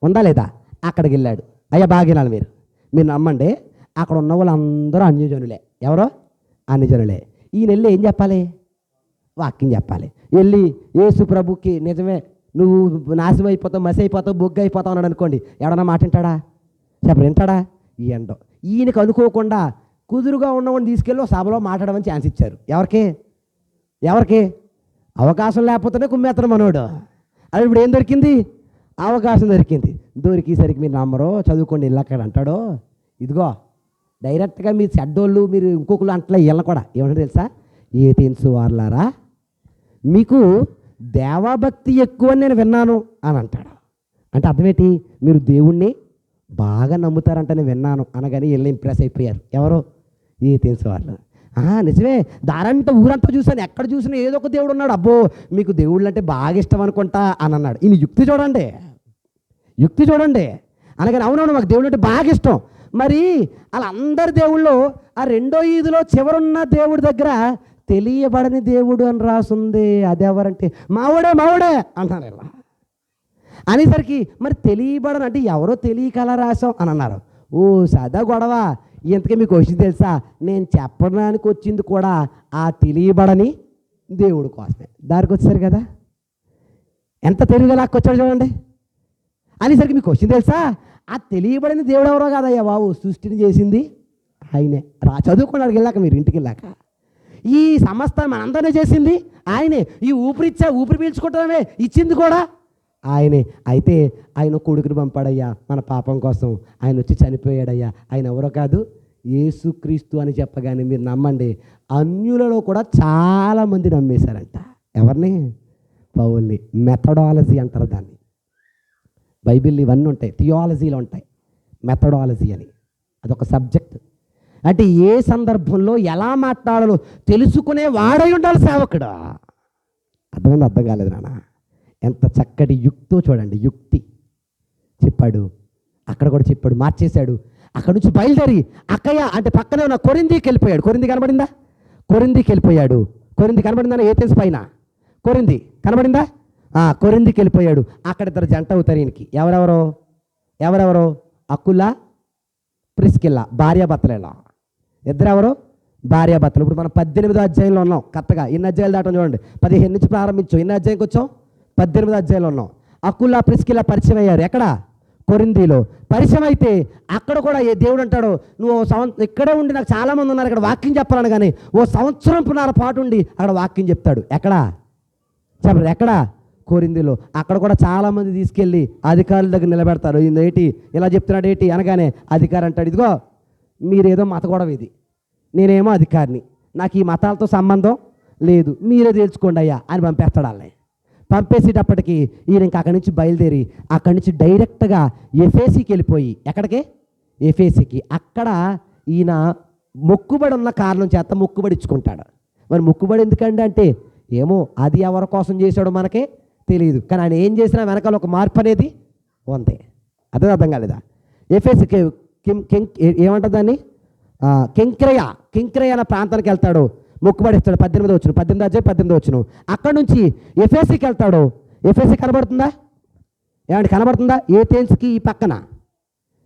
ఉందా లేదా? అక్కడికి వెళ్ళాడు. అయ్యా బాగినాలి, మీరు నమ్మండి, అక్కడ ఉన్న వాళ్ళందరూ అన్యజనులే. ఎవరో అన్యజనులే. ఈయన వెళ్ళి ఏం చెప్పాలి? వాక్యం చెప్పాలి. వెళ్ళి యేసు ప్రభుకి నిజమే నువ్వు నాశనం అయిపోతావు, మసి అయిపోతావు, బొగ్గు అయిపోతావు అన్నాడు అనుకోండి, ఎవడన్నా మాట వింటాడా? చెప్పరు, వింటాడా? ఈ ఎండో ఈయనకు అనుకోకుండా కుదురుగా ఉన్నవాడిని తీసుకెళ్ళి సభలో మాట్లాడమని ఛాన్స్ ఇచ్చారు. ఎవరికి అవకాశం లేకపోతేనే కుమ్మేత్తడం మనోడు. అది ఇప్పుడు ఏం దొరికింది? అవకాశం దొరికింది. దొరికేసరికి మీరు నమ్మరో, చదువుకోండి ఇల్లు అక్కడ అంటాడో, ఇదిగో డైరెక్ట్గా మీరు చెడ్డోళ్ళు, మీరు ఇంకొకళ్ళు అంటలే వీళ్ళని కూడా ఏమంటారు తెలుసా? ఏథెన్సు వారలారా, మీకు దేవభక్తి ఎక్కువ నేను విన్నాను అని అంటాడు. అంటే అర్థమేంటి? మీరు దేవుణ్ణి బాగా నమ్ముతారంటనే విన్నాను అనగానే వీళ్ళు ఇంప్రెస్ అయిపోయారు. ఎవరు? ఏథెన్సు వాళ్ళు. నిజమే, దారంతా ఊరంతా చూశాను, ఎక్కడ చూసినా ఏదో ఒక దేవుడు ఉన్నాడు. అబ్బో మీకు దేవుళ్ళు అంటే బాగా ఇష్టం అనుకుంటా అని అన్నాడు. ఈయన యుక్తి చూడండి అనగానే అవునవును మాకు దేవుడు అంటే బాగా ఇష్టం. మరి వాళ్ళందరి దేవుళ్ళు ఆ రెండో ఈదులో చివరున్న దేవుడి దగ్గర తెలియబడని దేవుడు అని రాసుంది. అదెవరంటే మావుడే అంటారు ఇలా అనేసరికి, మరి తెలియబడని అంటే ఎవరో తెలియక అలా రాసాం అని అన్నారు. ఓ సదా గొడవ. ఇంతకీ మీకు వచ్చింది తెలుసా? నేను చెప్పడానికి వచ్చింది కూడా ఆ తెలియబడని దేవుడు కోసమే. దారికి వచ్చారు కదా, ఎంత తెలివిగా లాక్కొచ్చాడు చూడండి. అనేసరికి మీకు వచ్చింది తెలుసా? ఆ తెలియబడిన దేవుడు ఎవరో కాదయ్యా బాబు, సృష్టిని చేసింది ఆయనే. చదువుకున్నాడు వెళ్ళాక, మీరు ఇంటికి వెళ్ళాక, ఈ సమస్తం మనందరినీ చేసింది ఆయనే. ఈ ఊపిరి పీల్చుకోవటమే ఇచ్చింది కూడా ఆయనే. అయితే ఆయన కొడుకుని పంపాడయ్యా మన పాపం కోసం. ఆయన వచ్చి చనిపోయాడయ్యా. ఆయన ఎవరో కాదు, యేసుక్రీస్తు అని చెప్పగానే మీరు నమ్మండి, అన్యులలో కూడా చాలామంది నమ్మేశారంట. ఎవరిని? పౌల్ని. మెథడాలజీ అంటారు దాన్ని. బైబిల్ ఇవన్నీ ఉంటాయి, థియాలజీలో ఉంటాయి. మెథడాలజీ అని అదొక సబ్జెక్ట్. అంటే ఏ సందర్భంలో ఎలా మాట్లాడాలో తెలుసుకునే వాడై ఉండాలి సేవకుడు. అర్థం కాలేదు నాన్న. ఎంత చక్కటి యుక్తో చూడండి. యుక్తి చెప్పాడు, అక్కడ కూడా చెప్పాడు, మార్చేశాడు. అక్కడ నుంచి బయలుదేరి అక్కయ్య అంటే పక్కనే ఉన్న కొరింథీకి వెళ్ళిపోయాడు. కొరింథీ కనబడిందా? కొరింథీకి వెళ్ళిపోయాడు. కొరింథీ కనబడిందా? ఏథెన్స్ పైన కొరింథీ కనబడిందా? కొరింథీకి వెళ్ళిపోయాడు. అక్కడ ఇద్దరు జంట అవుతారు ఈయనకి. ఎవరెవరో? అకుల, ప్రిస్కిల్లా, భార్యాభర్తలేలా. ఇద్దరెవరు? భార్యాభర్తలు. ఇప్పుడు మనం 18వ అధ్యాయంలో ఉన్నాం. కరెక్ట్గా ఎన్ని అధ్యాయాలు దాటం చూడండి. 15 నుంచి ప్రారంభించాం, ఎన్ని అధ్యాయంకి వచ్చాం? 18వ అధ్యాయంలో ఉన్నాం. అకుల, ప్రిస్కిల్లా పరిచయం అయ్యారు. ఎక్కడ? కొరింథీలో. పరిచయం అయితే అక్కడ కూడా ఏ దేవుడు అంటాడు, నువ్వు ఇక్కడే ఉండి, నాకు చాలామంది ఉన్నారు ఇక్కడ వాక్యం చెప్పాలని, కానీ ఓ సంవత్సరం పాటు ఉండి అక్కడ వాక్యం చెప్తాడు. ఎక్కడ చెప్పరు? ఎక్కడ? కొరింథీలో. అక్కడ కూడా చాలామంది తీసుకెళ్ళి అధికారుల దగ్గర నిలబెడతారు. ఏంటి ఇలా చెప్తున్నాడు ఏంటి అనగానే అధికారి అంటాడు, ఇదిగో మీరేదో మత గొడవ, ఇది నేనేమో అధికారిని, నాకు ఈ మతాలతో సంబంధం లేదు, మీరే తేల్చుకోండి అయ్యా అని పంపేస్తాడు. వాళ్ళని పంపేసేటప్పటికి ఈయన ఇంకా అక్కడి నుంచి బయలుదేరి అక్కడి నుంచి డైరెక్ట్గా ఎఫెసీకి వెళ్ళిపోయి, ఎక్కడికి? ఎఫెసీకి. అక్కడ ఈయన మొక్కుబడి ఉన్న కారణం చేత మొక్కుబడి ఇచ్చుకుంటాడు. మరి మొక్కుబడి ఎందుకండి అంటే, ఏమో అది ఎవరి కోసం చేశాడో మనకే తెలియదు, కానీ ఆయన ఏం చేసినా వెనకాల ఒక మార్పు అనేది ఉంది. అర్థం కాలేదా? ఎఫెసీకి ఏమంటుంది దాన్ని? కింక్రయ అన్న ప్రాంతానికి వెళ్తాడు, మొక్కుబడి ఇస్తాడు. 18వ వచనం, 18వ అధ్యాయం 18వ వచనం. అక్కడ నుంచి ఎఫెసీకి వెళ్తాడు. ఎఫెసీ కనబడుతుందా? ఏమండి కనబడుతుందా? ఏథెన్స్కి ఈ పక్కన,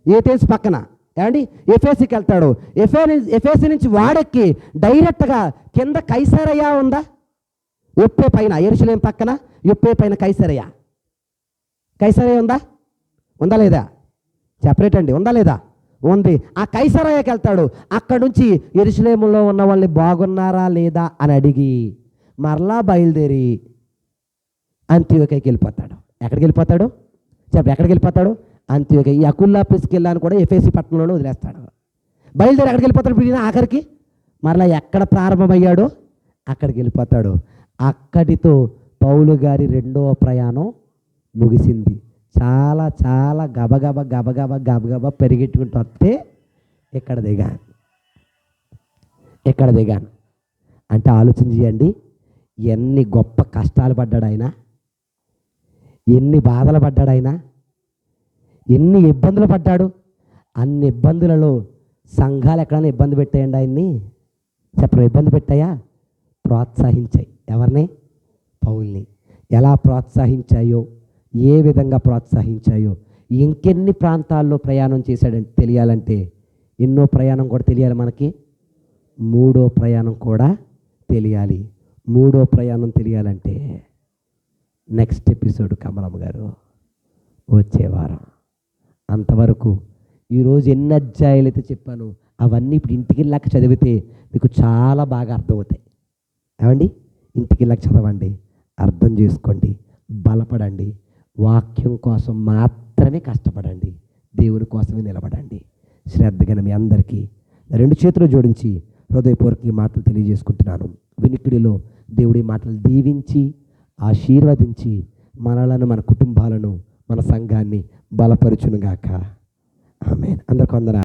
ఏథెన్స్ పక్కన ఏమండి ఎఫెసీకి వెళ్తాడు. ఎఫెసీ నుంచి వాడెక్కి డైరెక్ట్గా కింద కైసరయ్య ఉందా? యొప్పే పైన, యెరూషలేం పక్కన యొప్పే పైన కైసరయ్య ఉందా లేదా? సెపరేట్ అండి, ఉందా లేదా? ఉంది. ఆ కైసరయ్యకి వెళ్తాడు. అక్కడ నుంచి యెరూషలేములో ఉన్న వాళ్ళని బాగున్నారా లేదా అని అడిగి మరలా బయలుదేరి అంత్యోక్యకి వెళ్ళిపోతాడు. ఎక్కడికి వెళ్ళిపోతాడు? ఎక్కడికి వెళ్ళిపోతాడు? అంత్యోక్య. ఈ అకుల్లా, ప్రిస్కిల్లా అని కూడా ఎఫెసీ పట్టణంలోనే వదిలేస్తాడు. బయలుదేరి ఎక్కడికి వెళ్ళిపోతాడు? ఇప్పుడు ఆఖరికి మరలా ఎక్కడ ప్రారంభమయ్యాడో అక్కడికి వెళ్ళిపోతాడు. అక్కడితో పౌలు గారి రెండవ ప్రయాణం ముగిసింది. చాలా చాలా గబగబా పెరిగెట్టుకుంటూ వస్తే ఇక్కడ దిగాను అంటే ఆలోచన చేయండి. ఎన్ని గొప్ప కష్టాలు పడ్డాడు ఆయన, ఎన్ని బాధలు పడ్డాడు ఆయన, ఎన్ని ఇబ్బందులు పడ్డాడు. అన్ని ఇబ్బందులలో సంఘాలు ఎక్కడైనా ఇబ్బంది పెట్టాయండి ఆయన్ని? చెప్పరు. ఇబ్బంది పెట్టాయా? ప్రోత్సహించాయి. ఎవరిని? పౌల్ని. ఎలా ప్రోత్సహించాయో, ఏ విధంగా ప్రోత్సహించాయో, ఇంకెన్ని ప్రాంతాల్లో ప్రయాణం చేశాడంటే తెలియాలంటే ఎన్నో ప్రయాణం కూడా తెలియాలి మనకి. మూడో ప్రయాణం కూడా తెలియాలి. మూడో ప్రయాణం తెలియాలంటే నెక్స్ట్ ఎపిసోడ్ కమలమ్మ గారు వచ్చే వారం. అంతవరకు ఈరోజు ఎన్ని అధ్యాయాలు అయితే చెప్పాను అవన్నీ ఇప్పుడు ఇంటికి వెళ్ళాక చదివితే మీకు చాలా బాగా అర్థమవుతాయి. ఏమండి? ఇంటికి వెళ్ళాక చదవండి, అర్థం చేసుకోండి, బలపడండి, వాక్యం కోసం మాత్రమే కష్టపడండి, దేవుని కోసమే నిలబడండి. శ్రద్ధగా మీ అందరికీ 2 చేతులు జోడించి హృదయపూర్వక ఈ మాటలు తెలియజేసుకుంటున్నాను. వినికిడిలో దేవుడి మాటలు దీవించి ఆశీర్వదించి మనలను, మన కుటుంబాలను, మన సంఘాన్ని బలపరుచునుగాక. ఆమేన్. అందరికీ వందనాలు.